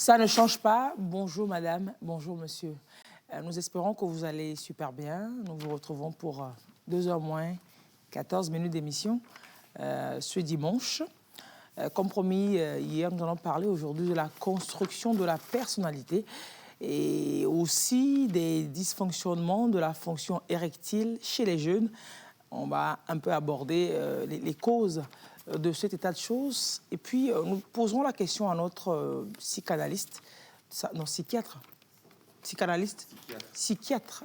Ça ne change pas. Bonjour madame, bonjour monsieur. Nous espérons que vous allez super bien. Nous vous retrouvons pour 2h moins 14 minutes d'émission ce dimanche. Comme promis hier, nous allons parler aujourd'hui de la construction de la personnalité et aussi des dysfonctionnements de la fonction érectile chez les jeunes. On va un peu aborder les causes de cet état de choses. Et puis, nous poserons la question à notre psychanalyste, non, psychiatre. Psychanalyste. Psychiatre.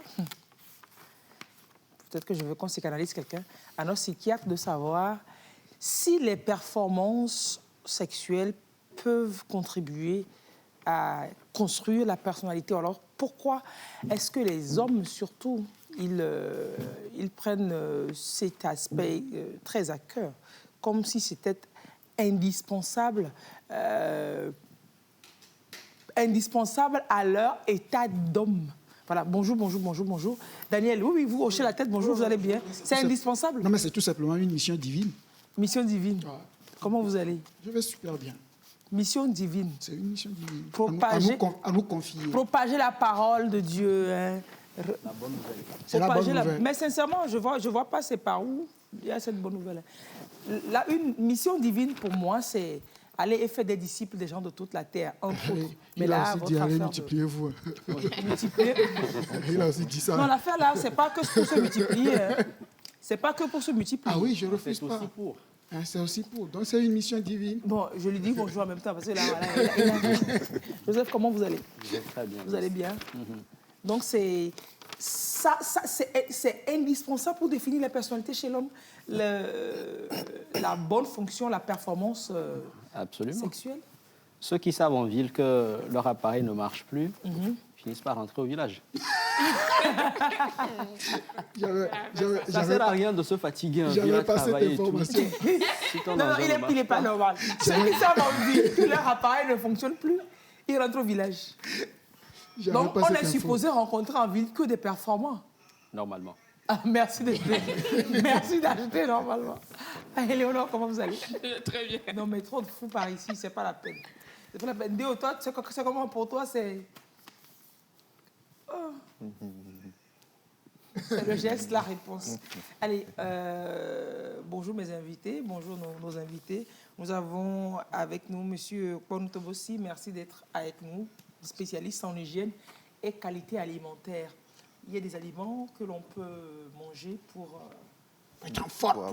Peut-être que je veux qu'on psychanalyse quelqu'un. À notre psychiatre de savoir si les performances sexuelles peuvent contribuer à construire la personnalité. Alors, pourquoi est-ce que les hommes, surtout, ils prennent cet aspect très à cœur, comme si c'était indispensable, indispensable à leur état d'homme. Voilà, bonjour, bonjour, bonjour, bonjour. Daniel, oui, vous hochez la tête, bonjour, vous allez bien. C'est indispensable? Non, mais c'est tout simplement une mission divine. Mission divine. Ouais. Comment vous allez? Je vais super bien. Mission divine. C'est une mission divine. Propager, à nous confier. Propager la parole de Dieu. Hein. La bonne nouvelle. C'est la bonne nouvelle. Mais sincèrement, je vois pas c'est par où il y a cette bonne nouvelle. Là, une mission divine pour moi, c'est aller et faire des disciples des gens de toute la terre, entre autres. Mais là, a aussi dit, allez, multipliez-vous. Multiplier. Il a aussi dit ça. Non, l'affaire là, c'est pas que pour se multiplier. Hein. C'est pas que pour se multiplier. Ah oui, je refuse pas. C'est aussi pour. C'est aussi pour. Donc, c'est une mission divine. Bon, je lui dis bonjour en même temps, parce que là, voilà, Joseph, comment vous allez? Je vais très bien. Vous allez bien? Donc, c'est indispensable pour définir la personnalité chez l'homme, la bonne fonction, la performance sexuelle. Ceux qui savent en ville que leur appareil ne marche plus finissent par rentrer au village. Ça ne sert à rien de se fatiguer. J'avais pas cette information. Non, il n'est pas normal. Ceux qui savent en ville que leur appareil ne fonctionne plus, ils rentrent au village. Donc, on est supposé rencontrer en ville que des performants. Normalement. Ah, merci d'ajouter normalement. Éléonore, comment vous allez? Très bien. Non, mais trop de fous par ici, c'est pas la peine. C'est pas la peine. Déo, toi, c'est comment pour toi, c'est... Oh. C'est le geste, la réponse. Allez, bonjour mes invités, bonjour nos invités. Nous avons avec nous M. Kwanutobossi, merci d'être avec nous, spécialiste en hygiène et qualité alimentaire. Il y a des aliments que l'on peut manger pour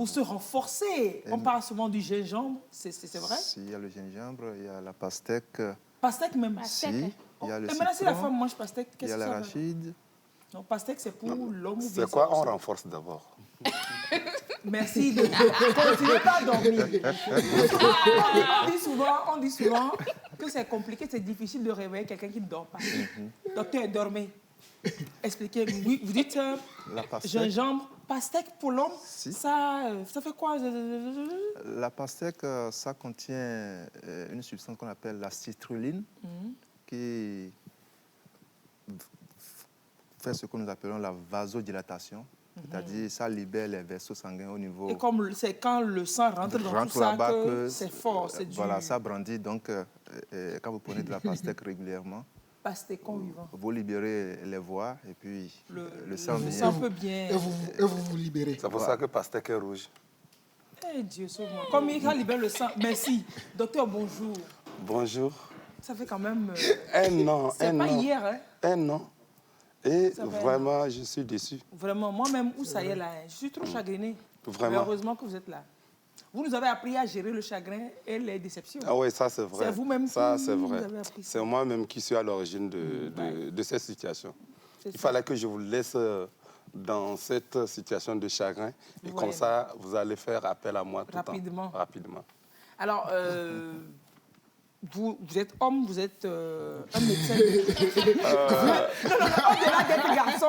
se renforcer. On parle souvent du gingembre, c'est vrai? Si, il y a le gingembre, il y a la pastèque. Pastèque même? Si, il y a le citron. Et maintenant, si la femme mange pastèque, qu'est-ce que ça va? Il y a l'arachide. Non, pastèque, c'est pour l'homme ou bien c'est quoi? On renforce d'abord. Merci de continuer pas à dormir. On dit souvent que c'est compliqué, c'est difficile de réveiller quelqu'un qui ne dort pas. Docteur, dormez. Expliquez-moi. Oui, vous dites gingembre, pastèque pour l'homme, si. Ça fait quoi? La pastèque, ça contient une substance qu'on appelle la citrulline qui fait ce que nous appelons la vasodilatation. C'est-à-dire, ça libère les vaisseaux sanguins au niveau... Et comme c'est quand le sang rentre dans tout ça que c'est fort, c'est dur. Voilà, ça brandit. Donc, quand vous prenez de la pastèque régulièrement, pastécon vivant, vous libérez les voies et puis le sang vient. Le sang peut bien... Et vous libérez. C'est pour ça que pastèque est rouge. Eh Dieu, sauve-moi. Comme il libère le sang... Merci. Docteur, bonjour. Bonjour. Ça fait quand même... Un an. C'est pas hier, hein? Un an. Et vraiment, je suis déçu. Vraiment, moi-même, où ça y est là, je suis trop chagrinée. Vraiment. Mais heureusement que vous êtes là. Vous nous avez appris à gérer le chagrin et les déceptions. Ah oui, ça c'est vrai. C'est vous-même qui nous avez appris. C'est moi-même qui suis à l'origine de cette situation. Il fallait que je vous laisse dans cette situation de chagrin. Et comme ça, vous allez faire appel à moi tout le temps. Rapidement. Alors, vous êtes homme, vous êtes un médecin. Au-delà d'être garçon.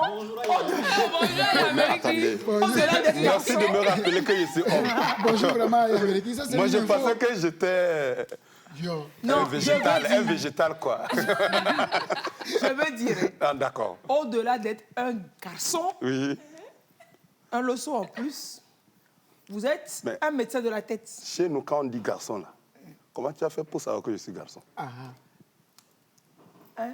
Merci de me rappeler que je suis homme. Bonjour, vraiment, moi, je pensais que j'étais un végétal, quoi. Je veux dire, d'accord. Au-delà d'être un garçon, oui. Un leçon en plus, vous êtes un médecin de la tête. Chez nous, quand on dit garçon, là, comment tu as fait pour savoir que je suis garçon? Hein?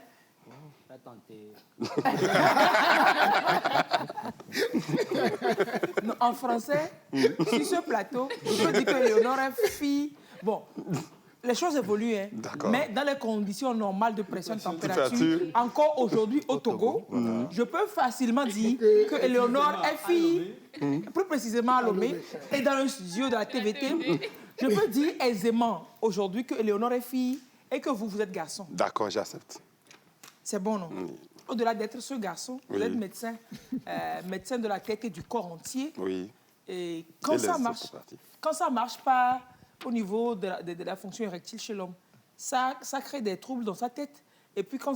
Non, en français, sur ce plateau, je peux dire que Léonore est fille. Bon, les choses évoluent, hein, mais dans les conditions normales de pression de température, encore aujourd'hui au Togo, je peux facilement dire que Léonore est fille, plus précisément à Lomé, et dans le studio de la TVT, je peux dire aisément aujourd'hui que Léonore est fille et que vous êtes garçon. D'accord, j'accepte. C'est bon, non? Au-delà d'être ce garçon, vous êtes médecin, médecin de la tête et du corps entier. Oui. Et quand ça marche pas au niveau de la fonction érectile chez l'homme, ça crée des troubles dans sa tête. Et puis quand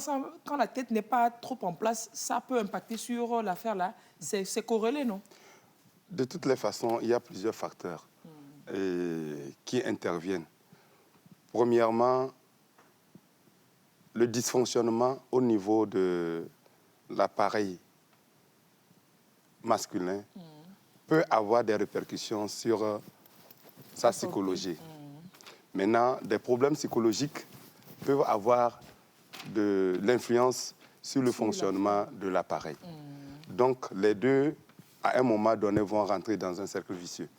la tête n'est pas trop en place, ça peut impacter sur l'affaire là. C'est corrélé, non? De toutes les façons, il y a plusieurs facteurs qui interviennent. Premièrement, le dysfonctionnement au niveau de l'appareil masculin peut avoir des répercussions sur sa psychologie. Maintenant, des problèmes psychologiques peuvent avoir de l'influence sur le fonctionnement de l'appareil. Donc, les deux, à un moment donné, vont rentrer dans un cercle vicieux.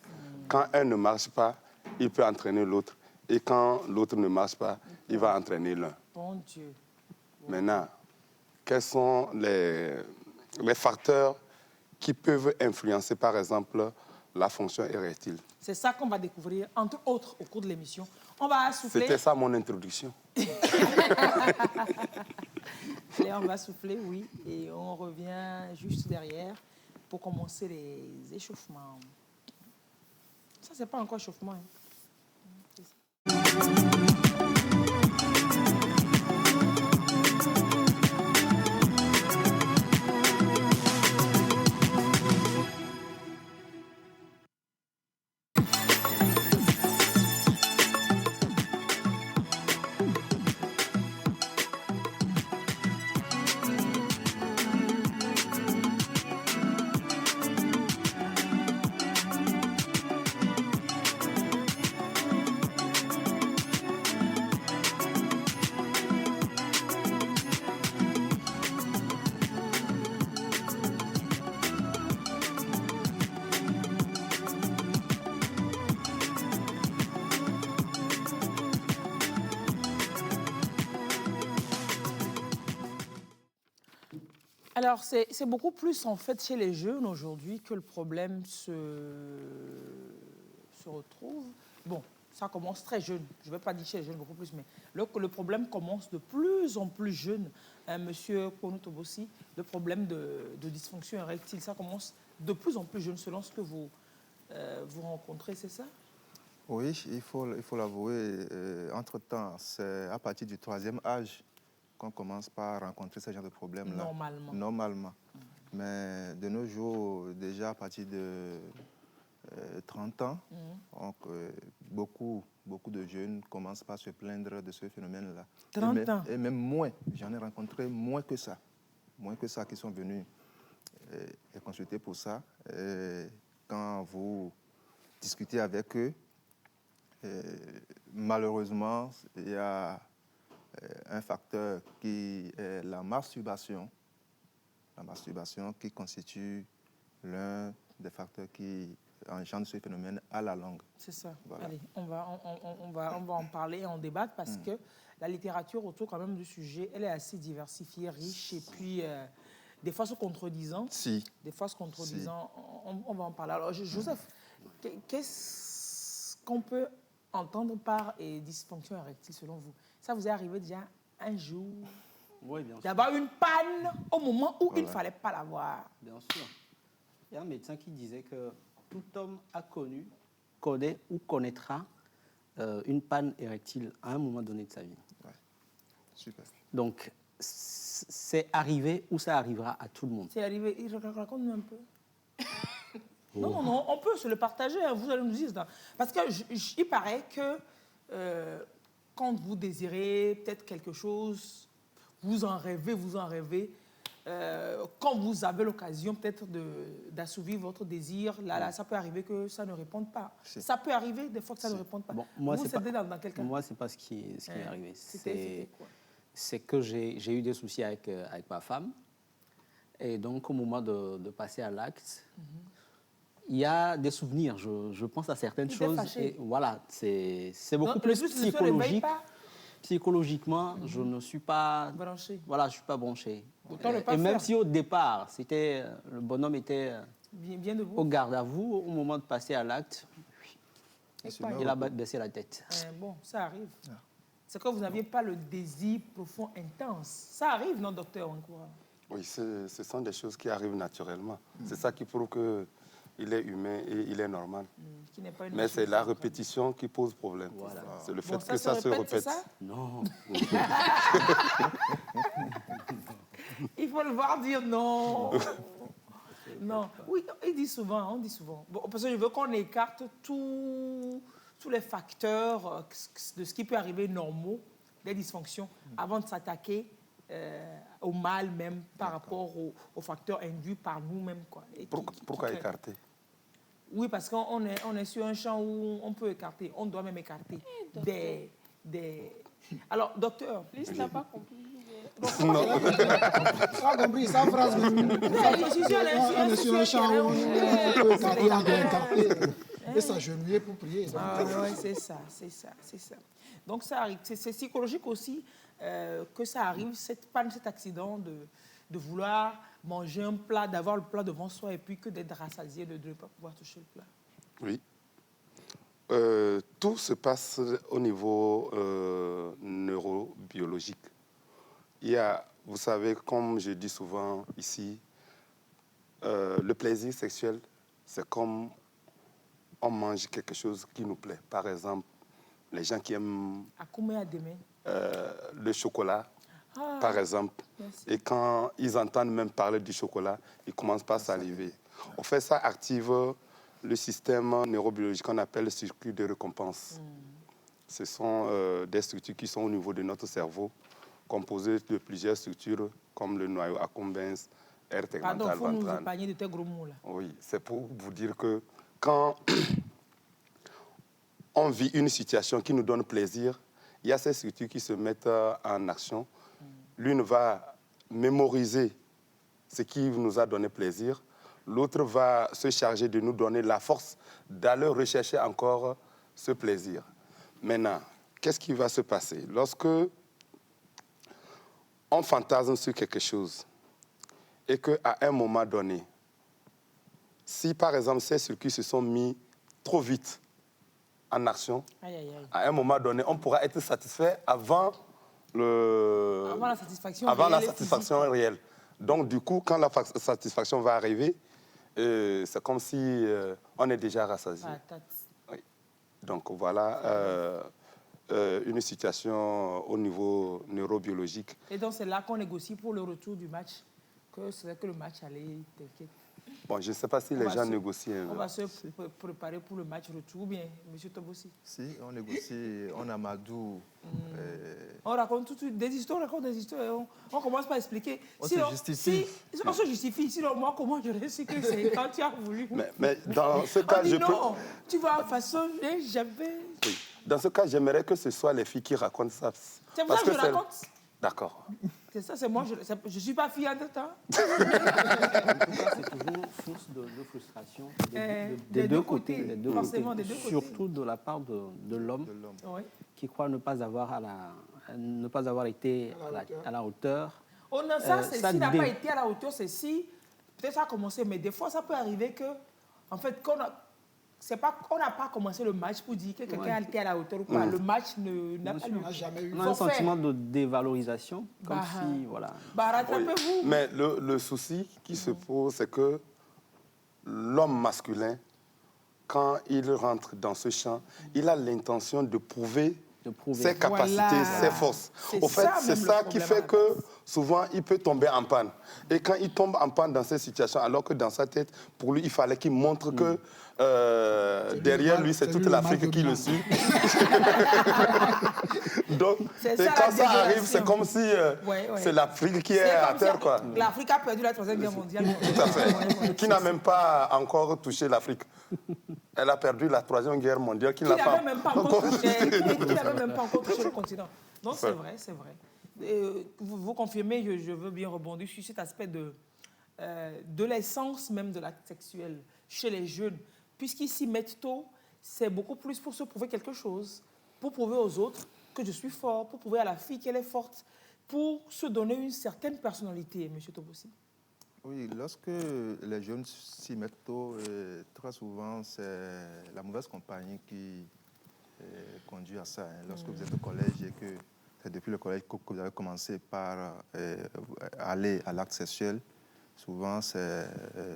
Quand un ne marche pas, il peut entraîner l'autre. Et quand l'autre ne marche pas, il va entraîner l'un. Bon Dieu. Maintenant, quels sont les facteurs qui peuvent influencer, par exemple, la fonction érectile? C'est ça qu'on va découvrir, entre autres, au cours de l'émission. On va souffler. C'était ça mon introduction. Allez, on va souffler, oui. Et on revient juste derrière pour commencer les échauffements. Ça, c'est pas encore échauffement. Hein. Alors, c'est beaucoup plus, en fait, chez les jeunes aujourd'hui que le problème se retrouve. Bon, ça commence très jeune. Je ne vais pas dire chez les jeunes beaucoup plus, mais le problème commence de plus en plus jeune. Monsieur Konou-Tobossi, le problème de dysfonction érectile, ça commence de plus en plus jeune, selon ce que vous rencontrez, c'est ça? Oui, il faut l'avouer. Entre-temps, c'est à partir du 3e âge qu'on commence par rencontrer ce genre de problème-là. Normalement. Mais de nos jours, déjà à partir de 30 ans, donc, beaucoup de jeunes commencent par se plaindre de ce phénomène-là. 30 ans? Et même moins. J'en ai rencontré moins que ça. Moins que ça qui sont venus et consulter pour ça. Et quand vous discutez avec eux, malheureusement, il y a un facteur qui est la masturbation qui constitue l'un des facteurs qui engendre ce phénomène à la longue. C'est ça. Voilà. Allez, on va en parler et en débattre parce que la littérature autour quand même du sujet, elle est assez diversifiée, riche et puis des fois se contredisant. Si. Des fois se contredisant. Si. On va en parler. Alors, Joseph, qu'est-ce qu'on peut entendre par dysfonction érectile selon vous? Ça vous est arrivé déjà un jour? Oui, bien sûr. D'avoir une panne au moment où il ne fallait pas l'avoir. Bien sûr. Il y a un médecin qui disait que tout homme a connu, connaît ou connaîtra une panne érectile à un moment donné de sa vie. Ouais. Super. Donc, c'est arrivé ou ça arrivera à tout le monde. C'est arrivé. Raconte-nous un peu. Non, on peut se le partager. Hein, vous allez nous dire. Parce qu'il paraît que quand vous désirez peut-être quelque chose, vous en rêvez. Quand vous avez l'occasion peut-être d'assouvir votre désir, là, ça peut arriver que ça ne réponde pas. Si. Ça peut arriver des fois que ça ne réponde pas. Bon, vous cédez dans quel cas? Moi, ce n'est pas ce qui est arrivé. C'était quoi? c'est que j'ai eu des soucis avec ma femme. Et donc, au moment de passer à l'acte, il y a des souvenirs. Je pense à certaines choses. Et voilà, c'est beaucoup plus psychologique. Psychologiquement, je ne suis pas branché. Voilà, je suis pas branché. Et même si au départ, le bonhomme était bien au garde à vous, au moment de passer à l'acte, il a baissé la tête. Bon, ça arrive. C'est que vous n'aviez pas le désir profond, intense. Ça arrive, non, docteur Wankoura? Oui, ce sont des choses qui arrivent naturellement. C'est ça qui prouve qu'il est humain et il est normal. Mais c'est la répétition qui pose problème. Voilà. C'est le fait que ça se répète. Ça? Non. Il faut le voir dire non. Non. Oui, on dit souvent. Bon, parce que je veux qu'on écarte tous les facteurs de ce qui peut arriver normaux, des dysfonctions, avant de s'attaquer au mal même par rapport aux facteurs induits par nous-mêmes. Pourquoi écarter? Oui, parce qu'on est sur un champ où on peut écarter, on doit même écarter des... Alors, docteur... Lise n'a pas compris. Ça a compris, sa phrase. On est sur un champ où on peut écarter, on doit écarter. Et s'agenouiller pour prier. Oui, c'est ça. Donc, ça arrive. C'est psychologique aussi que ça arrive, cette panne, cet accident de vouloir manger un plat, d'avoir le plat devant soi et puis que d'être rassasié, de ne pas pouvoir toucher le plat. Oui. Tout se passe au niveau neurobiologique. Il y a, vous savez, comme je dis souvent ici, le plaisir sexuel, c'est comme on mange quelque chose qui nous plaît. Par exemple, les gens qui aiment le chocolat, par exemple, et quand ils entendent même parler du chocolat, ils commencent par saliver. En fait, ça active le système neurobiologique qu'on appelle le circuit de récompense. Ce sont des structures qui sont au niveau de notre cerveau, composées de plusieurs structures, comme le noyau accumbens, aire tegmentale, ventrale. Pardon, il faut nous épargner de tes gros mots, là. Oui, c'est pour vous dire que quand on vit une situation qui nous donne plaisir, il y a ces structures qui se mettent en action. L'une va mémoriser ce qui nous a donné plaisir. L'autre va se charger de nous donner la force d'aller rechercher encore ce plaisir. Maintenant, qu'est-ce qui va se passer? Lorsque on fantasme sur quelque chose et qu'à un moment donné, si par exemple ces circuits se sont mis trop vite en action, à un moment donné, on pourra être satisfait avant la satisfaction réelle. Donc, du coup, quand la satisfaction va arriver, c'est comme si on est déjà rassasié. Oui. Donc, voilà une situation au niveau neurobiologique. Et donc, c'est là qu'on négocie pour le retour du match, que c'est que le match allait, t'inquiète. Bon, je ne sais pas si les gens négocient. On va se préparer pour le match retour, bien, M. Tobossi. Si, on négocie, on a Madou. On raconte des histoires, on commence par expliquer. On se justifie. On se justifie. Sinon, moi, comment j'aurais su que c'est quand tu as voulu? Mais dans ce cas, tu vois, façon, j'avais... Oui. Dans ce cas, j'aimerais que ce soit les filles qui racontent ça. C'est pour ça que je raconte. D'accord. C'est ça, c'est moi, je ne suis pas fille en tout temps. C'est toujours source de frustration des deux côtés. Forcément, des deux côtés. Surtout de la part de l'homme qui croit ne pas avoir été à la hauteur. Oh non, ça, s'il n'a pas été à la hauteur, c'est si, peut-être ça a commencé, mais des fois, ça peut arriver que, en fait, on n'a pas commencé le match pour dire que quelqu'un a été à la hauteur ou pas. Le match n'a jamais eu. On a un sentiment de dévalorisation, comme si, voilà. Rattrapez-vous. Mais le souci qui se pose, c'est que l'homme masculin, quand il rentre dans ce champ, il a l'intention de prouver ses capacités, ses forces. Au fait, c'est ça qui fait que souvent, il peut tomber en panne. Et quand il tombe en panne dans ces situations, alors que dans sa tête, pour lui, il fallait qu'il montre que derrière lui, c'est toute l'Afrique qui le suit. Donc, et quand ça arrive, c'est comme si c'est l'Afrique qui est à terre. L'Afrique a perdu la Troisième Guerre mondiale. Tout à fait. Qui n'a même pas encore touché l'Afrique. Elle a perdu la Troisième Guerre mondiale. Qui n'avait même pas encore touché le continent. Donc, c'est vrai. Vous confirmez, je veux bien rebondir sur cet aspect de l'essence même de l'acte sexuel chez les jeunes. Puisqu'ils s'y mettent tôt, c'est beaucoup plus pour se prouver quelque chose, pour prouver aux autres que je suis fort, pour prouver à la fille qu'elle est forte, pour se donner une certaine personnalité, M. Tobossi. Oui, lorsque les jeunes s'y mettent tôt, très souvent, c'est la mauvaise compagnie qui conduit à ça. Lorsque vous êtes au collège et que c'est depuis le collège que vous avez commencé par aller à l'acte sexuel, souvent c'est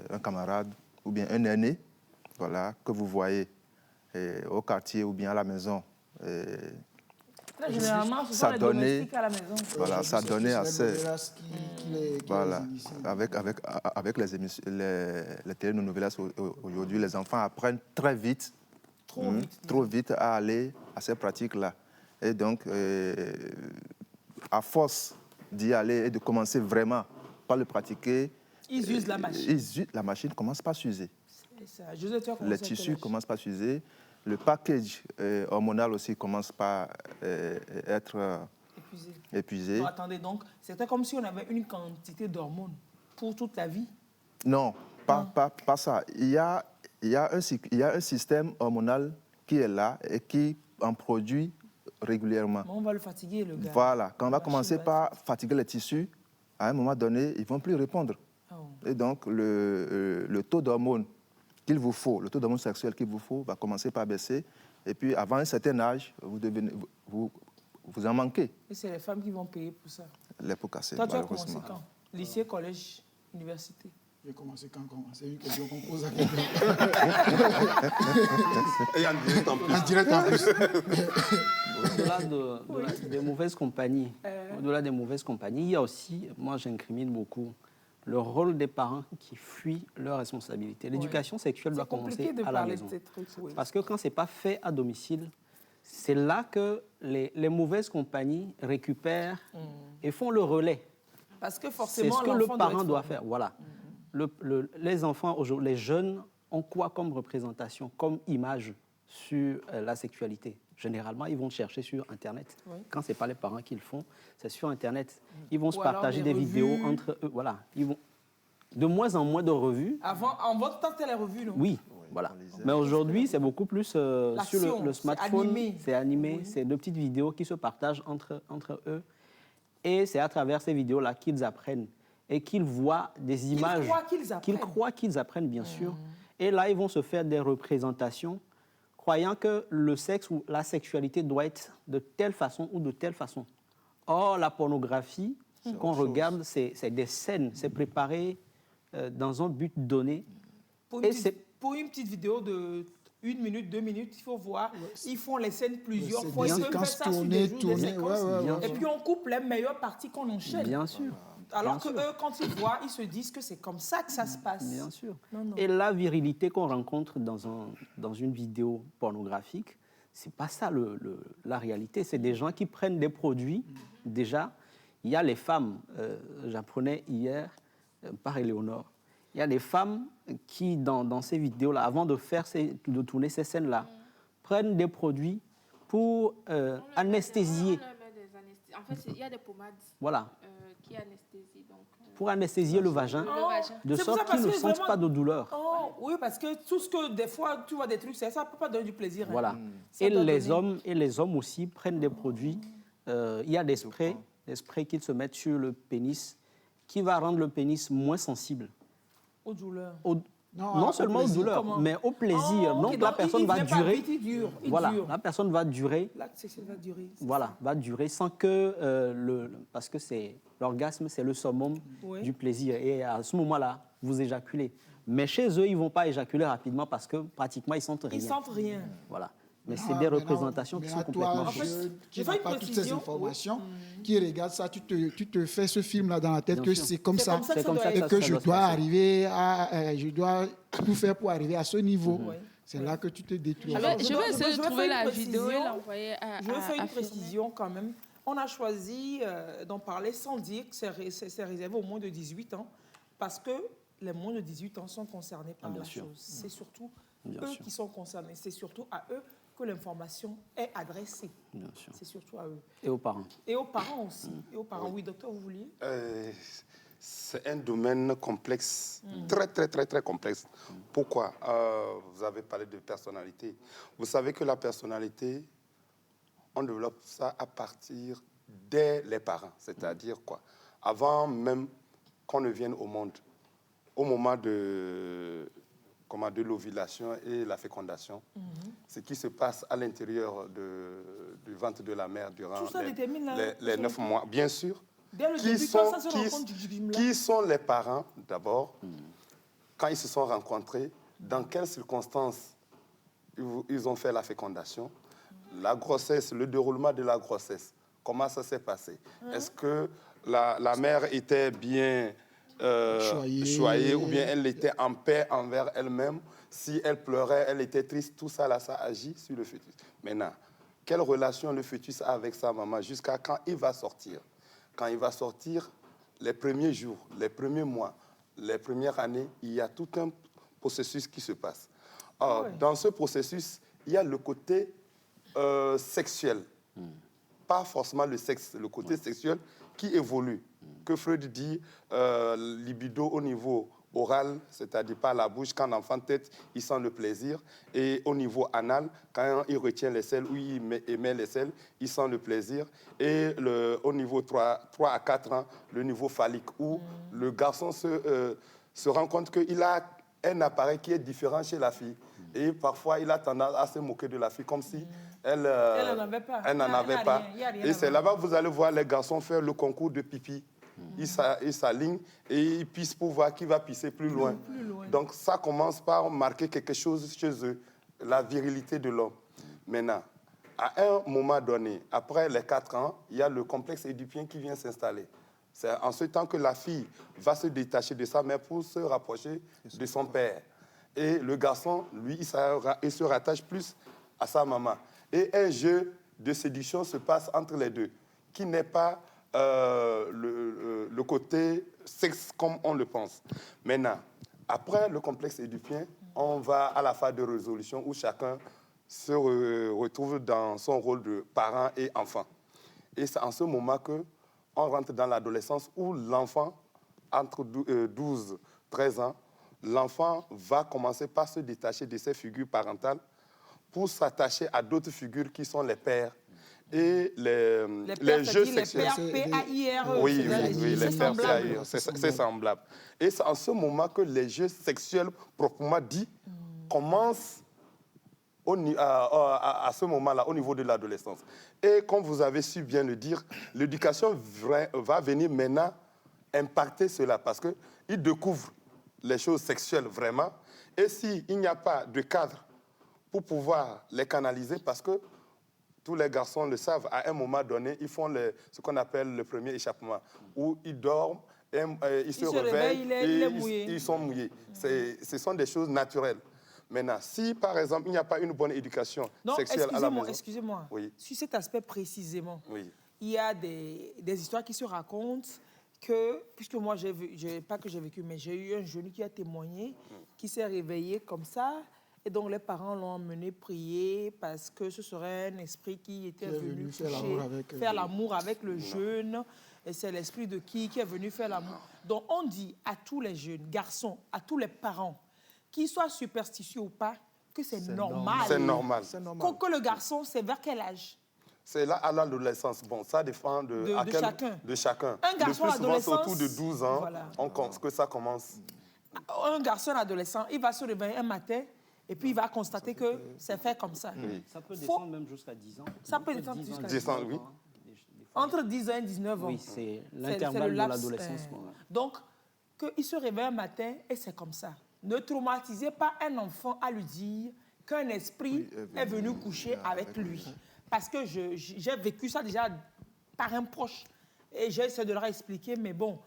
un camarade ou bien un aîné, voilà, que vous voyez au quartier ou bien à la maison. Là, généralement, ce sont les domestiques à la maison. Voilà, ça donnait assez. Voilà, avec les telenovelas aujourd'hui, les enfants apprennent très vite, trop vite à aller à ces pratiques-là. Et donc, à force d'y aller et de commencer vraiment par le pratiquer, ils usent la machine. La machine commence par s'user. Les tissus commencent par s'user. Le package hormonal aussi commence par être épuisé. Non, attendez, donc, c'était comme si on avait une quantité d'hormones pour toute la vie? Non, pas ça. Il y a un système hormonal qui est là et qui en produit régulièrement. On va le fatiguer, le gars. Voilà, quand on va commencer par fatiguer les tissus, à un moment donné, ils ne vont plus répondre. Oh. Et donc, le taux d'hormones qu'il vous faut, le taux d'hormones sexuelles qu'il vous faut va commencer par baisser. Et puis, avant un certain âge, vous en manquez. Et c'est les femmes qui vont payer pour ça. Les pots cassés, toi, tu as commencé quand? Lycée, collège, université? J'ai commencé quand? C'est une question qu'on pose à quelqu'un. Et en direct en plus. Au-delà des mauvaises compagnies, il y a aussi, moi j'incrimine beaucoup, le rôle des parents qui fuient leurs responsabilités. L'éducation sexuelle doit commencer à la maison. Parce que quand ce n'est pas fait à domicile, c'est là que les mauvaises compagnies récupèrent et font le relais. Parce que forcément, c'est ce que le parent doit faire. Voilà. Les enfants, les jeunes, ont quoi comme représentation, comme image sur la sexualité? Généralement, ils vont chercher sur Internet. Oui. Quand ce n'est pas les parents qui le font, c'est sur Internet. Ils vont se partager des vidéos entre eux. Voilà. Ils vont de moins en moins de revues. Avant, en votre temps, c'était les revues, non? Oui, voilà. Mais aujourd'hui, c'est beaucoup plus sur le smartphone. C'est animé. C'est de petites vidéos qui se partagent entre eux. Et c'est à travers ces vidéos-là qu'ils apprennent et qu'ils voient des images. Qu'ils croient qu'ils apprennent, bien sûr. Et là, ils vont se faire des représentations croyant que le sexe ou la sexualité doit être de telle façon ou de telle façon. Or, la pornographie qu'on regarde, c'est des scènes, c'est préparé dans un but donné. Pour une petite vidéo de 1 minute, 2 minutes, il faut voir, ils font les scènes plusieurs fois. Ils peuvent faire ça sur des jours, des séquences. Et puis on coupe les meilleures parties qu'on enchaîne. Bien sûr. Alors qu'eux, quand ils voient, ils se disent que c'est comme ça que ça se passe. Bien sûr. Non. Et la virilité qu'on rencontre dans une vidéo pornographique, c'est pas ça la réalité. C'est des gens qui prennent des produits. Déjà, il y a les femmes, j'apprenais hier par Éléonore, il y a des femmes qui, dans ces vidéos-là, avant de tourner ces scènes-là, prennent des produits pour anesthésier. En fait, il y a des pommades. Voilà. Qui anesthésient. Donc, pour anesthésier le vagin, de sorte qu'ils ne sentent pas de douleur. Oh, oui, parce que tout ce que des fois, tu vois des trucs, ça ne peut pas donner du plaisir. Voilà. Hein. Et les hommes aussi prennent des produits. Il y a des sprays qu'ils se mettent sur le pénis qui va rendre le pénis moins sensible. Aux douleurs. Non seulement aux douleurs, mais au plaisir. Donc la personne va durer. Voilà, la personne va durer. L'acte sexuel va durer. Voilà, va durer sans que parce que l'orgasme, c'est le summum du plaisir. Et à ce moment-là, vous éjaculez. Mais chez eux, ils ne vont pas éjaculer rapidement parce que pratiquement, ils ne sentent rien. Ils ne sentent rien. Voilà. Mais c'est des représentations qui sont complètement fausses. Tu n'as pas toutes ces informations, qui regardent ça, tu te fais ce film-là dans la tête que c'est comme ça, et que je dois arriver je dois tout faire pour arriver à ce niveau. C'est là que tu te détruis. Alors, je vais essayer de trouver la vidéo et l'envoyer à Je veux faire une précision quand même. On a choisi d'en parler sans dire que c'est réservé aux moins de 18 ans, parce que les moins de 18 ans sont concernés par la chose. C'est surtout eux qui sont concernés. C'est surtout à eux que l'information est adressée. Bien sûr. C'est surtout à eux. Et aux parents. Et aux parents aussi. Et aux parents, oui, docteur, vous vouliez c'est un domaine complexe, très, très, très, très complexe. Pourquoi vous avez parlé de personnalité. Vous savez que la personnalité, on développe ça à partir dès les parents. C'est-à-dire quoi? Avant même qu'on ne vienne au monde, au moment de l'ovulation et la fécondation, ce qui se passe à l'intérieur du ventre de la mère durant les 9 mois, bien sûr. Dès le début, qui sont les parents, d'abord, quand ils se sont rencontrés, dans quelles circonstances ils ont fait la fécondation, la grossesse, le déroulement de la grossesse, comment ça s'est passé. Est-ce que la mère était bien choyée ou bien elle était en paix envers elle-même? Si elle pleurait, elle était triste, tout ça, là, ça agit sur le fœtus. Maintenant, quelle relation le fœtus a avec sa maman jusqu'à quand il va sortir? Quand il va sortir, les premiers jours, les premiers mois, les premières années, il y a tout un processus qui se passe. Or, dans ce processus, il y a le côté sexuel. Pas forcément le sexe, le côté sexuel qui évolue. Que Freud dit, libido au niveau oral, c'est-à-dire par la bouche, quand l'enfant tète, il sent le plaisir. Et au niveau anal, quand il retient les selles ou il émet les selles, il sent le plaisir. Et au niveau 3 à 4 ans, le niveau phallique, où le garçon se rend compte qu'il a un appareil qui est différent chez la fille. Et parfois, il a tendance à se moquer de la fille, comme si elle n'en avait pas. Et c'est là-bas que vous allez voir les garçons faire le concours de pipi. Ils s'alignent et ils pissent pour voir qui va pisser plus loin. Donc ça commence par marquer quelque chose chez eux, la virilité de l'homme. Maintenant, à un moment donné, après les 4 ans, il y a le complexe édipien qui vient s'installer. C'est en ce temps que la fille va se détacher de sa mère pour se rapprocher de son père. Et le garçon, lui, il se rattache plus à sa maman. Et un jeu de séduction se passe entre les deux, qui n'est pas le côté sexe comme on le pense. Maintenant, après le complexe édipien, on va à la phase de résolution où chacun se retrouve dans son rôle de parent et enfant. Et c'est en ce moment qu'on rentre dans l'adolescence où l'enfant, entre 12 et 13 ans, l'enfant va commencer par se détacher de ses figures parentales pour s'attacher à d'autres figures qui sont les pères et les jeux sexuels. Les pères PAIR. Oui, les pères PAIR, c'est semblable. Et c'est en ce moment que les jeux sexuels proprement dits commencent à ce moment-là, au niveau de l'adolescence. Et comme vous avez su bien le dire, l'éducation va venir maintenant impacter cela parce qu'ils découvrent les choses sexuelles vraiment. Et s'il n'y a pas de cadre pour pouvoir les canaliser, parce que tous les garçons le savent, à un moment donné, ils font ce qu'on appelle le premier échappement, où ils dorment, ils se réveillent et ils sont mouillés. Ce sont des choses naturelles. Maintenant, si par exemple, il n'y a pas une bonne éducation sexuelle à la maison... Excusez-moi, sur cet aspect précisément, il y a des histoires qui se racontent que, puisque moi, pas que j'ai vécu, mais j'ai eu un jeune qui a témoigné, qui s'est réveillé comme ça, et donc les parents l'ont emmené prier parce que ce serait un esprit qui était venu faire l'amour avec le jeune, et c'est l'esprit de qui est venu faire l'amour. Donc on dit à tous les jeunes garçons, à tous les parents, qu'ils soient superstitieux ou pas, que c'est normal. C'est normal. Que le garçon, c'est vers quel âge? C'est là à l'adolescence. Bon, ça dépend de chacun. Un garçon adolescent, c'est autour de 12 ans que ça commence. Un garçon adolescent, il va se réveiller un matin et puis il va constater que c'est fait comme ça. Ça peut descendre même jusqu'à 10 ans. Ça peut descendre jusqu'à 10 ans, oui. Entre 10 ans et 19 ans. Oui, c'est l'intervalle de l'adolescence. Donc, qu'il se réveille un matin et c'est comme ça. Ne traumatisez pas un enfant à lui dire qu'un esprit est venu coucher avec lui. Parce que j'ai vécu ça déjà par un proche. Et j'ai essayé de leur expliquer, mais bon,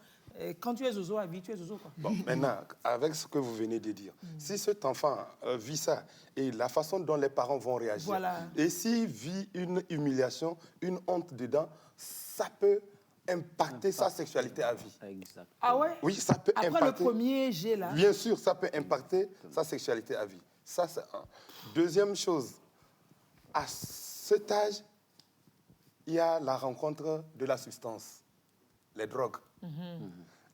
quand tu es zozo à vie, tu es zozo. Quoi. Bon, maintenant, avec ce que vous venez de dire, si cet enfant vit ça, et la façon dont les parents vont réagir, et s'il vit une humiliation, une honte dedans, ça peut impacter sa sexualité à vie. Exactement. Ah ouais? Oui, ça peut impacter. Après le premier jet, là. Bien sûr, ça peut impacter sa sexualité à vie. Ça, c'est un. Deuxième chose, À cet âge, il y a la rencontre de la substance, les drogues.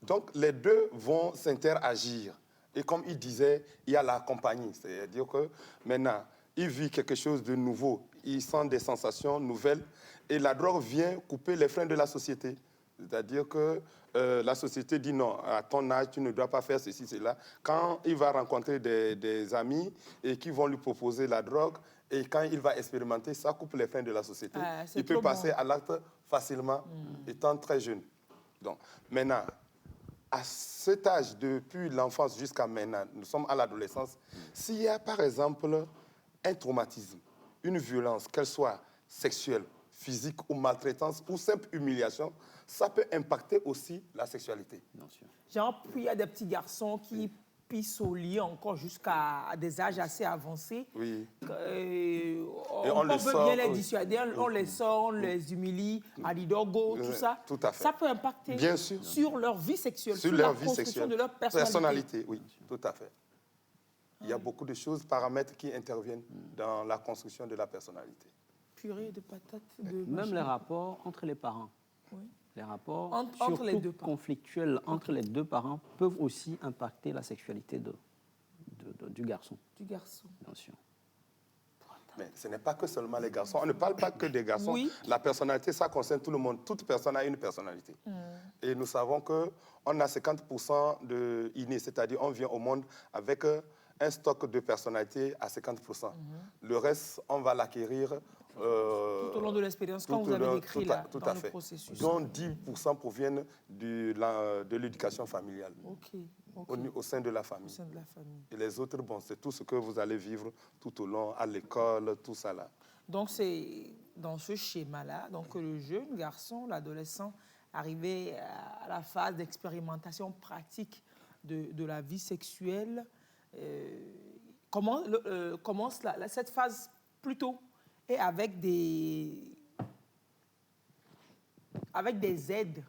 Donc, les deux vont s'interagir. Et comme il disait, il y a la compagnie. C'est-à-dire que maintenant, il vit quelque chose de nouveau. Il sent des sensations nouvelles. Et la drogue vient couper les freins de la société. C'est-à-dire que la société dit non, à ton âge, tu ne dois pas faire ceci, cela. Quand il va rencontrer des amis et qui vont lui proposer la drogue, et quand il va expérimenter, ça coupe les freins de la société. Il peut passer à l'acte facilement, étant très jeune. Donc, maintenant, à cet âge, depuis l'enfance jusqu'à maintenant, nous sommes à l'adolescence, s'il y a par exemple un traumatisme, une violence, qu'elle soit sexuelle, physique ou maltraitance ou simple humiliation, ça peut impacter aussi la sexualité. Genre, puis il y a des petits garçons qui pissent au lit encore jusqu'à des âges assez avancés. Oui. On peut bien les dissuader, on les sort, on les humilie, à l'idogo, tout ça. Tout à fait. Ça peut impacter bien sûr. sur leur vie sexuelle, sur leur vie construction sexuelle. de leur personnalité. Oui, tout à fait. Il y a beaucoup de choses, paramètres qui interviennent dans la construction de la personnalité. Purée de patates. Même les rapports entre les parents. Oui. Les rapports entre les deux conflictuels entre les deux parents peuvent aussi impacter la sexualité du garçon. Du garçon. Bien sûr. Mais ce n'est pas que seulement les garçons. On ne parle pas que des garçons. Oui. La personnalité, ça concerne tout le monde. Toute personne a une personnalité. Et nous savons qu'on a 50% de inné, c'est-à-dire on vient au monde avec un stock de personnalité à 50%. Le reste, on va l'acquérir tout au long de l'expérience, quand vous avez décrit là, dans le processus. Dont 10% proviennent de l'éducation familiale. Au sein de la famille. Et les autres, bon, c'est tout ce que vous allez vivre tout au long, à l'école, tout ça là. Donc, c'est dans ce schéma-là, donc le jeune garçon, l'adolescent, arrivé à la phase d'expérimentation pratique de la vie sexuelle, commence cette phase plus tôt et avec des aides,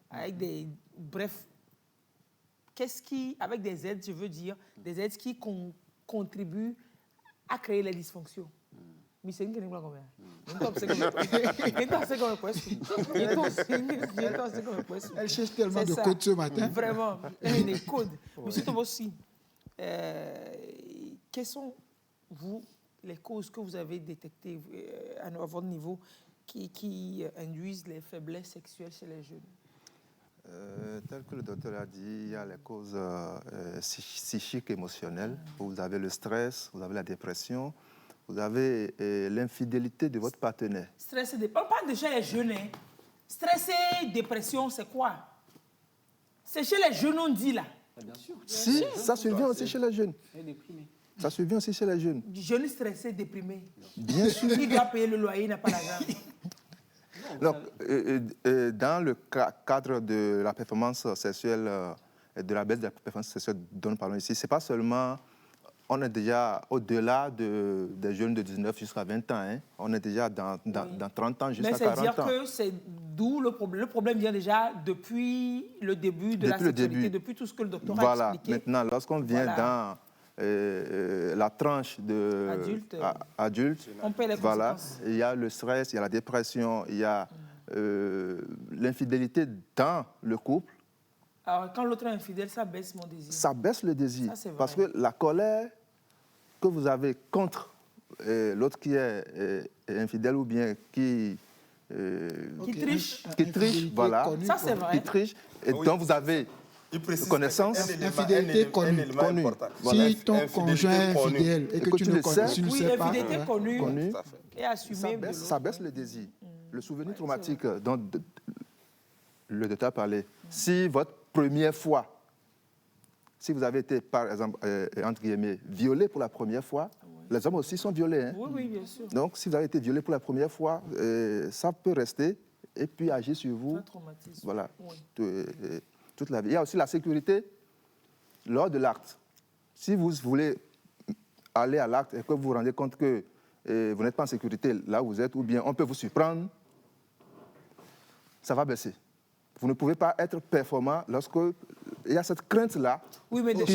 avec des aides, je veux dire, des aides qui contribuent à créer les dysfonctions. Elle cherche tellement de codes ce matin. Vraiment, des codes. Monsieur Tobosi, quelles sont, les causes que vous avez détectées à votre niveau qui induisent les faiblesses sexuelles chez les jeunes? Tel que le docteur a dit, il y a les causes psychiques, émotionnelles. Vous avez le stress, vous avez la dépression, vous avez l'infidélité de votre partenaire. Stress et dépression. On parle de chez les jeunes. Hein. Stress et dépression, c'est quoi? C'est chez les jeunes, on dit là. Bien sûr. Si, ça survient aussi chez les jeunes. Ça survient aussi chez les jeunes. Jeunes stressés, déprimés. Bien sûr. Qui doit payer le loyer, il n'a pas l'argent. Donc, dans le cadre de la performance sexuelle, de la baisse de la performance sexuelle dont nous parlons ici, ce n'est pas seulement... On est déjà au-delà des jeunes de 19 jusqu'à 20 ans. Hein. On est déjà dans 30 ans jusqu'à 40 ans. Mais c'est-à-dire que c'est d'où le problème. Le problème vient déjà depuis le début de la sexualité, depuis tout ce que le docteur a expliqué. Maintenant, lorsqu'on vient dans la tranche adulte, on paie les conséquences. Il y a le stress, il y a la dépression, il y a l'infidélité dans le couple. Alors, quand l'autre est infidèle, ça baisse mon désir. Ça baisse le désir. Ça, parce que la colère que vous avez contre l'autre qui est infidèle ou bien qui triche. Qui triche, voilà. Ça, c'est vrai. Qui triche, et dont vous avez connaissance. Infidélité connue. Si ton conjoint est infidèle et que tu ne sais pas. Infidélité connue et assumée. Ça baisse le désir. Le souvenir traumatique dont le docteur parlait. Si votre première fois, si vous avez été, par exemple, entre guillemets, violé pour la première fois, les hommes aussi sont violés. Hein? Oui, bien sûr. Donc, si vous avez été violé pour la première fois, ça peut rester et puis agir sur vous. Un traumatisme. Voilà, toute la vie. Il y a aussi la sécurité lors de l'acte. Si vous voulez aller à l'acte et que vous vous rendez compte que vous n'êtes pas en sécurité là où vous êtes, ou bien on peut vous surprendre, ça va baisser. Vous ne pouvez pas être performant lorsqu'il y a cette crainte-là Oui, mais des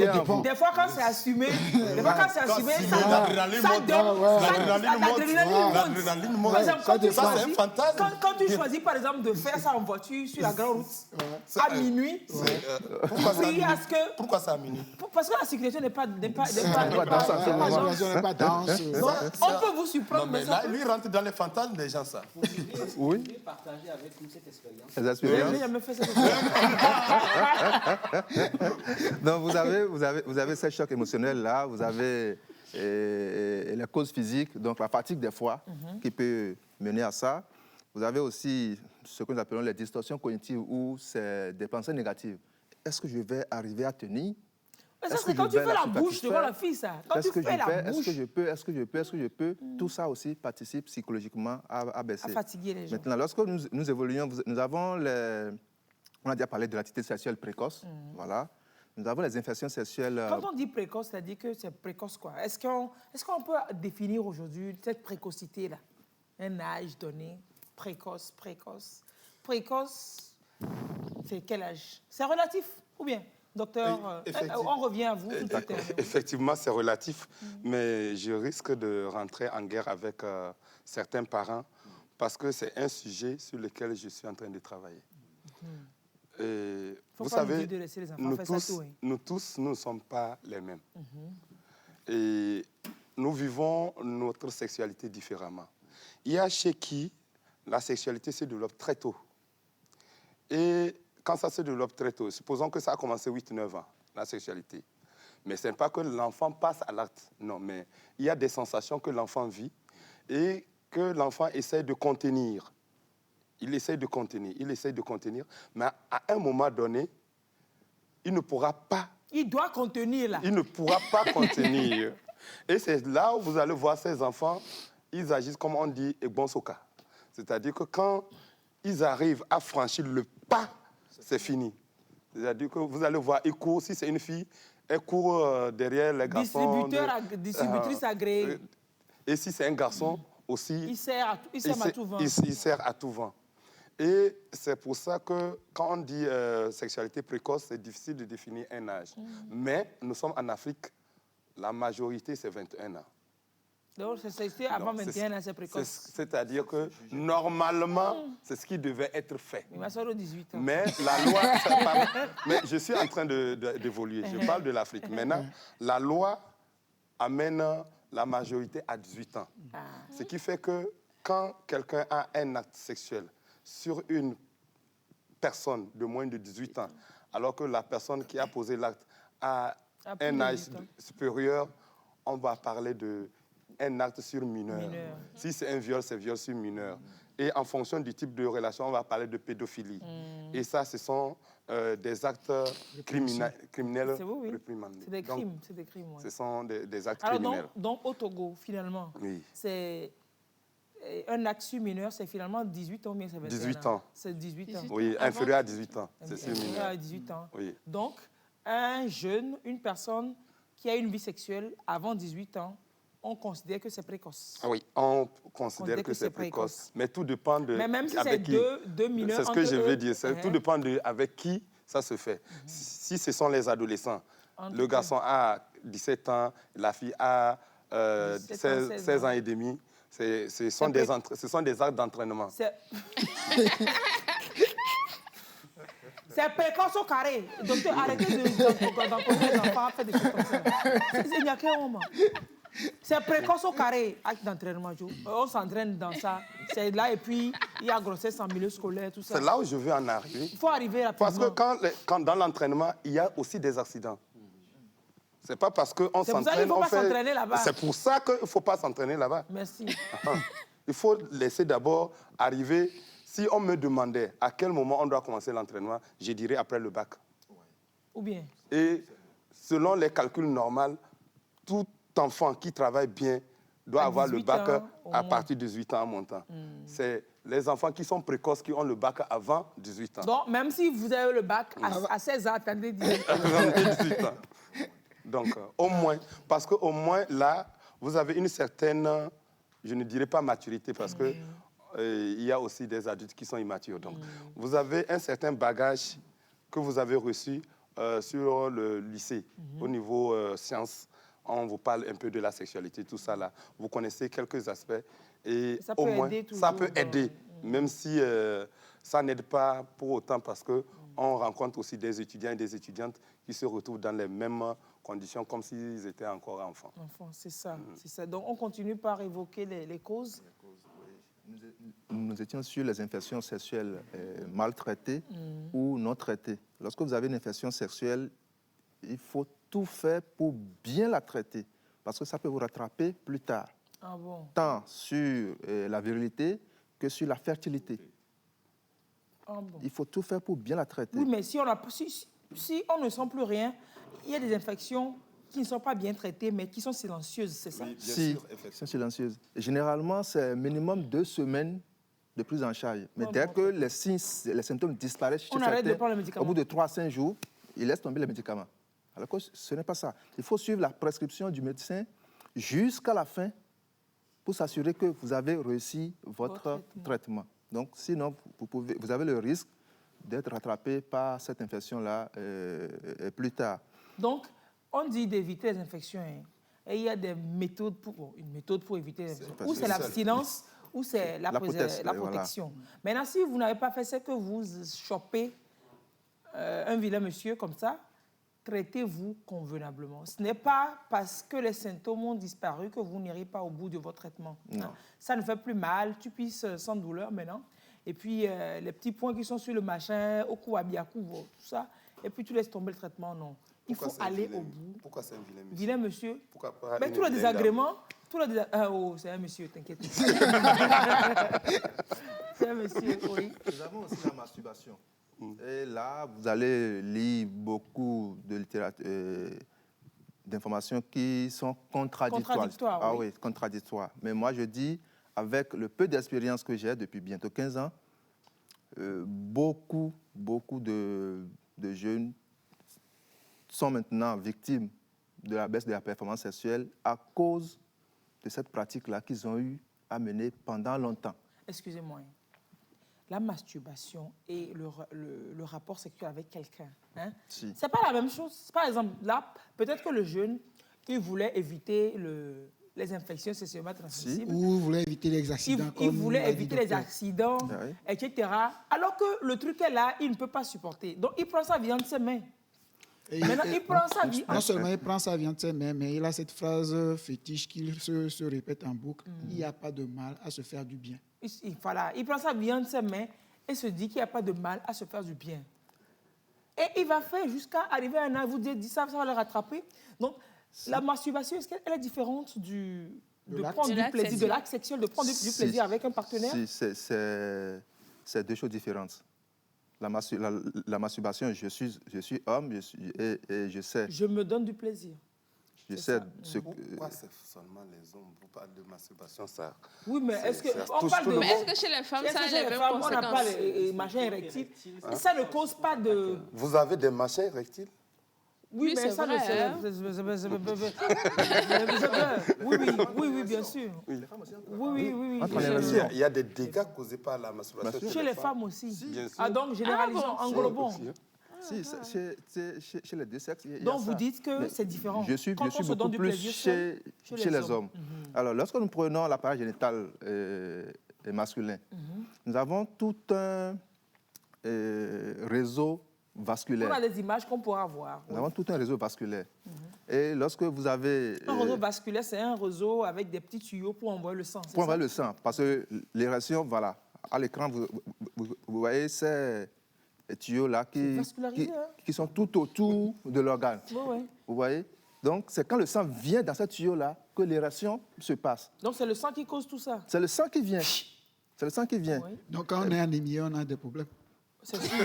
fois, quand c'est assumé, l'adrénaline monte. Par exemple, quand tu choisis, par exemple, de faire ça en voiture sur la grande route à minuit, pourquoi ça à minuit? Parce que la sécurité n'est pas dense. On peut vous surprendre. Non, mais là, lui rentre dans les fantasmes des gens, ça. Oui. Partager avec nous cette expérience. Les expériences. J'ai jamais fait cette expérience. Donc, vous avez ces chocs émotionnels-là, vous avez les causes physiques, donc la fatigue des fois, qui peut mener à ça. Vous avez aussi ce que nous appelons les distorsions cognitives, où c'est des pensées négatives. Est-ce que je vais arriver à tenir? Mais ça, c'est quand tu fais la bouche devant la fille, ça. Quand tu fais la bouche. Est-ce que je peux? Tout ça aussi participe psychologiquement à baisser. À fatiguer les gens. Maintenant, lorsque nous évoluons, nous avons on a déjà parlé de l'activité sexuelle précoce. Voilà. Nous avons les infections sexuelles. Quand on dit précoce, ça dit que c'est précoce quoi? Est-ce qu'on peut définir aujourd'hui cette précocité-là? Un âge donné, précoce. Précoce, c'est quel âge? C'est relatif ou bien? Docteur, on revient à vous. Effectivement, c'est relatif, mais je risque de rentrer en guerre avec certains parents parce que c'est un sujet sur lequel je suis en train de travailler. Et vous savez, nous tous, nous ne sommes pas les mêmes. Et nous vivons notre sexualité différemment. Il y a chez qui la sexualité se développe très tôt. Et quand ça se développe très tôt, supposons que ça a commencé 8-9 ans, la sexualité. Mais ce n'est pas que l'enfant passe à l'acte. Non, mais il y a des sensations que l'enfant vit et que l'enfant essaie de contenir. Il essaie de contenir, mais à un moment donné, il ne pourra pas. Il doit contenir, là. Il ne pourra pas contenir. Et c'est là où vous allez voir ces enfants, ils agissent comme on dit, ebonsoka. C'est-à-dire que quand ils arrivent à franchir le pas, c'est fini. C'est-à-dire que vous allez voir, ils courent, si c'est une fille, elle court derrière les garçons. Distributrice agréée. Et si c'est un garçon aussi, il sert à tout vent. Il sert à tout vent. Et c'est pour ça que quand on dit sexualité précoce, c'est difficile de définir un âge. Mais nous sommes en Afrique, la majorité c'est 21 ans. Donc c'est avant 21 ans, c'est précoce. C'est-à-dire que normalement, c'est ce qui devait être fait. Il m'a sorti 18 ans. Mais la loi, mais je suis en train d'évoluer. Je parle de l'Afrique. Maintenant, la loi amène la majorité à 18 ans. Ce qui fait que quand quelqu'un a un acte sexuel sur une personne de moins de 18 ans, alors que la personne qui a posé l'acte a un âge supérieur, on va parler d'un acte sur mineur. Si c'est un viol, c'est viol sur mineur. Et en fonction du type de relation, on va parler de pédophilie. Et ça, ce sont des actes criminels réprimandés. C'est des crimes. Ouais. Ce sont des actes criminels. Donc, au Togo, finalement, c'est un acte sur mineur, c'est finalement 18 ans, bien c'est 18 ans. C'est 18 ans. Oui, inférieur à 18 ans. C'est sur mineur. Inférieur à 18 ans. Oui. Donc, un jeune, une personne qui a une vie sexuelle avant 18 ans, on considère que c'est précoce. Oui, on considère que c'est précoce. Mais tout dépend de... Mais même si c'est deux mineurs... C'est ce que je veux dire. Tout dépend de avec qui ça se fait. Si ce sont les adolescents, le garçon a 17 ans, la fille a 16 ans et demi, ce sont des actes d'entraînement. C'est précoce au carré. Docteur, arrêtez d'encourager les enfants à faire des choses comme ça. Il n'y a qu'un moment. C'est précoce au carré, acte d'entraînement. On s'entraîne dans ça. C'est là, et puis il y a grossesse en milieu scolaire, tout ça. C'est là où je veux en arriver. Il faut arriver rapidement. Parce que quand dans l'entraînement, il y a aussi des accidents. C'est pas parce qu'on s'entraîne, on fait... s'entraîner là-bas. C'est pour ça qu'il ne faut pas s'entraîner là-bas. Merci. Il faut laisser d'abord arriver... Si on me demandait à quel moment on doit commencer l'entraînement, je dirais après le bac. Ou bien. Et selon les calculs normaux, tout enfant qui travaille bien doit avoir le bac à partir de 18 ans en montant. C'est les enfants qui sont précoces qui ont le bac avant 18 ans. Donc, même si vous avez le bac à 16 ans, attendez 18 ans. 18 ans. Donc, au moins, parce qu'au moins, là, vous avez une certaine, je ne dirais pas maturité, parce que il y a aussi des adultes qui sont immatures. Donc, vous avez un certain bagage que vous avez reçu sur le lycée, au niveau sciences, on vous parle un peu de la sexualité, tout ça là. Vous connaissez quelques aspects et ça au peut moins, aider ça peut aider, même si ça n'aide pas pour autant parce qu'on rencontre aussi des étudiants et des étudiantes qui se retrouvent dans les mêmes conditions comme s'ils étaient encore enfants. C'est ça, c'est ça. Donc, on continue par évoquer les causes. Nous étions sur les infections sexuelles mal traitées ou non traitées. Lorsque vous avez une infection sexuelle, il faut tout faire pour bien la traiter parce que ça peut vous rattraper plus tard. Ah bon? Tant sur la virilité que sur la fertilité. Ah bon. Il faut tout faire pour bien la traiter. Oui, mais si on ne sent plus rien, il y a des infections qui ne sont pas bien traitées, mais qui sont silencieuses, c'est ça? Oui, bien sûr, sont silencieuses. Généralement, c'est minimum 2 semaines de prise en charge. Mais dès que les symptômes disparaissent chez certains, au bout de 3 à 5 jours, ils laissent tomber les médicaments. Alors que ce n'est pas ça. Il faut suivre la prescription du médecin jusqu'à la fin pour s'assurer que vous avez réussi votre traitement. Donc, sinon, vous avez le risque d'être rattrapé par cette infection-là plus tard. Donc, on dit d'éviter les infections. Hein. Et il y a des méthodes une méthode pour éviter les infections. Ou c'est l'abstinence, ou c'est la protection. Voilà. Maintenant, si vous n'avez pas fait ça, que vous chopez un vilain monsieur comme ça, traitez-vous convenablement. Ce n'est pas parce que les symptômes ont disparu que vous n'irez pas au bout de votre traitement. Hein. Ça ne fait plus mal, tu pisses sans douleur maintenant. Et puis, les petits points qui sont sur le machin, au cou, tout ça, et puis tu laisses tomber le traitement, non. Il faut aller au bout. Pourquoi c'est un vilain monsieur? Vilain monsieur? Pourquoi pas? Mais tous les désagréments, c'est un monsieur, t'inquiète. C'est un monsieur, oui. Nous avons aussi la masturbation. Et là, vous allez lire beaucoup de littérature, d'informations qui sont contradictoires. Ah oui, contradictoires. Mais moi, je dis, avec le peu d'expérience que j'ai depuis bientôt 15 ans, beaucoup de jeunes sont maintenant victimes de la baisse de la performance sexuelle à cause de cette pratique-là qu'ils ont eu à mener pendant longtemps. Excusez-moi. La masturbation et le rapport sexuel avec quelqu'un, hein? Si. C'est pas la même chose. Par exemple, là, peut-être que le jeune, il voulait éviter les infections sexuellement transmissibles. Si. Ou il voulait éviter les accidents. Il voulait éviter les accidents, etc. Alors que le truc est là, il ne peut pas supporter. Donc, il prend sa vie entre ses mains. Maintenant, il prend sa vie. Non seulement il prend sa vie entre ses mains, mais il a cette phrase fétiche qu'il se répète en boucle. Il n'y a pas de mal à se faire du bien. Voilà, il prend sa vie entre ses mains et se dit qu'il n'y a pas de mal à se faire du bien. Et il va faire jusqu'à arriver à un an, vous dites, ça va le rattraper. Donc, la masturbation, est-ce qu'elle est différente de prendre du plaisir, de l'acte sexuel, de prendre du plaisir avec un partenaire? C'est 2 choses différentes. La masturbation, je suis homme et je sais. Je me donne du plaisir. Je sais. Pourquoi c'est seulement les hommes? Vous parlez de masturbation, ça. Oui, mais est-ce que chez les femmes, ça a les mêmes conséquences? On n'a pas les machins érectiles. Et ça ne cause pas de... Vous avez des machins érectiles? Oui, mais ça ne oui, bien sûr. Oui. Il y a des dégâts causés par la masturbation. Chez les femmes aussi. Ah, donc, généralisons, englobons. Si, chez les deux sexes, il y a donc, ça. vous dites que c'est différent. Je suis beaucoup plus chez les hommes. Alors, lorsque nous prenons l'appareil génital masculin, nous avons tout un réseau vasculaire. On a des images qu'on pourra voir. Nous avons tout un réseau vasculaire. Et lorsque vous avez... Un réseau vasculaire, c'est un réseau avec des petits tuyaux pour envoyer le sang. Pour envoyer le sang. Parce que l'érection, voilà, à l'écran, vous voyez ces tuyaux-là qui sont tout autour de l'organe. Oui. Vous voyez? Donc, c'est quand le sang vient dans ce tuyau-là que l'érection se passe. Donc, c'est le sang qui cause tout ça? C'est le sang qui vient. C'est le sang qui vient. Oui. Donc, quand on est anémie, on a des problèmes. C'est sûr.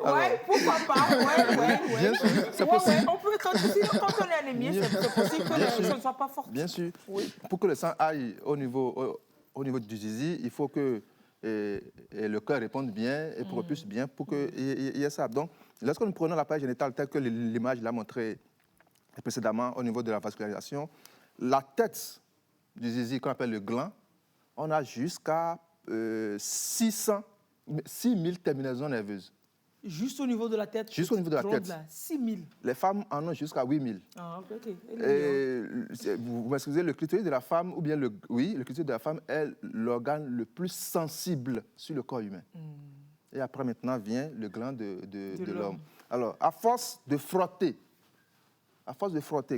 Ouais, pourquoi pas? Ouais. Bien sûr, c'est possible. On peut, quand on est anémie, c'est possible que l'érection ne soit pas forte. Bien sûr. Oui. Pour que le sang aille au niveau du zizi, il faut que le cœur réponde bien et propulse bien pour qu'il y ait ça. Donc, lorsque nous prenons l'appareil génital tel que l'image l'a montré précédemment au niveau de la vascularisation, la tête du zizi qu'on appelle le gland, on a jusqu'à 600 6 000 terminaisons nerveuses. Juste au niveau de la tête? Juste au niveau de la tête. 6 000. Les femmes en ont jusqu'à 8 000. Ah, ok. Et, vous m'excusez, le clitoris de la femme, ou bien le clitoris de la femme est l'organe le plus sensible sur le corps humain. Et après, maintenant, vient le gland de l'homme. Alors, à force de frotter,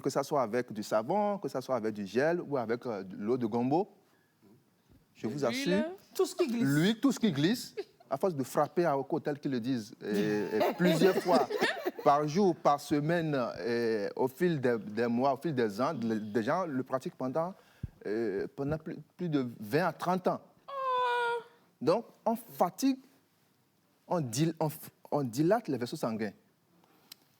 que ce soit avec du savon, que ce soit avec du gel ou avec de l'eau de gombo, je vous assure, tout ce qui glisse. L'huile, tout ce qui glisse, à force de frapper à Oko, tel qu'ils le disent, plusieurs fois par jour, par semaine, au fil des mois, au fil des ans, des gens le pratiquent pendant plus de 20 à 30 ans. Donc, on fatigue, on dilate les vaisseaux sanguins,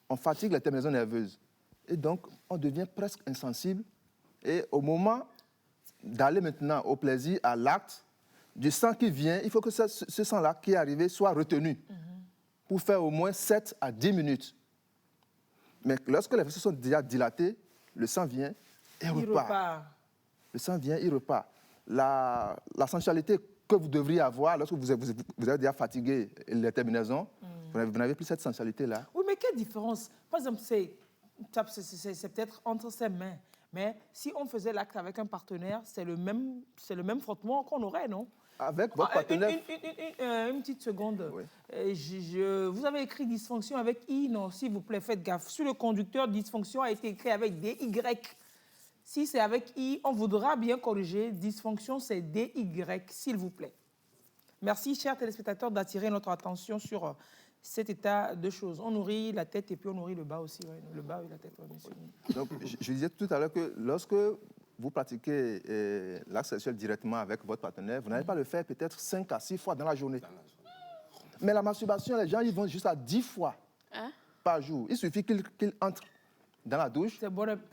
on fatigue les terminaisons nerveuses. Et donc, on devient presque insensible. Et au moment d'aller maintenant au plaisir, à l'acte, du sang qui vient, il faut que ce sang-là qui est arrivé soit retenu pour faire au moins 7 à 10 minutes. Mais lorsque les vaisseaux sont déjà dilatés, le sang vient et repart. Le sang vient, il repart. La sensualité que vous devriez avoir lorsque vous avez déjà fatigué les terminaisons, vous n'avez plus cette sensualité-là. Oui, mais quelle différence? Par exemple, c'est peut-être entre ses mains. Mais si on faisait l'acte avec un partenaire, c'est le même frottement qu'on aurait, non? Avec votre partenaire... Une petite seconde. Oui. Vous avez écrit dysfonction avec I, non? S'il vous plaît, faites gaffe. Sur le conducteur, dysfonction a été écrit avec DY. Si c'est avec I, on voudra bien corriger. Dysfonction, c'est DY, s'il vous plaît. Merci, chers téléspectateurs, d'attirer notre attention sur cet état de choses. On nourrit la tête et puis on nourrit le bas aussi. Ouais. Le bas et la tête, ouais, monsieur. Donc, je disais tout à l'heure que lorsque vous pratiquez l'acte sexuel directement avec votre partenaire, vous n'allez pas le faire peut-être 5 à 6 fois dans la journée. Mais la masturbation, les gens, ils vont jusqu'à 10 fois par jour. Il suffit qu'ils entrent dans la douche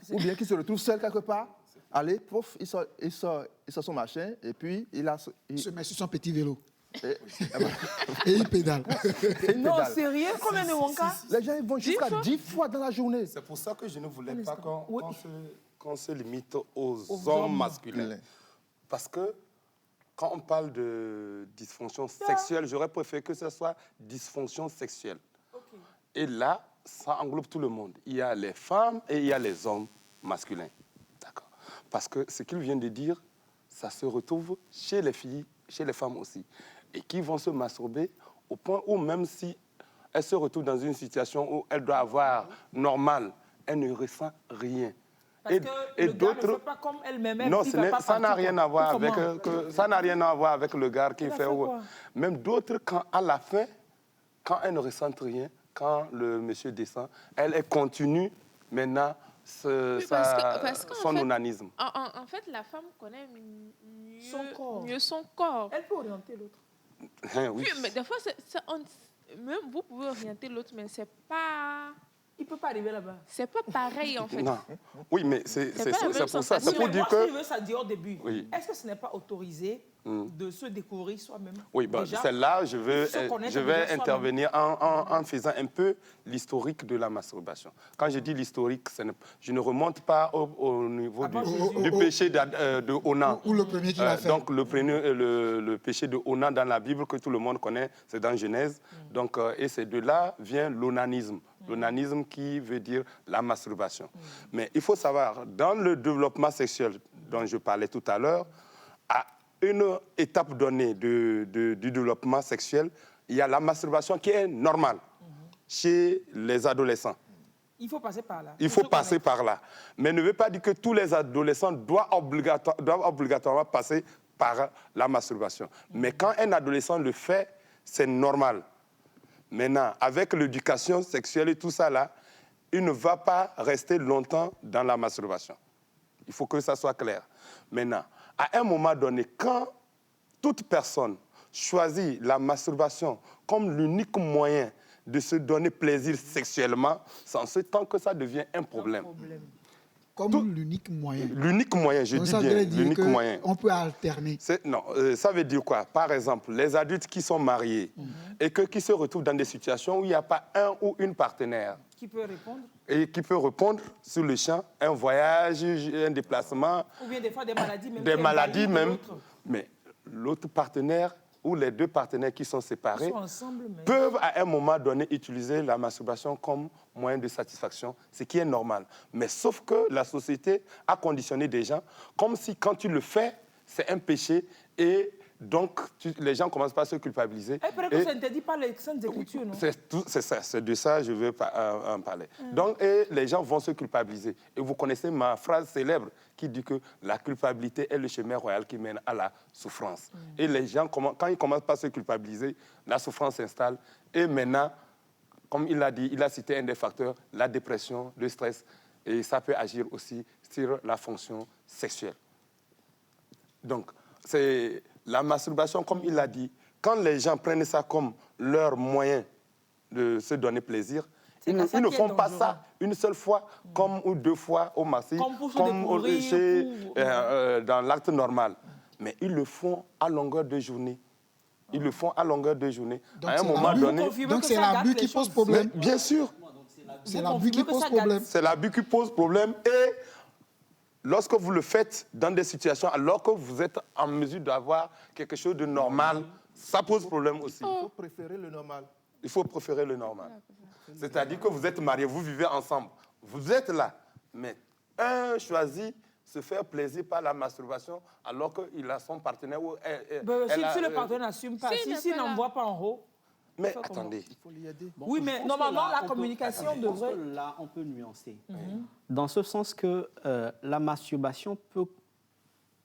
ou bien qu'ils se retrouvent seuls quelque part. Allez, pouf, il sort son machin et puis il se met sur son petit vélo. Et il pédale. Non, sérieux, combien de Wonka? Les gens ils vont jusqu'à 10 fois dans la journée. C'est pour ça que je ne voulais pas qu'on se limite aux hommes masculins. Parce que quand on parle de dysfonction sexuelle, j'aurais préféré que ce soit dysfonction sexuelle. Okay. Et là, ça englobe tout le monde. Il y a les femmes et il y a les hommes masculins. D'accord. Parce que ce qu'il vient de dire, ça se retrouve chez les filles, chez les femmes aussi. Et qui vont se masturber au point où même si elle se retrouve dans une situation où elle doit avoir normal, elle ne ressent rien. Parce que le gars ne fait pas comme elle-même. Non, ça n'a rien à voir avec le gars qui fait. Même d'autres, à la fin, quand elle ne ressent rien, quand le monsieur descend, elle continue maintenant son onanisme. En fait, la femme connaît mieux son corps. Elle peut orienter l'autre. Oui. Mais des fois, même vous pouvez orienter l'autre, mais c'est pas... Il ne peut pas arriver là-bas. C'est pas pareil, en fait. Non. Oui, mais c'est pour ça. C'est pour dire que... Moi, je veux ça dire au début. Oui. Est-ce que ce n'est pas autorisé de se découvrir soi-même? Oui, celle-là, je vais intervenir en faisant un peu l'historique de la masturbation. Quand je dis l'historique, je ne remonte pas au niveau du péché de Onan. Ou le premier qui l'a fait. Donc, le péché de Onan dans la Bible, que tout le monde connaît, c'est dans Genèse. Donc, et c'est de là vient l'onanisme. L'onanisme qui veut dire la masturbation. Mais il faut savoir, dans le développement sexuel dont je parlais tout à l'heure, à une étape donnée du développement sexuel, il y a la masturbation qui est normale chez les adolescents. Il faut passer par là. Il faut passer par là. Mais ne veut pas dire que tous les adolescents doivent obligatoirement passer par la masturbation. Mais quand un adolescent le fait, c'est normal. Maintenant, avec l'éducation sexuelle et tout ça là, il ne va pas rester longtemps dans la masturbation. Il faut que ça soit clair. Maintenant, à un moment donné, quand toute personne choisit la masturbation comme l'unique moyen de se donner plaisir sexuellement, c'est en ce temps que ça devient un problème. Comme l'unique moyen. L'unique moyen, je dis bien, l'unique moyen. On peut alterner. Non, ça veut dire quoi? Par exemple, les adultes qui sont mariés et qui se retrouvent dans des situations où il n'y a pas un ou une partenaire. Qui peut répondre? Et qui peut répondre sur le champ, un voyage, un déplacement. Ou bien des fois des maladies même. Des maladies même. Mais l'autre partenaire ou les deux partenaires qui sont séparés peuvent à un moment donné utiliser la masturbation comme moyen de satisfaction, ce qui est normal. Mais sauf que la société a conditionné des gens comme si quand tu le fais, c'est un péché et donc les gens commencent pas à se culpabiliser. Et ça n'interdit pas les saintes écritures, non? C'est ça, c'est de ça que je veux en parler. Donc les gens vont se culpabiliser. Et vous connaissez ma phrase célèbre qui dit que la culpabilité est le chemin royal qui mène à la souffrance. Et les gens, quand ils commencent pas à se culpabiliser, la souffrance s'installe. Et maintenant, comme il a dit, il a cité un des facteurs, la dépression, le stress. Et ça peut agir aussi sur la fonction sexuelle. Donc, c'est la masturbation, comme il l'a dit, quand les gens prennent ça comme leur moyen de se donner plaisir, ils ne font pas ça une seule fois, comme ou deux fois au maxi, comme dans l'acte normal. Mais ils le font à longueur de journée. Ils le font à longueur de journée. Donc à un moment donné, donc c'est l'abus qui pose problème. Mais bien sûr. C'est l'abus qui pose problème. C'est l'abus qui pose problème. Et lorsque vous le faites dans des situations, alors que vous êtes en mesure d'avoir quelque chose de normal, ça pose problème aussi. Il faut préférer le normal. Il faut préférer le normal. C'est-à-dire que vous êtes mariés, vous vivez ensemble. Vous êtes là, mais un choisit se faire plaisir par la masturbation alors qu'il a son partenaire. Si le partenaire n'assume pas, s'il n'envoie pas en haut. Mais attendez. Il faut l'y aider. Bon, oui, mais normalement, la communication devrait... Je pense que là, on peut nuancer. Dans ce sens que la masturbation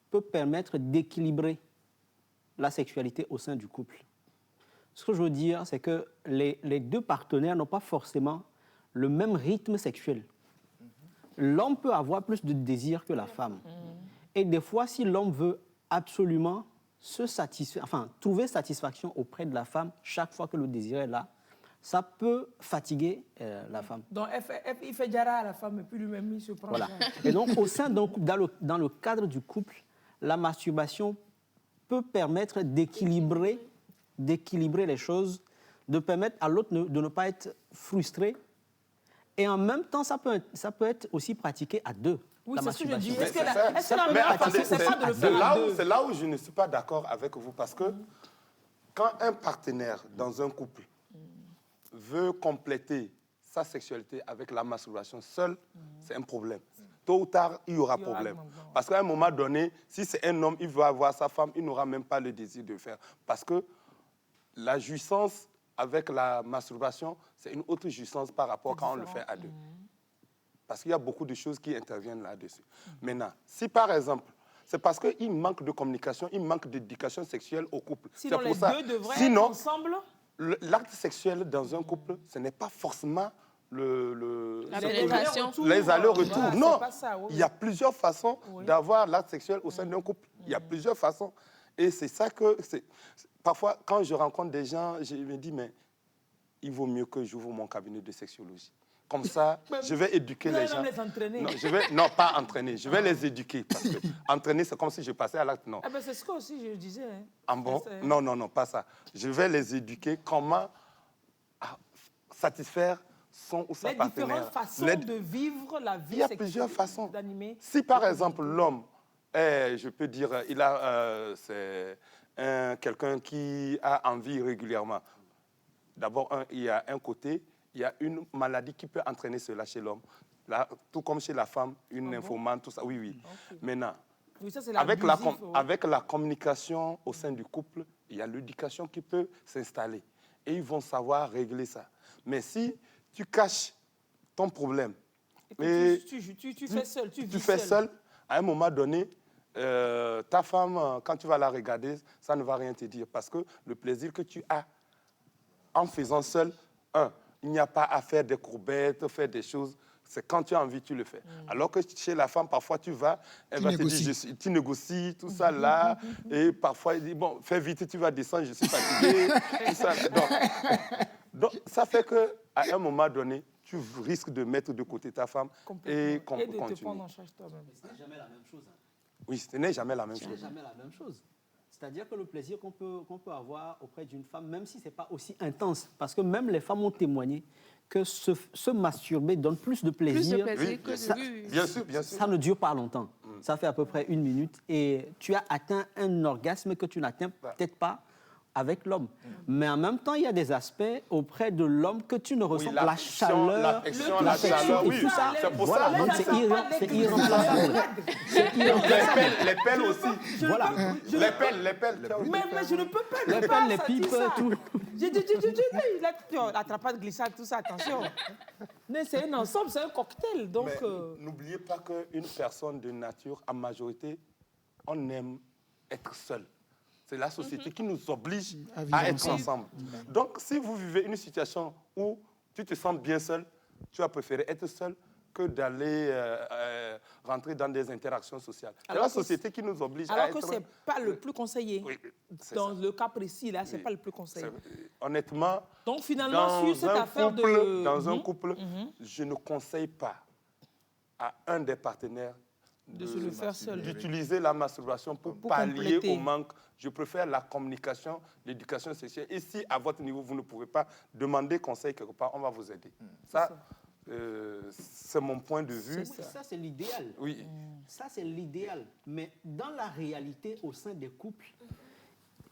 peut permettre d'équilibrer la sexualité au sein du couple. Ce que je veux dire, c'est que les deux partenaires n'ont pas forcément le même rythme sexuel. L'homme peut avoir plus de désir que la femme. Et des fois, si l'homme veut absolument trouver satisfaction auprès de la femme chaque fois que le désir est là, ça peut fatiguer la femme. Donc, il fait jara à la femme et puis lui-même, il se prend. Voilà. Et donc, au sein d'un couple, dans le cadre du couple, la masturbation peut permettre d'équilibrer les choses, de permettre à l'autre de ne pas être frustré. Et en même temps, ça peut être aussi pratiqué à deux. Oui, c'est ce que je dis. C'est là où je ne suis pas d'accord avec vous, parce que quand un partenaire dans un couple veut compléter sa sexualité avec la masturbation seul, c'est un problème. Tôt ou tard, il y aura problème. Parce qu'à un moment donné, si c'est un homme, il veut avoir sa femme, il n'aura même pas le désir de le faire. Parce que la jouissance avec la masturbation, c'est une autre jouissance par rapport quand on le fait à deux. Parce qu'il y a beaucoup de choses qui interviennent là-dessus. Maintenant, si par exemple, c'est parce qu'il manque de communication, il manque d'éducation sexuelle au couple. Sinon, les deux devraient être ensemble. L'acte sexuel dans un couple, ce n'est pas forcément la pénétration. Les allers-retours. Non, il y a plusieurs façons d'avoir l'acte sexuel au sein d'un couple. Il y a plusieurs façons. Et c'est ça que... Parfois, quand je rencontre des gens, je me dis, mais il vaut mieux que j'ouvre mon cabinet de sexologie. Comme ça, je vais éduquer les gens. Les entraîner. Non, pas entraîner. Je vais les éduquer. Parce que entraîner, c'est comme si je passais à l'acte. Non. C'est ce que aussi je disais. Hein. Ah bon? Non, pas ça. Je vais les éduquer comment satisfaire son ou sa partenaire. Les différentes façons de vivre la vie sexuelle. Il y a plusieurs façons. D'animer. Si par exemple, l'homme, je peux dire, c'est quelqu'un qui a envie régulièrement. D'abord, il y a un côté, il y a une maladie qui peut entraîner cela chez l'homme. Tout comme chez la femme, une nymphomane, tout ça. Oui. Okay. Maintenant, avec la communication au sein du couple, il y a l'éducation qui peut s'installer. Et ils vont savoir régler ça. Mais si tu caches ton problème, et tu fais seul, à un moment donné, ta femme, quand tu vas la regarder, ça ne va rien te dire. Parce que le plaisir que tu as en faisant seul, il n'y a pas à faire des courbettes, faire des choses. C'est quand tu as envie, tu le fais. Alors que chez la femme, parfois, tu vas, elle va te dire, tu négocies, tout ça là. Et parfois, elle dit, bon, fais vite, tu vas descendre, je suis fatigué. Tout ça. Donc, ça fait qu'à un moment donné, tu risques de mettre de côté ta femme et continuer. Ce n'est jamais la même chose. Oui, ce n'est jamais la même chose. Ce n'est jamais la même chose. C'est-à-dire que le plaisir qu'on peut avoir auprès d'une femme, même si ce n'est pas aussi intense, parce que même les femmes ont témoigné que se masturber donne plus de plaisir. Que ça, bien sûr. Ça ne dure pas longtemps. Ça fait à peu près 1 minute et tu as atteint un orgasme que tu n'atteins peut-être pas avec l'homme. Mais en même temps, il y a des aspects auprès de l'homme que tu ne ressens pas. La chaleur, la chaleur, oui. Tout ça. C'est pour voilà, ça. donc c'est irremplaçable. Les pelles aussi. Voilà. Les pelles. Mais je ne peux pas Les pelles, les pipes, tout. J'ai dit, l'attrapade glissade, tout ça, attention. Mais c'est un ensemble, c'est un cocktail. Donc, n'oubliez pas qu'une personne de nature, en majorité, on aime être seul. C'est la société qui nous oblige à être ensemble. Donc, si vous vivez une situation où tu te sens bien seul, tu vas préférer être seul que d'aller rentrer dans des interactions sociales. C'est la société qui nous oblige à être... Alors que ce n'est pas le plus conseillé. Oui, dans le cas précis, là, ce n'est pas le plus conseillé. Honnêtement, donc, finalement, sur cette affaire de... Dans un couple, je ne conseille pas à un des partenaires de se le faire seul. D'utiliser la masturbation pour pallier au manque. Je préfère la communication, l'éducation sexuelle. Et si, à votre niveau, vous ne pouvez pas demander conseil quelque part, on va vous aider. Ça, c'est mon point de vue. Ça, c'est l'idéal. Oui. Ça, c'est l'idéal. Mais dans la réalité, au sein des couples,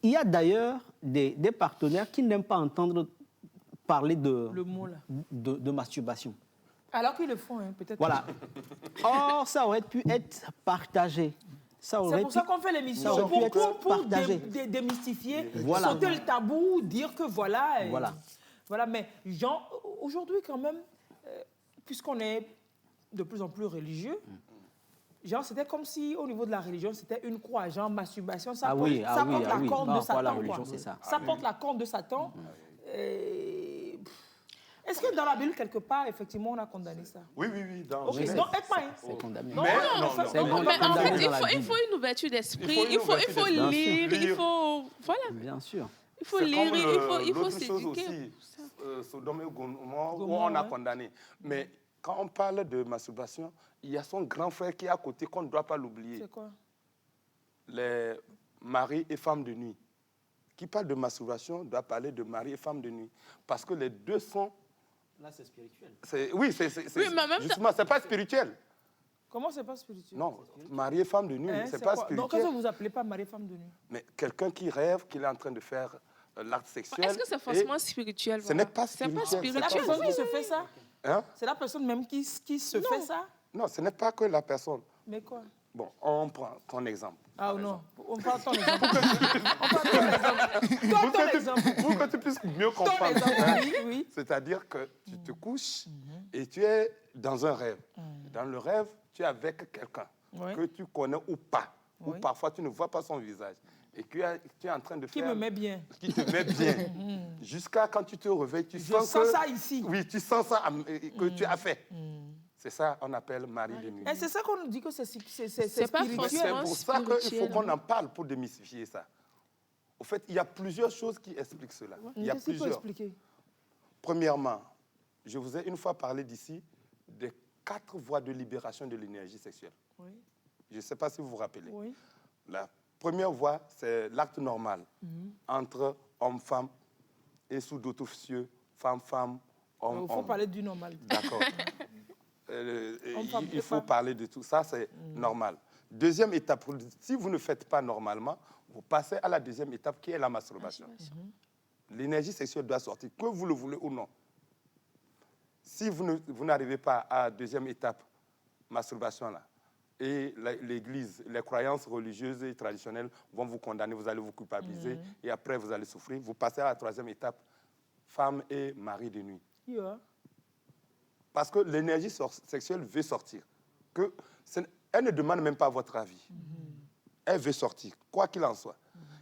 il y a d'ailleurs des partenaires qui n'aiment pas entendre parler de masturbation. Alors qu'ils le font, hein, peut-être. Voilà. Or, ça aurait pu être partagé. C'est pour ça qu'on fait l'émission, pour démystifier, sauter le tabou, dire que voilà. Voilà, mais Jean, aujourd'hui quand même, puisqu'on est de plus en plus religieux, genre, c'était comme si au niveau de la religion, c'était une croix, genre masturbation, ça porte la corne de Satan. La religion, c'est ça. Ça porte la corne de Satan. Est-ce que dans la Bible, quelque part, effectivement, on a condamné ça? Oui. Donc, c'est condamné. Mais en fait, il faut une ouverture d'esprit, il faut lire, il faut... Voilà. Bien sûr. Il faut lire, il faut s'éduquer. Sodome et Gomorrhe, où on a condamné. Mais quand on parle de masturbation, il y a son grand frère qui est à côté, qu'on ne doit pas l'oublier. C'est quoi? Les maris et femmes de nuit. Qui parle de masturbation doit parler de mari et femme de nuit. Parce que les deux sont... Là, c'est spirituel. Oui, justement, c'est pas spirituel. Comment c'est pas spirituel? Non, mari et femme de nuit, c'est pas spirituel. Donc, qu'est-ce que vous appelez pas mari et femme de nuit? Mais quelqu'un qui rêve qu'il est en train de faire l'acte sexuel... Est-ce que c'est forcément spirituel? Ce n'est pas spirituel. C'est la personne qui se fait ça? Hein? C'est la personne même qui se fait ça? Non, ce n'est pas que la personne. Mais quoi? Bon, on prend ton exemple. Ah non, on prend ton exemple. Pour que tu puisses mieux comprendre. Oui. C'est-à-dire que tu te couches et tu es dans un rêve. Dans le rêve, tu es avec quelqu'un que tu connais ou pas. Ou parfois, tu ne vois pas son visage. Et que tu es en train de faire... Qui me met bien. Qui te met bien. Jusqu'à quand tu te réveilles, tu sens que... ça ici. Oui, tu sens ça que tu as fait. C'est ça qu'on appelle mari de nuit. Et c'est ça qu'on nous dit que c'est pas spirituel. C'est pour ça qu'il faut qu'on en parle pour démystifier ça. Au fait, il y a plusieurs choses qui expliquent cela. Il y a plusieurs. Expliquer? Premièrement, je vous ai une fois parlé d'ici des 4 voies de libération de l'énergie sexuelle. Oui. Je ne sais pas si vous vous rappelez. Oui. La première voie, c'est l'acte normal entre homme-femme et sous d'autres cieux, femme-femme, homme-homme. Il faut parler du normal. D'accord. Il faut parler de tout ça, c'est normal. Deuxième étape, si vous ne faites pas normalement, vous passez à la deuxième étape qui est la masturbation. L'énergie sexuelle doit sortir, que vous le voulez ou non. Si vous n'arrivez pas à la deuxième étape, masturbation là, et l'Église, les croyances religieuses et traditionnelles vont vous condamner, vous allez vous culpabiliser, et après vous allez souffrir, vous passez à la troisième étape, femme et mari de nuit. Parce que l'énergie sexuelle veut sortir. Elle ne demande même pas votre avis. Elle veut sortir, quoi qu'il en soit.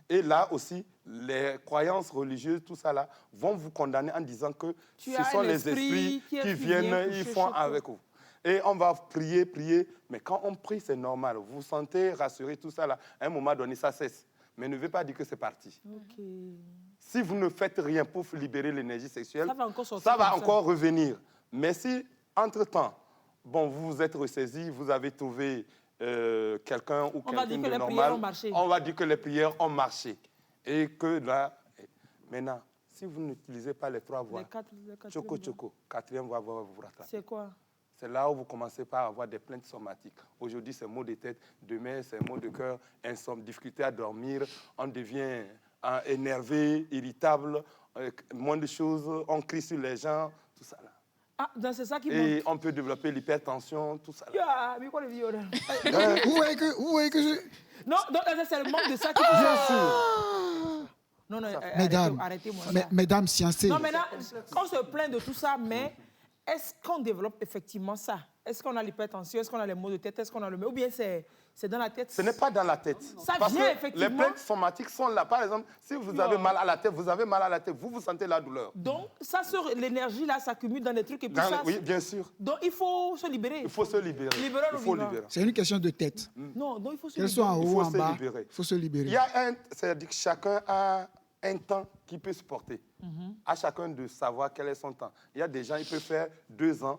Et là aussi, les croyances religieuses, tout ça là, vont vous condamner en disant que ce sont les esprits qui viennent, ils font avec vous. Et on va prier, mais quand on prie, c'est normal. Vous vous sentez rassuré, tout ça là. À un moment donné, ça cesse. Mais ne veut pas dire que c'est parti. Si vous ne faites rien pour libérer l'énergie sexuelle, ça va encore revenir. Mais si, entre-temps, bon, vous vous êtes ressaisi, vous avez trouvé quelqu'un ou quelqu'un de normal, on va dire que les prières ont marché. Et que là, maintenant, si vous n'utilisez pas les 3 voies, choco, quatrième voie va vous rattraper. C'est quoi? C'est là où vous commencez par avoir des plaintes somatiques. Aujourd'hui, c'est maux de tête, demain, c'est maux de cœur, insomnie, difficulté à dormir, on devient énervé, irritable, moins de choses, on crie sur les gens, tout ça là. Ah, donc c'est ça qui Et monte. on peut développer l'hypertension, tout ça là. Yeah, mais quoi le vieux là? Vous voyez que je... Non, donc c'est le manque de ça qui Bien sûr. Non, non, arrêtez-moi. Mesdames sciencées. Non, maintenant, on se plaint de tout ça, mais est-ce qu'on développe effectivement ça? Est-ce qu'on a l'hypertension? Est-ce qu'on a les maux de tête? Est-ce qu'on a le... Ou bien c'est dans la tête? Ce n'est pas dans la tête. Ça parce vient que effectivement. Les plaintes somatiques sont là. Par exemple, si vous avez mal à la tête, vous avez mal à la tête, vous sentez la douleur. Donc, ça, l'énergie là s'accumule dans des trucs et puis ça... Oui, bien sûr. Donc, il faut se libérer. Il faut se libérer. Il faut libérer. C'est une question de tête. Non, donc il faut se Qu'elles libérer. soient en haut ou en bas, libérer. il faut se libérer. Il y a c'est-à-dire que chacun a un temps qu'il peut supporter. À chacun de savoir quel est son temps. Il y a des gens, ils peuvent faire 2 ans.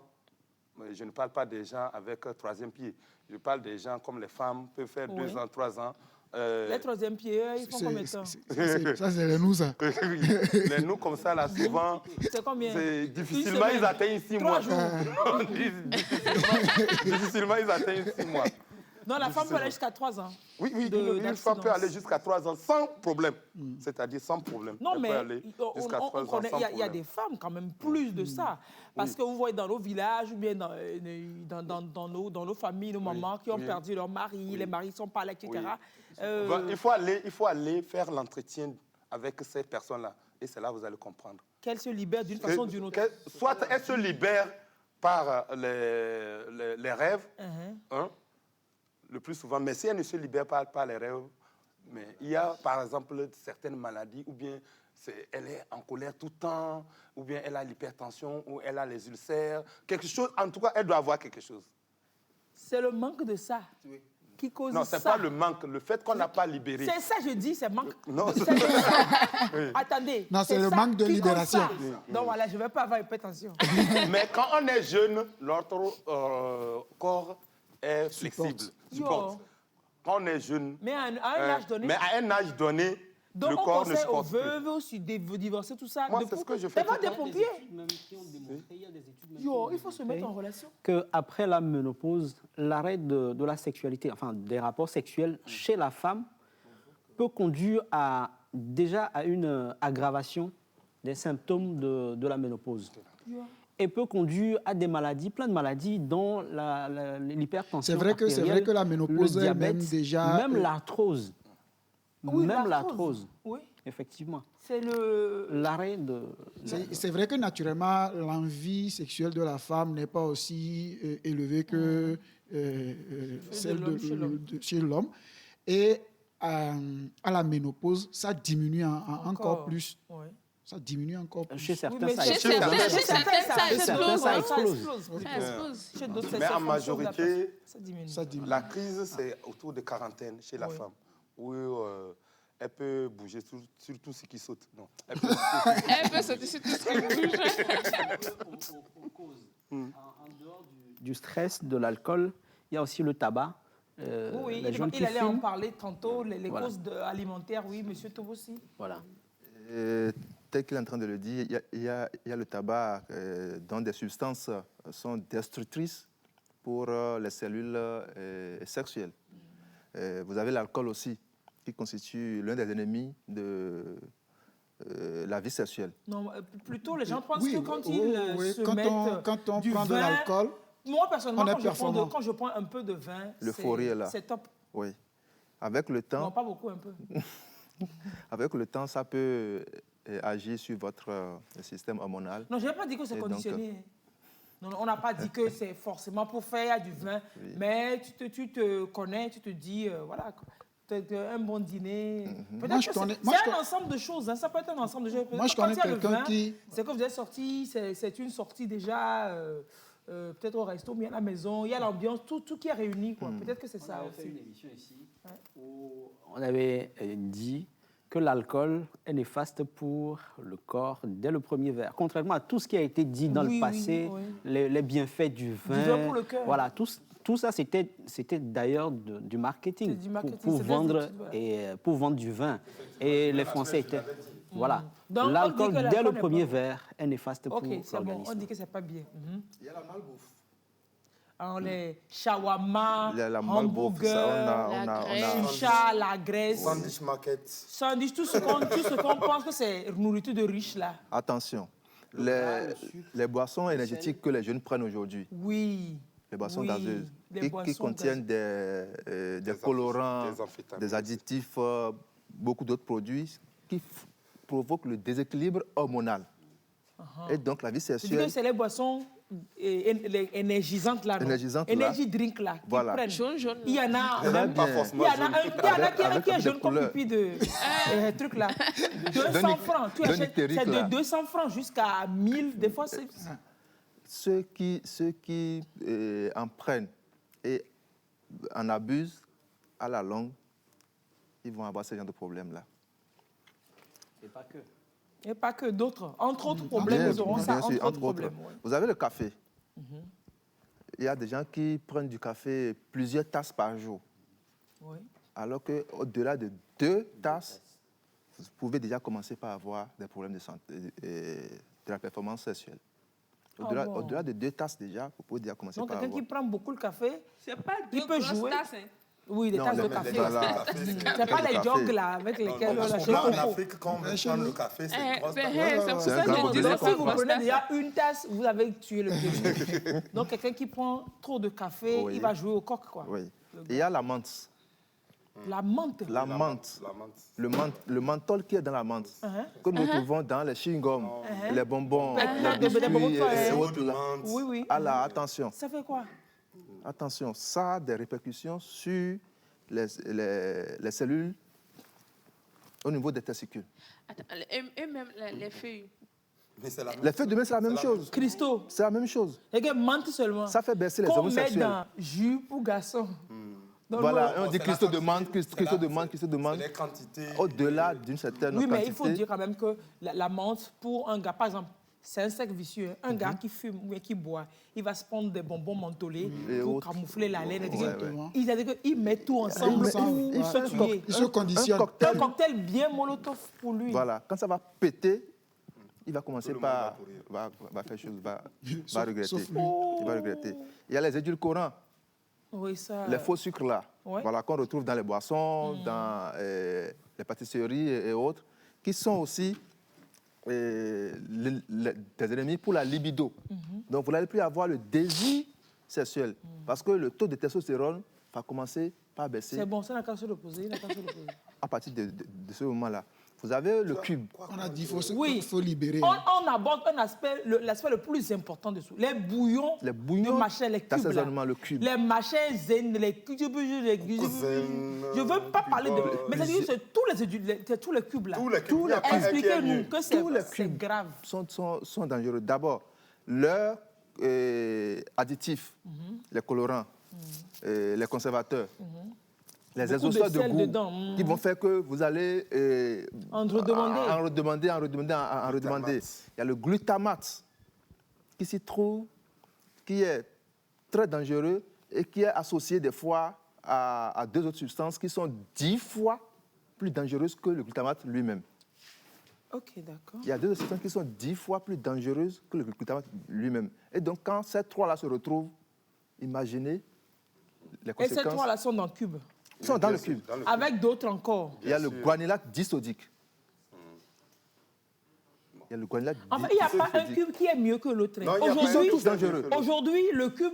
Mais je ne parle pas des gens avec un 3e pied. Je parle des gens comme les femmes peuvent faire 2 ans, 3 ans. Les 3e pieds, ils font combien de temps? Ça, c'est les nous, ça. Les nous, comme ça, là, souvent, c'est combien? Difficilement, ils atteignent 6 mois. 3 jours. Difficilement, ils atteignent 6 mois. Non, la femme peut aller jusqu'à 3 ans. Oui, une femme peut aller jusqu'à 3 ans sans problème. C'est-à-dire sans problème. Non, mais on connaît, il y a des femmes quand même plus de ça. Parce que vous voyez dans nos villages ou bien dans nos familles, nos mamans qui ont perdu leur mari, les maris ne sont pas là, etc. Il faut aller faire l'entretien avec ces personnes-là. Et c'est là que vous allez comprendre. Qu'elles se libèrent d'une façon ou d'une autre. Soit elles se libèrent par les rêves, le plus souvent, mais si elle ne se libère pas par les rêves, mais il y a par exemple certaines maladies, ou bien elle est en colère tout le temps, ou bien elle a l'hypertension, ou elle a les ulcères, quelque chose, en tout cas, elle doit avoir quelque chose. C'est le manque de ça qui cause ça. Non, ce n'est pas le manque, le fait qu'on n'a pas libéré. C'est ça, je dis, c'est manque. Non, Attendez. Non, c'est le manque de libération. Donc voilà, je ne vais pas avoir hypertension. Mais quand on est jeune, notre corps est flexible. Supporte. Quand on est jeune. Mais à un âge donné. Mais à un âge donné, donc le corps ne supporte plus. Donc on conseille aux veuves aussi de divorcer, tout ça. Moi, c'est ce que je fais. Des pompiers. Il faut se mettre en relation. Qu'après la ménopause, l'arrêt de la sexualité, enfin des rapports sexuels chez la femme, peut conduire déjà à une aggravation des symptômes de la ménopause. Et peut conduire à des maladies, plein de maladies, dont l'hypertension. C'est vrai que la ménopause est même déjà... Même l'arthrose. Oui, même l'arthrose. Oui. Effectivement. C'est l'arrêt de... C'est vrai que naturellement, l'envie sexuelle de la femme n'est pas aussi élevée que celle chez l'homme. Et à la ménopause, ça diminue encore plus. Oui. Ça diminue encore plus. Chez certains, ça explose. Mais en majorité, la crise, c'est autour de quarantaine chez la femme. Où elle peut bouger sur tout ce qui saute. Non. Elle peut sauter sur tout ce qui bouge. En dehors du stress, de l'alcool, il y a aussi le tabac. Oui, il allait en parler tantôt, les causes alimentaires. Oui, monsieur Tobossi. Voilà. Tel qu'il est en train de le dire, il y a le tabac dont des substances sont destructrices pour les cellules sexuelles. Vous avez l'alcool aussi, qui constitue l'un des ennemis de la vie sexuelle. Non, plutôt les gens pensent que quand ils se mettent quand on du prend vin, de l'alcool, moi personnellement, quand quand je prends un peu de vin, c'est top. Oui. Avec le temps... Non, pas beaucoup, un peu. Avec le temps, ça peut agir sur votre système hormonal. Non, je n'ai pas dit que c'est conditionné. Non, on n'a pas dit que c'est forcément pour faire du vin, mais tu te connais, tu te dis, voilà, un bon dîner. Peut-être que c'est un ensemble de choses, hein, ça peut être un ensemble de choses. Moi, je connais quelqu'un qui... C'est que vous êtes sorti, c'est une sortie déjà, peut-être au resto, mais à la maison, il y a l'ambiance, tout qui est réuni, quoi. Peut-être que c'est ça aussi. On avait fait une émission ici où on avait dit que l'alcool est néfaste pour le corps dès le premier verre. Contrairement à tout ce qui a été dit dans le passé, les bienfaits du vin. Du vin pour le cœur. Voilà, tout ça, c'était d'ailleurs du marketing. Pour vendre du vin. Et les Français étaient... Voilà. L'alcool dès le premier verre est néfaste pour l'organisme. On dit que c'est pas bien. Il y a la malbouffe. les shawarma, hamburger, la graisse. Sandwich market. Sandwich, tout ce qu'on pense que c'est nourriture de riche là. Attention, les boissons énergétiques que les jeunes prennent aujourd'hui. Oui. Les boissons gazeuses qui contiennent des colorants, des additifs, beaucoup d'autres produits qui provoquent le déséquilibre hormonal. Et donc la vie sexuelle... C'est les boissons énergisantes là, énergie drink là, qui prennent. Jaune. Il y en a même pas forcément. Il y en a qui est jaune comme pipi de truc là. 200 francs. Tu achètes, c'est de 200 francs jusqu'à 1000. Des fois, c'est... Ceux qui en prennent et en abusent, à la longue, ils vont avoir ce genre de problèmes-là. Et pas que. Et pas que d'autres. Entre autres problèmes, nous aurons ça, entre autres problèmes. Ouais. Vous avez le café. Il y a des gens qui prennent du café plusieurs tasses par jour. Oui. Alors qu'au-delà de 2 tasses, vous pouvez déjà commencer par avoir des problèmes de santé et de la performance sexuelle. Au-delà de 2 tasses déjà, vous pouvez déjà commencer par avoir... Donc quelqu'un qui prend beaucoup le café, il peut jouer. Tasses, hein. Oui, des tasses de café. C'est pas les jogs là avec lesquels on achète. En Afrique, quand on prend le café, c'est grosse tasse. C'est pour ça que je disais, si vous prenez déjà une tasse, vous avez tué le plaisir. Donc quelqu'un qui prend trop de café, il va jouer au coq, quoi. Oui. Et il y a la menthe. La menthe. La menthe. Le menthol qui est dans la menthe, que nous trouvons dans les chewing-gums, les bonbons, les biscuits et autres. Oui. Alors, attention. Ça fait quoi? Attention, ça a des répercussions sur les cellules au niveau des testicules. Attends, et même les feuilles. Les feuilles de main, c'est la même chose. Christo. C'est la même chose. Et que menthe seulement. Ça fait baisser les hormones sexuelles. Qu'on met dans jus pour garçon. Voilà, on dit cristaux de menthe. C'est les quantités. Au-delà d'une certaine quantité. Oui, mais il faut dire quand même que la menthe, pour un gars, par exemple, c'est un cercle vicieux. Un gars qui fume ou qui boit, il va se prendre des bonbons mentholés pour camoufler la laine. Il met tout ensemble pour se tuer. Il se conditionne. Un cocktail bien molotov pour lui. Voilà, quand ça va péter, il va commencer par... va faire chose, va regretter. Il va regretter. Il y a les édulcorants. Oui, ça... Les faux sucres là, voilà, qu'on retrouve dans les boissons, dans les pâtisseries et autres, qui sont aussi des ennemis pour la libido. Donc vous n'allez plus avoir le désir sexuel, parce que le taux de testostérone va commencer par baisser. C'est bon, ça n'a qu'à se reposer. À partir de ce moment-là. Vous avez le cube. On a dit qu'il faut libérer. On aborde l'aspect le plus important de tout. Les bouillons de machin, les cubes là. Le cube. Les machins zen, les cubes. Je ne veux pas parler de... Mais c'est tous les cubes là. Expliquez-nous que c'est grave. Sont dangereux. D'abord, leurs additifs, les colorants, les conservateurs, les exhausteurs de goût qui vont faire que vous allez en redemander. Il y a le glutamate qui s'y trouve, qui est très dangereux et qui est associé des fois à 2 autres substances qui sont 10 fois plus dangereuses que le glutamate lui-même. Ok, d'accord. Il y a 2 autres substances qui sont 10 fois plus dangereuses que le glutamate lui-même. Et donc, quand ces 3-là se retrouvent, imaginez les conséquences. Et ces 3-là sont dans le cube? Ils sont dans le cube. Avec d'autres encore. Il y a le guanylate disodique. Il y a le guanylate disodique. Enfin, il n'y a pas un cube qui est mieux que l'autre. Ils sont tous dangereux. Aujourd'hui,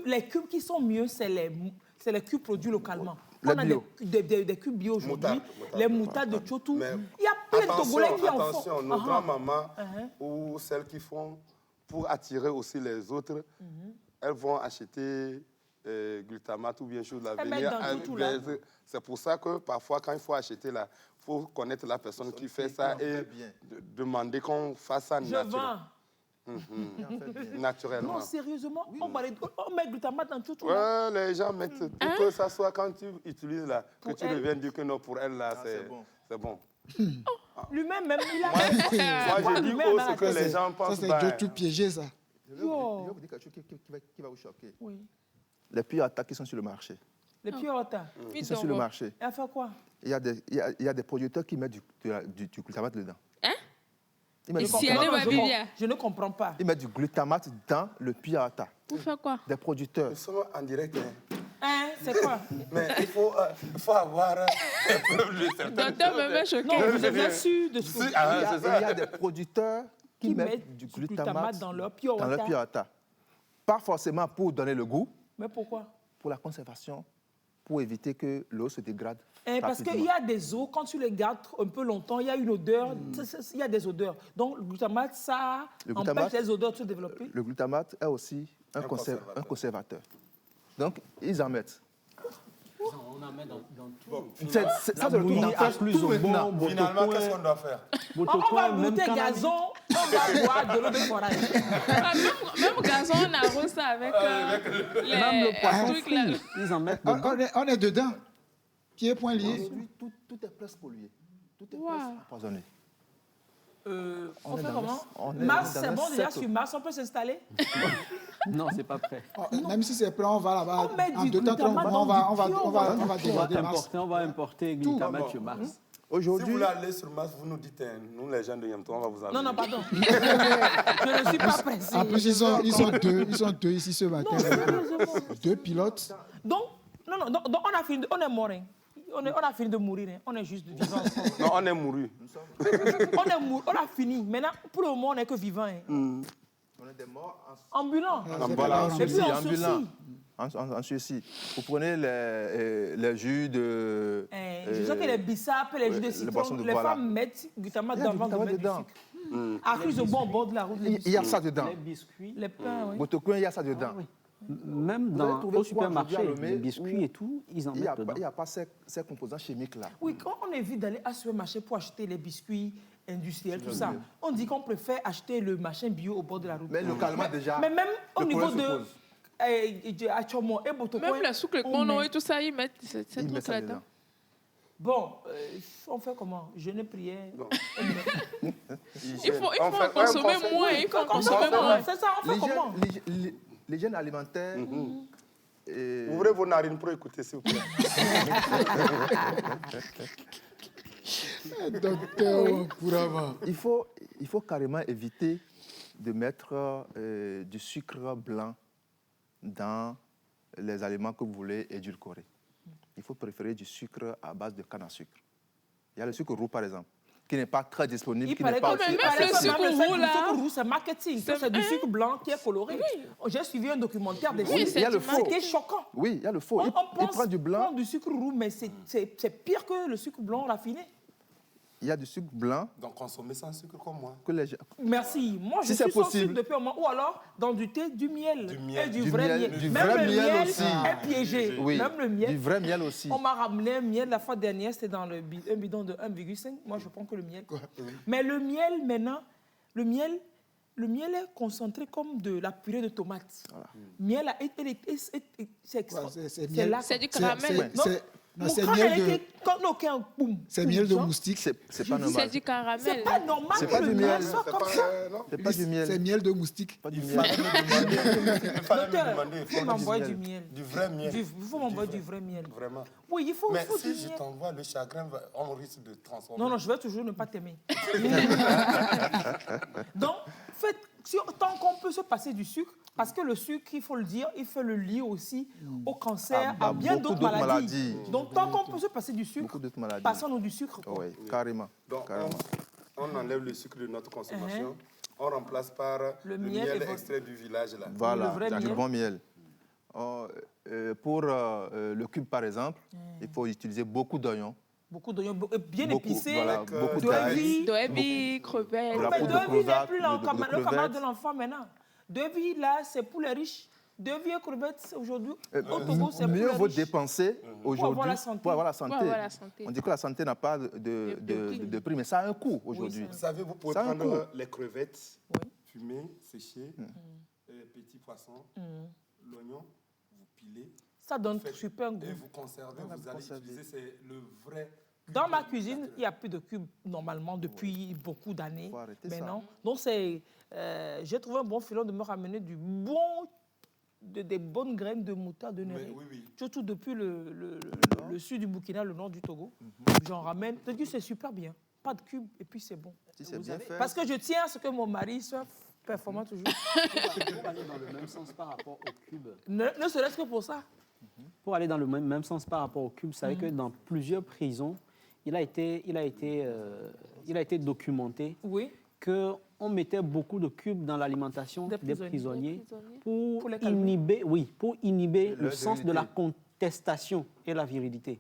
les cubes qui sont mieux, c'est les cubes produits localement. On a des cubes bio aujourd'hui, les moutardes de Chotou. Il y a plein de Togolais qui en font. Attention, nos grands-mamans ou celles qui font pour attirer aussi les autres, elles vont acheter glutamate ou bien chose de l'avenir. C'est pour ça que parfois, quand il faut acheter là, il faut connaître la personne qui fait ça et demander qu'on fasse ça naturellement. Non, sérieusement, on met glutamate dans tout. Ouais, les gens mettent pour que ça soit quand tu utilises là, que tu reviennes dire que non, pour elle là, c'est bon. Lui-même, il a... Moi, je dis ce que les gens pensent. Ça, c'est tout piégé, ça. Je vais vous dire quelque chose qui va vous choquer. Oui. Les Pure-Water qui sont sur le marché. Les Pure-Water qui sont sur le marché. Et à faire quoi? Il y a des producteurs qui mettent du glutamate dedans. Je ne comprends pas. Ils mettent du glutamate dans le piata. Pour faire quoi? Des producteurs. Nous sommes en direct. C'est quoi? Mais il faut avoir des preuves de certaines Docteur me met choqué. Non, vous êtes bien sûr de ce que Il y a des producteurs qui mettent du glutamate dans leur piata. Pas forcément pour donner le goût. Mais pourquoi? Pour la conservation, pour éviter que l'eau se dégrade. Parce qu'il y a des eaux, quand tu les gardes un peu longtemps, il y a une odeur, il y a des odeurs. Donc le glutamate, ça empêche les odeurs de se développer. Le glutamate est aussi un conservateur. Donc, ils en mettent. On en met dans tout. Ça, c'est le tout maintenant. Finalement, qu'est-ce qu'on doit faire? On va goûter gazon, on va boire de l'eau de forage. Même gazon, on arrose ça avec même le poisson frit, ils en mettent dedans. On est dedans. Pieds, poings liés. Tout est presque pollué. Tout est presque empoisonné. On fait comment? Mars, c'est bon, déjà sur Mars, on peut s'installer? Non, c'est pas prêt. Même si c'est prêt, on va là-bas. En 2 temps, on va déborder Mars. On va importer glutamate sur Mars. Aujourd'hui, si vous voulez aller sur Mars, vous nous dites, nous les gens de Yamto, on va vous amener. Non, pardon. Je ne suis pas pressé. En plus, ils sont deux ici ce matin. 2 pilotes. Donc, on a fini, on est mort. On a fini de mourir, on est juste vivant. Non, on est mouru. On a fini. Maintenant, pour le moment, on n'est que vivant. On est des morts ambulants. En sursis. Vous prenez les jus de... je sais que les bissapes, les jus de citron, les femmes mettent glutamate avant de mettre du sucre. Après, ils sont au bord de la route. Il y a ça dedans. Les biscuits. Les pains, oui. Botocoin, il y a ça dedans. Même au supermarché, les biscuits et tout, ils en mettent dedans. Il n'y a pas ces composants chimiques-là. Oui, quand on évite d'aller à ce supermarché pour acheter les biscuits industriels, tout ça, on dit qu'on préfère acheter le machin bio au bord de la route. Mais localement, déjà, mais même au niveau de... Même la soupe, le conon et tout ça, ils mettent cette truc là-dedans. Bon, on fait comment? Jeûne, prière. Il faut en consommer moins. Il faut en consommer moins. C'est ça, on fait comment? L'hygiène alimentaire... Ouvrez vos narines pour écouter, s'il vous plaît. Docteur Kourama. Il faut carrément éviter de mettre du sucre blanc dans les aliments que vous voulez édulcorer. Il faut préférer du sucre à base de canne à sucre. Il y a le sucre roux, par exemple, qui n'est pas très disponible, qui n'est pas aussi... Le sucre roux, c'est marketing. C'est du sucre blanc qui est coloré. J'ai suivi un documentaire dessus. Il y a le faux. C'était choquant. Oui, il y a le faux. Il prend du blanc. Du sucre roux, mais c'est pire que le sucre blanc raffiné. Il y a du sucre blanc. Donc, consommez sans sucre comme moi. Merci. Moi, je suis sans sucre depuis un moment. Ou alors, dans du thé, du miel. Et du vrai miel. Même le miel aussi est piégé. Oui, même le miel. Du vrai miel aussi. On m'a ramené un miel la fois dernière, c'était dans un bidon de 1,5. Moi, je prends que le miel. Mais le miel, maintenant, le miel est concentré comme de la purée de tomates. Voilà. Miel, c'est du caramel. C'est miel de moustique. C'est pas normal. C'est du caramel. C'est pas normal. C'est pas du miel. C'est pas du miel. C'est miel de moustique. Pas du miel. Il faut m'envoyer du miel. Du vrai miel. Il faut m'envoyer du vrai miel. Vraiment. Oui, il faut. Mais si je t'envoie le chagrin, on risque de transformer. Non, je vais toujours ne pas t'aimer. Donc, tant qu'on peut se passer du sucre, parce que le sucre, il faut le dire, il fait le lier aussi au cancer, à bien d'autres maladies. Donc, tant qu'on peut se passer du sucre, passons-nous du sucre. Oui, carrément. Donc, on enlève le sucre de notre consommation, on remplace par le miel extrait du village. Là. Voilà, le bon miel. Pour le cube, par exemple, il faut utiliser beaucoup d'oignons. Beaucoup d'oignons bien épicés, voilà, beaucoup d'oeilles, crevettes. D'oeilles n'est plus le camarade de l'enfant maintenant. D'oeilles, là, c'est pour les riches. D'oeilles et crevettes, aujourd'hui, au Togo, c'est pour les riches. Mieux vaut dépenser aujourd'hui pour avoir la santé. On dit que la santé n'a pas de prix, mais ça a un coût aujourd'hui. Vous savez, vous pouvez prendre les crevettes fumées, séchées, petits poissons, l'oignon, vous pilez. Ça donne super goût. Et vous conservez, vous allez utiliser, c'est le vrai... Dans ma cuisine, il n'y a plus de cubes normalement depuis beaucoup d'années. Maintenant. Donc j'ai trouvé un bon filon de me ramener des bonnes graines de moutarde de Néré. Surtout depuis le sud du Burkina, le nord du Togo. J'en ramène. C'est super bien. pas de cube, et puis c'est bon. Si c'est bien fait. Parce que je tiens à ce que mon mari soit performant toujours. Pour aller dans le même sens par rapport au cube. Ne serait-ce que pour ça. Pour aller dans le même sens par rapport au cube, vous savez que dans plusieurs prisons, il a été documenté qu'on mettait beaucoup de cubes dans l'alimentation des prisonniers pour inhiber le sens de la contestation et la virilité.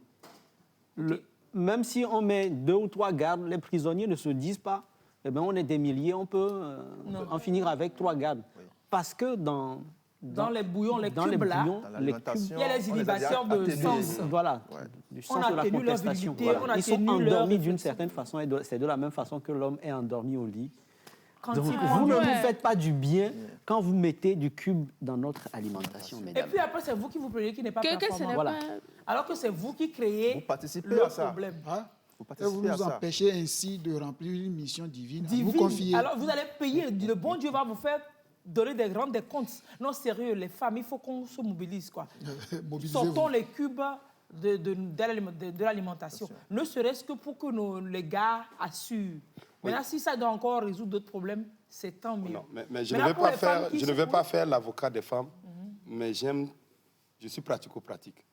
Même si on met 2 ou 3 gardes, les prisonniers ne se disent pas eh bien, on est des milliers, on peut en finir avec 3 gardes. Oui. Parce que dans les bouillons, les cubes là, il y a les inhibitions de sens. Voilà, du sens de la contestation. Voilà. Ils sont endormis d'une certaine façon, et c'est de la même façon que l'homme est endormi au lit. Donc, vous ne vous faites pas du bien quand vous mettez du cube dans notre alimentation, mesdames. Et puis après, c'est vous qui vous plaignez qui n'est pas performant. Voilà. Alors que c'est vous qui créez le problème. Vous nous empêchez ainsi de remplir une mission divine. Vous confiez. Alors vous allez payer. Le bon Dieu va vous faire rendre des comptes. Non, sérieux, les femmes, il faut qu'on se mobilise, quoi. Sortons les cubes de l'alimentation. Ne serait-ce que pour que les gars assurent. Maintenant, si ça doit encore résoudre d'autres problèmes, c'est tant mieux. Non, mais je ne vais pas faire l'avocat des femmes, mais je suis pratico-pratique.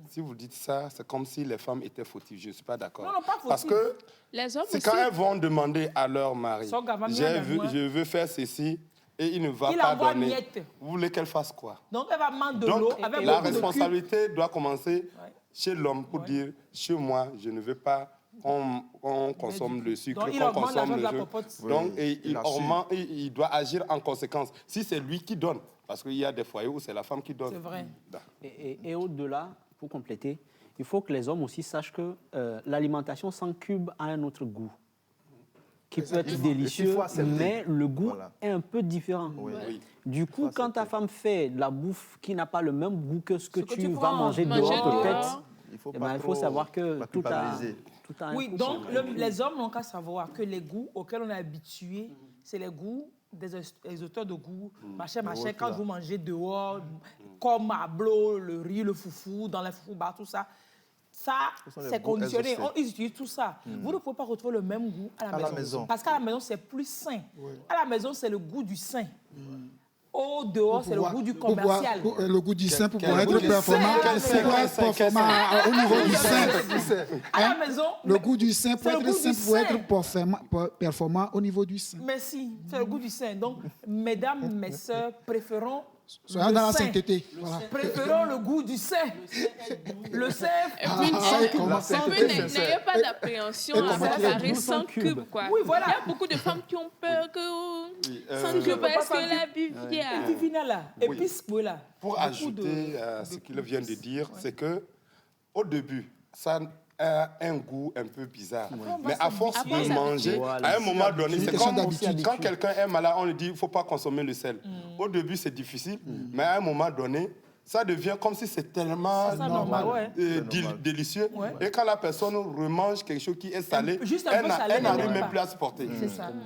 Si vous dites ça, c'est comme si les femmes étaient fautives. Je ne suis pas d'accord. Non, pas fautives. Parce que les hommes c'est quand elles vont demander à leur mari, je veux faire ceci, et il ne va pas donner. Miette. Vous voulez qu'elle fasse quoi? Donc elle va demander de l'eau. La responsabilité doit commencer chez l'homme pour dire, chez moi, je ne veux pas qu'on consomme le sucre, qu'on consomme le jeu. Donc il doit agir en conséquence. Si c'est lui qui donne, parce qu'il y a des foyers où c'est la femme qui donne. C'est vrai. Et au-delà, pour compléter, il faut que les hommes aussi sachent que l'alimentation sans cube a un autre goût, qui peut être délicieux, mais le goût est un peu différent. Oui. Du coup, quand ta femme fait de la bouffe qui n'a pas le même goût que ce que tu vas manger dehors, peut-être, il faut savoir que tout a un oui, donc les hommes n'ont qu'à savoir que les goûts auxquels on est habitué, c'est les goûts des auteurs de goût, machin, quand vous mangez dehors, comme Ablo, le riz, le foufou, dans les foufou-bars, tout ça. Ça, c'est conditionné. Ils utilisent tout ça. Vous ne pouvez pas retrouver le même goût à la maison. Parce qu'à la maison, c'est plus sain. À la maison, c'est le goût du sain. Au dehors, c'est le goût du commercial. Le goût du sain pour pouvoir être performant. Au niveau du sain. À la maison. Le goût du sain pour être sain, pour être performant au niveau du sain. Merci, c'est le goût du sain. Donc, mesdames, mes sœurs, préférons soyons dans la sainteté. Préférons le goût du sein. Le sein. N'ayez pas d'appréhension à préparer sans cube, quoi. Oui, voilà. Il y a beaucoup de femmes qui ont peur que sans cube, est-ce que la bivia là. Et puis là. Pour ajouter ce qu'il vient de dire, c'est que au début, ça a un goût un peu bizarre. Mais à force de manger, à un moment donné, c'est comme quand quelqu'un est malade, on lui dit il ne faut pas consommer le sel. Au début, c'est difficile, mais à un moment donné, ça devient comme si c'est tellement délicieux. Et quand la personne remange quelque chose qui est salé, elle n'arrive même plus à supporter.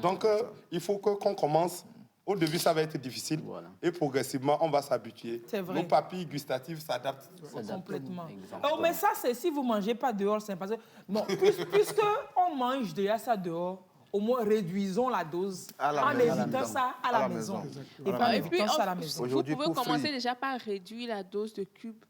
Donc, il faut qu'on commence. Au début, ça va être difficile. Et progressivement, on va s'habituer. Nos papilles gustatives s'adaptent. Complètement. Oh, mais ça, c'est si vous ne mangez pas dehors, c'est parce que... Bon, puisqu'on mange déjà ça dehors, au moins réduisons la dose en évitant ça à la maison. Et pas en évitant ça à la maison. Vous pouvez commencer déjà par réduire la dose de cubes.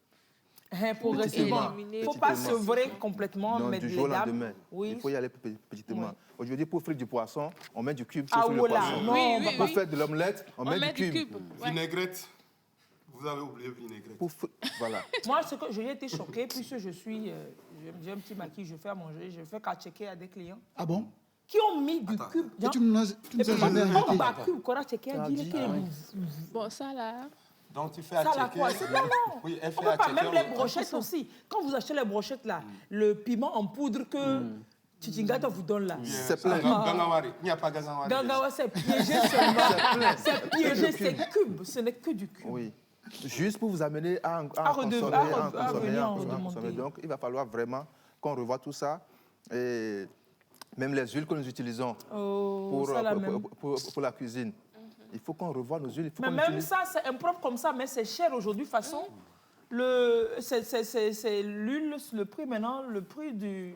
Progressivement. Il ne faut pas sevrer complètement, mais du jour au lendemain. Il faut y aller petitement. Aujourd'hui, pour frire du poisson, on met du cube sur le poisson. Pour faire de l'omelette, on met du cube. Vinaigrette. Vous avez oublié vinaigrette. Voilà. Moi, j'ai été choquée, puisque j'ai un petit maquis, je fais à manger, je fais qu'à checker à des clients. Ah bon? Qui ont mis du cube. Et tu nous as jamais arrêté. Bon, ça là... Donc tu fais à checker. Oui, elle fait à checker. Même les brochettes aussi. Quand vous achetez les brochettes là, le piment en poudre que Tchingata vous donne là. C'est plein. Gangawari. Il n'y a pas Gangawari. Gangawari, c'est piégé seulement. C'est piégé, c'est cube. Ce n'est que du cube. Oui. Juste pour vous amener à consommer. Donc il va falloir vraiment qu'on revoie tout ça. Et même les huiles que nous utilisons pour la cuisine. Il faut qu'on revoie nos huiles. Mais même ça, c'est impropre comme ça, mais c'est cher aujourd'hui. De toute façon, c'est l'huile, le prix maintenant, le prix du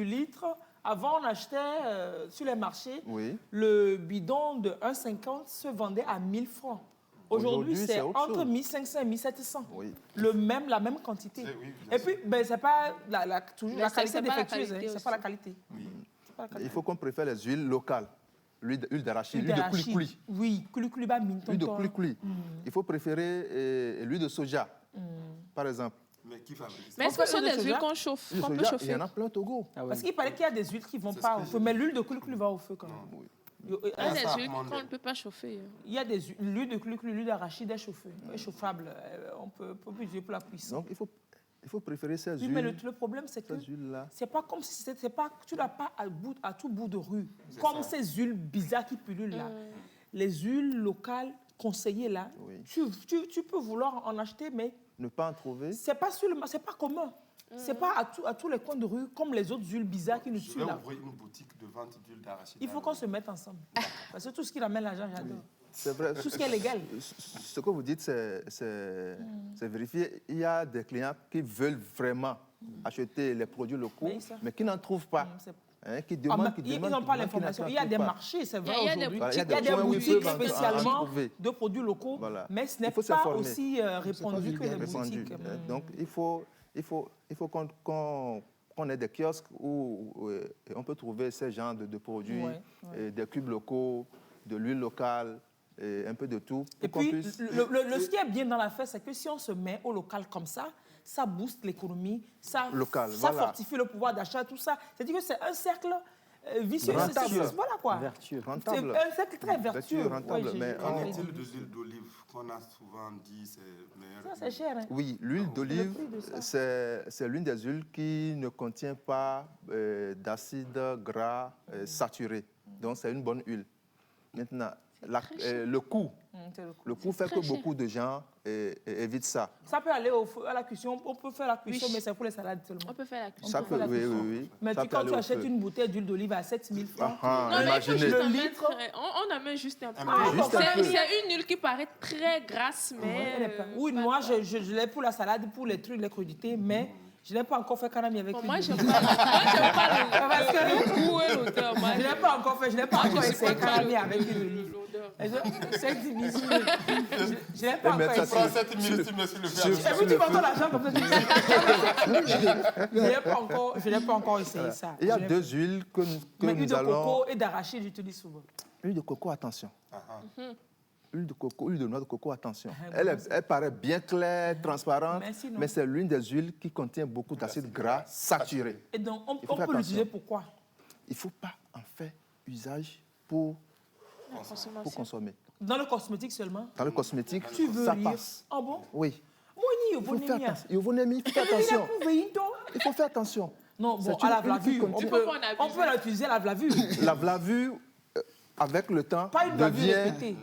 litre. Avant, on achetait sur les marchés, le bidon de 1,50 se vendait à 1 000 francs. Aujourd'hui, c'est entre 1 500 et 1 700. Oui. La même quantité. Et puis, ce n'est pas toujours la qualité défectueuse, ce n'est pas la qualité. Oui. Il faut qu'on préfère les huiles locales. L'huile d'arachide, l'huile de coulis-coulis. Oui, coulis-coulis, l'huile de coulis-coulis. Il faut préférer l'huile de soja, par exemple. Mais est-ce que ce sont des huiles qu'on chauffe, qu'on peut chauffer? Il y en a plein au Togo. Parce qu'il paraît qu'il y a des huiles qui ne vont pas au feu, mais l'huile de coulis-coulis va au feu quand même. Il y a des huiles qu'on ne peut pas chauffer. Il y a l'huile de coulis-coulis, l'huile d'arachide est chauffée, est chauffable. On peut utiliser pour la cuisson. Donc, il faut préférer ces huiles. Oui, mais le problème, c'est que c'est pas comme si tu l'as pas à tout bout de rue. Comme ces huiles bizarres qui pullulent là. Les huiles locales conseillées là, tu peux vouloir en acheter, mais ne pas en trouver. C'est pas commun. C'est pas à tous les coins de rue comme les autres huiles bizarres qui nous tuent là. Je vais ouvrir une boutique de vente d'huile d'arachide. Il faut qu'on se mette ensemble. Parce que tout ce qui ramène l'argent, j'adore. C'est vrai. Tout ce qui est légal. Ce que vous dites, c'est vérifié. Il y a des clients qui veulent vraiment acheter les produits locaux, mais qui n'en trouvent pas. Qui demandent, ils n'ont pas l'information. Il y a des marchés, c'est vrai aujourd'hui. Il y a des boutiques spécialement de produits locaux, mais ce n'est pas aussi répandu que les boutiques. Donc, il faut qu'on ait des kiosques où on peut trouver ces genres de produits, des cubes locaux, de l'huile locale, et un peu de tout. Et puis, ce qui est bien dans l'affaire, c'est que si on se met au local comme ça booste l'économie, ça fortifie le pouvoir d'achat, tout ça. C'est-à-dire que c'est un cercle vicieux. Voilà quoi. Vertueux, rentable. C'est un cercle très vertueux. Rentable, mais qu'en est-il de l'huile d'olive qu'on a souvent dit c'est meilleur? Ça, c'est cher. Hein? Oui, l'huile d'olive, c'est l'une des huiles qui ne contient pas d'acide gras saturé. Donc, c'est une bonne huile. Maintenant, le coût fait que beaucoup de gens évitent ça. Ça peut aller à la cuisson. On peut faire la cuisson, mais c'est pour les salades seulement. On peut faire la cuisson. Ça peut, oui. Mais quand tu achètes une bouteille d'huile d'olive à 7 000 francs, imaginez. Le litre, on en met juste un peu. C'est une huile qui paraît très grasse, mais... Oui, moi, je l'ai pour la salade, pour les trucs, les crudités, mais... Je n'ai pas encore fait canami avec lui. Moi, je n'aime pas le goût et l'odeur. Je n'ai pas encore essayé canami avec l'huile. C'est difficile. Je n'ai pas encore essayé. Prends 7 minutes, tu mets sur le fer. Et puis tu m'entends l'argent comme ça. Je n'ai pas encore essayé ça. Il y a deux huiles que nous allons... Huile de coco et d'arachide, j'utilise souvent. Huile de coco, attention. Huile de coco, huile de noix de coco, attention. Elle paraît bien claire, transparente, mais c'est l'une des huiles qui contient beaucoup d'acide gras saturé. Et donc, on peut l'utiliser pourquoi? Il ne faut pas en faire usage pour consommer. Dans le cosmétique seulement? Dans le cosmétique, tu veux ça passe. Ah bon? Oui. Il faut faire attention. Il faut faire attention. Non, bon, à la vlavure, on peut l'utiliser à la vlavure. La vlavure, avec le temps, devient...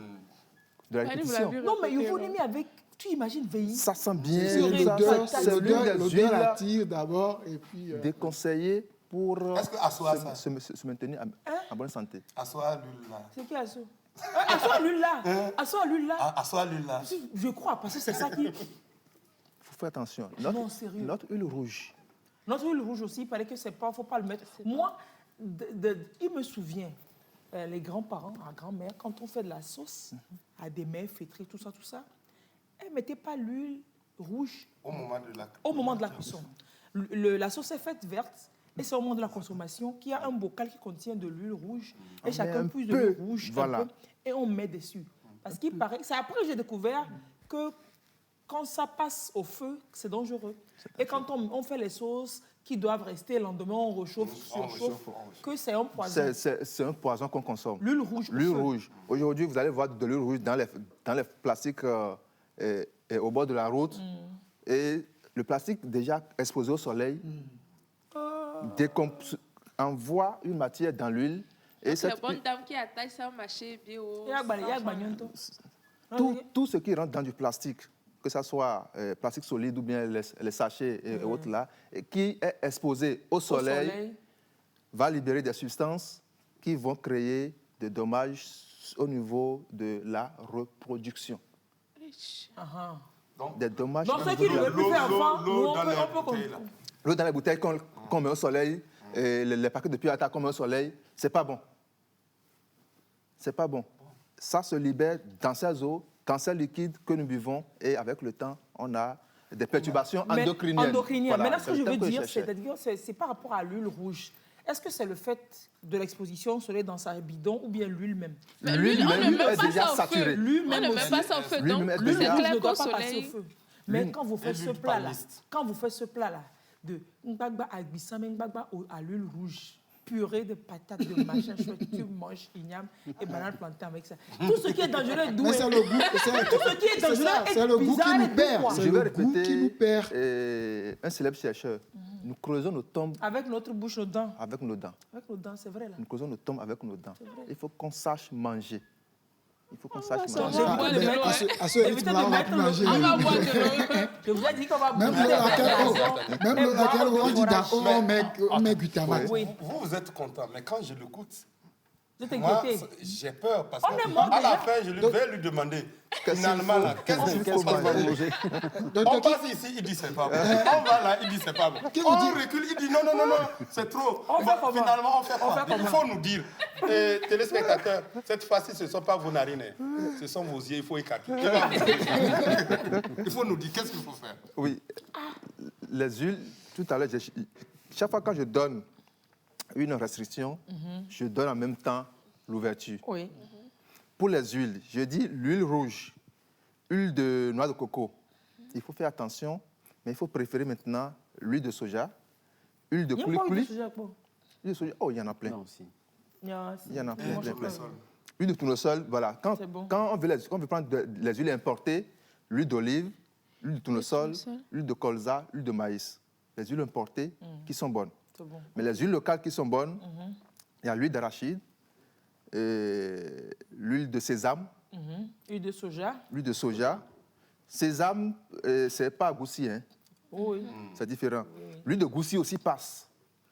de la répétition. Non, mais Yovonémie avec... Tu imagines veiller? Ça sent bien. L'odeur attire d'abord et puis... Déconseillé pour se maintenir en bonne santé. Assois l'huile là. C'est qui Assois? Assois l'huile là. Assois l'huile là. Assois l'huile là. Je crois, parce que c'est ça qui... Il faut faire attention. Non, sérieux. Notre huile rouge. Notre huile rouge aussi, il paraît que c'est pas... Il ne faut pas le mettre. Moi, il me souvient... les grands-parents, la grand-mère, quand on fait de la sauce à des mets fêtrés, tout ça, elle ne mettait pas l'huile rouge au moment de la cuisson. La sauce est faite verte et c'est au moment de la consommation qu'il y a un bocal qui contient de l'huile rouge et chacun puise de l'huile rouge un peu, et on met dessus. Parce qu'il paraît, c'est après que j'ai découvert que quand ça passe au feu, c'est dangereux. Et quand on fait les sauces qui doivent rester, le lendemain on rechauffe, que c'est un poison. C'est un poison qu'on consomme. L'huile rouge. L'huile rouge. Aujourd'hui, vous allez voir de l'huile rouge dans les plastiques et au bord de la route. Et le plastique déjà exposé au soleil envoie une matière dans l'huile. Et c'est la bonne dame qui attache ça au marché bio. Tout ce qui rentre dans du plastique, que ce soit plastique solide ou bien les sachets et autres là, et qui est exposé au soleil, va libérer des substances qui vont créer des dommages au niveau de la reproduction. des dommages. Donc, ceux qui ne veulent plus faire enfant, l'eau dans les bouteilles, là. L'eau dans les bouteilles qu'on met au soleil, et les paquets de Piata qu'on met au soleil, c'est pas bon. C'est pas bon. Ça se libère dans ces eaux, dans ces liquides que nous buvons, et avec le temps, on a des perturbations endocriniennes. Voilà, maintenant, ce que je veux dire, c'est par rapport à l'huile rouge. Est-ce que c'est le fait de l'exposition au soleil dans sa bidon ou bien l'huile même? L'huile est déjà saturée. On ne met pas ça au feu, donc c'est clair qu'au soleil. Mais quand vous faites ce plat-là, de ngbagba à l'huile rouge, purée de patates, de machin chouette, tu manges igname et banane plantain avec ça. Tout ce qui est dangereux est doué. Mais c'est le goût. Tout ce qui est dangereux est c'est le goût qui nous perd. Je vais répéter un célèbre chercheur. Nous creusons nos tombes avec notre bouche, nos dents. Avec nos dents. Avec nos dents, c'est vrai là. Nous creusons nos tombes avec nos dents. Il faut qu'on sache manger. Il faut qu'on sache manger. À ce rythme-là, on va plus manger. On va boire de l'eau. Je vous ai dit qu'on va même l'eau laquelle on dit on met glutamate. Vous êtes content, mais quand je l'écoute, moi, j'ai peur parce qu'à la fin, je vais lui demander, finalement, qu'est-ce qu'il faut manger. On passe ici, il dit c'est pas bon. On va là, il dit c'est pas bon. On recule, il dit non, c'est trop. Finalement, on fait quoi? Il faut nous dire. Téléspectateurs, cette fois-ci, ce ne sont pas vos narines, ce sont vos yeux, il faut écarter. Il faut nous dire, qu'est-ce qu'il faut faire? Oui, les huiles, tout à l'heure, chaque fois quand je donne une restriction, je donne en même temps l'ouverture. Oui. Pour les huiles, je dis l'huile rouge, huile de noix de coco. Il faut faire attention, mais il faut préférer maintenant l'huile de soja, huile de coulis-coulis. L'huile de soja, oh, il y en a plein. Non, aussi. Il y en a plein. Huile de tournesol, voilà. Quand on veut prendre les huiles importées, l'huile d'olive, l'huile de tournesol, l'huile de colza, l'huile de maïs. Les huiles importées qui sont bonnes. Bon. Mais les huiles locales qui sont bonnes, il y a l'huile d'arachide, l'huile de sésame, l'huile de soja. L'huile de soja. Sésame, c'est pas goussi, hein. Oui. C'est différent. Oui. L'huile de goussi aussi passe.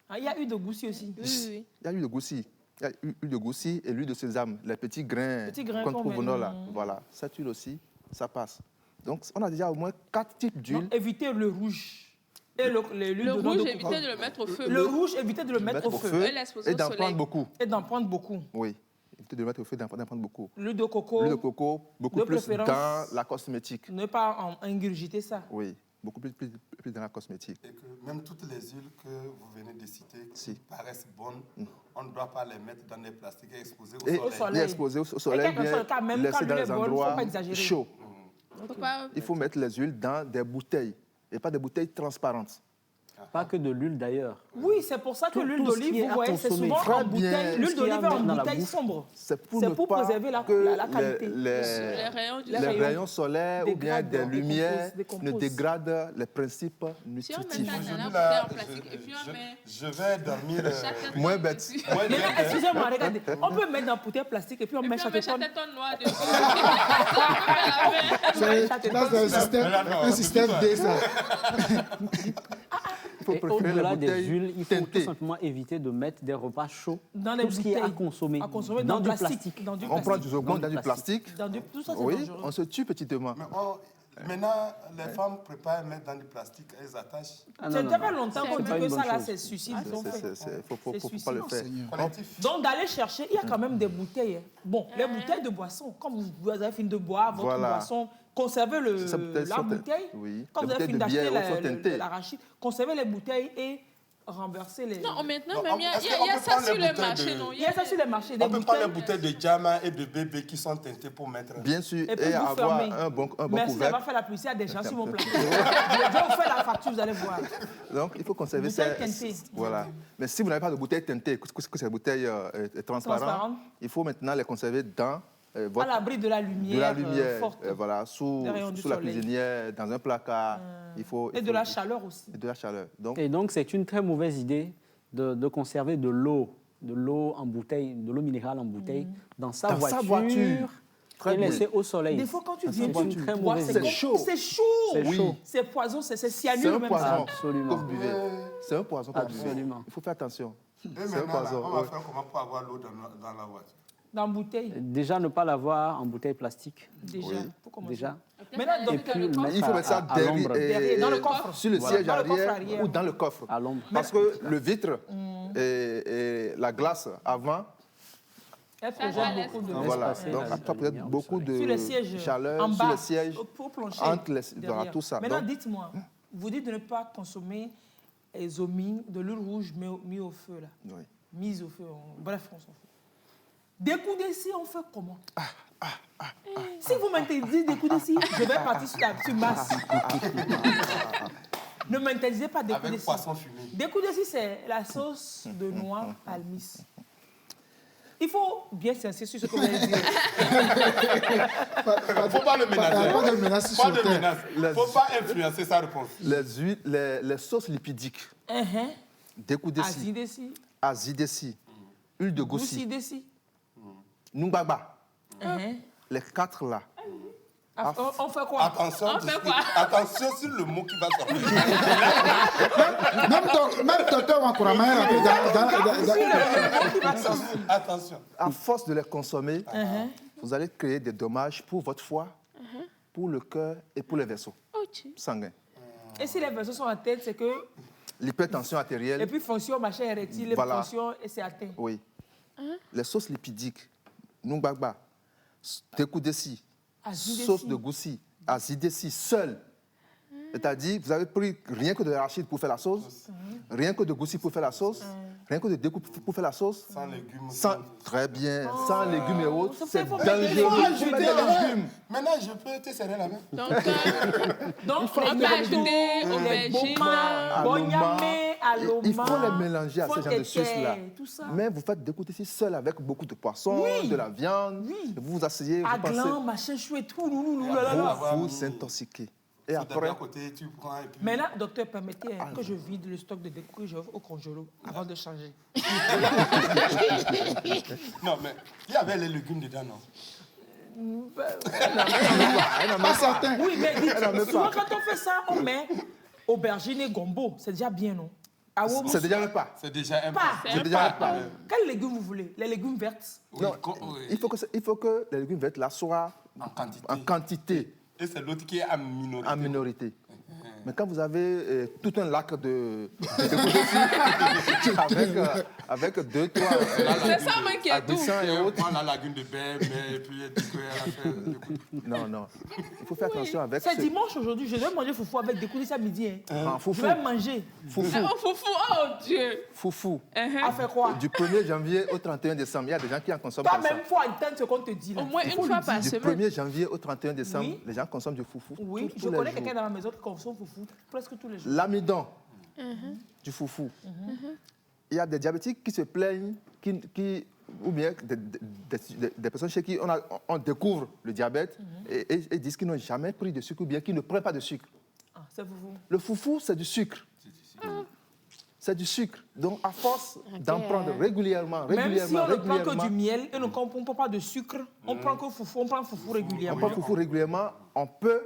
Ah, il y a l'huile de goussi aussi. Oui. Il y a l'huile de goussi. Il y a l'huile de goussi et l'huile de sésame, les petits grains qu'on trouve au nord là. Voilà, cette huile aussi, ça passe. Donc, on a déjà au moins 4 types d'huile. Évitez le rouge. Et le rouge, évitez de le mettre au feu. Le rouge, évitez de le mettre au feu. Et d'en prendre beaucoup. Et d'en prendre beaucoup. Oui, évitez de le mettre au feu et d'en prendre beaucoup. L'huile de coco. L'huile de coco, beaucoup plus dans la cosmétique. Ne pas ingurgiter ça. Oui, beaucoup plus dans la cosmétique. Et que même toutes les huiles que vous venez de citer, qui paraissent bonnes, on ne doit pas les mettre dans des plastiques et exposer au soleil. Et exposer au soleil, bien laisser dans les endroits chauds. Il faut mettre les huiles dans des bouteilles. Et pas des bouteilles transparentes. Pas que de l'huile d'ailleurs. Oui, c'est pour ça que l'huile d'olive, vous voyez, c'est souvent en bouteille. L'huile d'olive est en bouteille sombre. C'est pour préserver la qualité. Les rayons solaires ou bien des lumières ne dégradent les principes nutritifs. Je vais dormir moins bête. Excusez-moi, regardez. On peut mettre dans une bouteille plastique et puis on met chatéton noir dessus. C'est un système D, ça. Et au-delà des huiles, il faut tout simplement éviter de mettre des repas chauds, dans tout ce qui est à consommer dans du plastique. On prend du seconde dans du plastique. Tout ça, c'est oui, dangereux. On se tue petitement. Maintenant, les femmes préparent mettre dans du plastique, elles attachent. Ça fait longtemps qu'on dit que ça, là, c'est suicide. Il ne faut pas le faire. Donc, d'aller chercher, il y a quand même des bouteilles. Bon, les bouteilles de boisson, quand vous avez fini de boire votre boisson, conservez la bouteille. Quand vous avez fini d'acheter l'arachide, conservez les bouteilles et renverser les... Non, maintenant, même, il y a ça sur le marché, non? Il y a ça sur les marchés. On peut prendre les bouteilles de Jama et de bébé qui sont teintées pour mettre... Bien sûr, et avoir un bon couvercle. Merci d'avoir fait la publicité à des gens sur mon plateau. Je vais vous faire la facture, vous allez voir. Donc, il faut conserver ça. Voilà. Mais si vous n'avez pas de bouteille teintée, que c'est des bouteilles transparentes, il faut maintenant les conserver dans... à l'abri de la lumière, forte. Voilà, sous la cuisinière, dans un placard. Et de la chaleur aussi. Et de la chaleur. Et donc, c'est une très mauvaise idée de conserver de l'eau en bouteille, de l'eau minérale en bouteille, dans sa voiture. Et laisser au soleil. Des fois, quand tu viens, c'est chaud. C'est chaud. C'est poison, c'est cyanure même. Absolument. C'est un poison. Absolument. Il faut faire attention. Et maintenant, on va faire comment pour avoir l'eau dans la voiture? Dans bouteille. Déjà, ne pas l'avoir en bouteille plastique. Déjà, pour commencer. Déjà. Maintenant, Et puis, le mettre Il faut mettre ça à l'ombre. Derrière, dans le coffre. Sur le siège Dans le coffre arrière arrière. ou dans le coffre. À l'ombre. Parce que le vitre et la glace avant, Elle projette beaucoup de voilà. passer Donc, la ça peut être lumière beaucoup sur les de sièges, chaleur en sur bas, le siège, au plancher, entre les, derrière. voilà, tout ça. Maintenant, Donc, dites-moi, vous dites de ne pas consommer les omines, de l'huile rouge mis au feu, là. oui. Mise au feu, bref, on s'en fout. Découdé si, on fait comment? Si vous m'interdisez découdé si, je vais partir sur masse. Ne m'interdisez pas découdé Avec si. poisson fumé. Découdé si, c'est la sauce de noix almis. Il faut bien s'insister sur ce que vous allez dire. Il ne faut pas le menacer. Pas de menace Pas sur de terre. menace. Il ne faut pas influencer sa réponse. Les sauces lipidiques, découdé si, Azidesi, azidesi, huile de goussi, goussidesi. nungbagba, les 4 là. On fait quoi? Attention sur le mot qui va sortir. Même docteur Wankurama est rentré dans... Attention. À force de les consommer, vous allez créer des dommages pour votre foie, pour le cœur et pour les vaisseaux sanguins. Et si les vaisseaux sont en tête, c'est que... L'hypertension artérielle. Et puis fonction machin érectile, Voilà. fonction et c'est atteint. Oui. Les sauces lipidiques, nungbagba, découdessi, Azidesi. sauce de goussi, azidessi, seul. C'est-à-dire, vous avez pris rien que de l'arachide pour faire la sauce, rien que de goussi pour faire la sauce, rien que de découpe pour faire la sauce. Sans légumes. Très bien. Sans légumes et autres, Ça c'est fait faut dangereux. mettre Il faut mettre des légumes. Maintenant, je peux te serrer la main. Donc, on peut ajouter les aubergine, boma, bonyamé, aloma. Il faut les mélanger à ce genre de sauce-là. tout ça. Mais vous faites découper ici seul avec beaucoup de poissons, Oui. de la viande. Oui. Vous vous asseyez, vous Aglan, pensez, machin chouette, tout, là. vous vous intoxiquez. Et Après, après, à côté, tu prends et puis... Maintenant, docteur, permettez que je vide le stock de découpe que j'ai au congélo avant de changer. Non, mais il y avait les légumes dedans, non? Pas certain. Oui, mais dites, souvent quand on fait ça, on met aubergine et gombo. C'est déjà bien, non? c'est déjà un pas. C'est déjà un Pas. pas. C'est déjà un pas. Quels légumes vous voulez? Les légumes verts? Oui, Non, il faut que les légumes verts là soient en quantité. en quantité, Et c'est l'autre qui est en minorité. en minorité. Mais quand vous avez tout un lac de avec 2, 3 C'est ça, moi, qui est tout. et autres. Prends la lagune de baie, mais et puis tu peux la faire. Non. Il faut faire attention avec C'est dimanche aujourd'hui, je vais manger foufou avec des coulisses à midi. Hein. Je foufou. vais manger. Foufou. Oh, foufou, oh Dieu. Foufou. À faire quoi? Du 1er janvier au 31 décembre, il y a des gens qui en consomment Toi comme ça. même, faut entendre ce qu'on te dit là. Au moins Il une faut fois lui par Du dire. semaine. 1er janvier au 31 décembre, Oui. les gens consomment du foufou. Oui, tous je les connais jours. quelqu'un dans la maison qui consomme foufou presque tous les jours. L'amidon du foufou. Il y a des diabétiques qui se plaignent, ou bien des personnes chez qui on découvre le diabète et disent qu'ils n'ont jamais pris de sucre ou bien qu'ils ne prennent pas de sucre. Ah, c'est foufou. Le foufou, c'est du sucre. C'est du sucre. Donc, à force d'en prendre régulièrement, Même si on ne prend que du miel et ne prend pas de sucre, on prend que foufou, on prend foufou on régulièrement. prend foufou régulièrement, on peut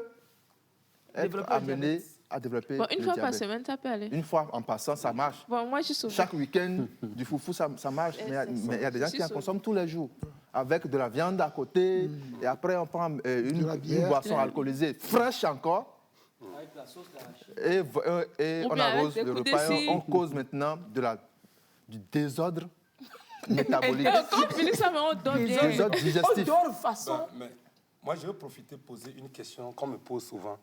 être Développer le amené diabète. à développer Bon, une le fois par diabète. semaine, ça peut aller. Une fois en passant, ça marche. Bon, moi, je suis souvent. Chaque week-end, du foufou, ça marche. Mais il y a des gens qui en consomment tous les jours. Avec de la viande à côté. Et après, on prend une boisson alcoolisée fraîche encore. Avec la sauce d'arachide. Et Ou on bien avec arrose des le coups repas. de Et on cause maintenant du désordre métabolique. Et quand on finit ça, mais on dort bien. Désordre On digestif. dort de façon. Mais moi, je veux profiter de poser une question qu'on me pose souvent.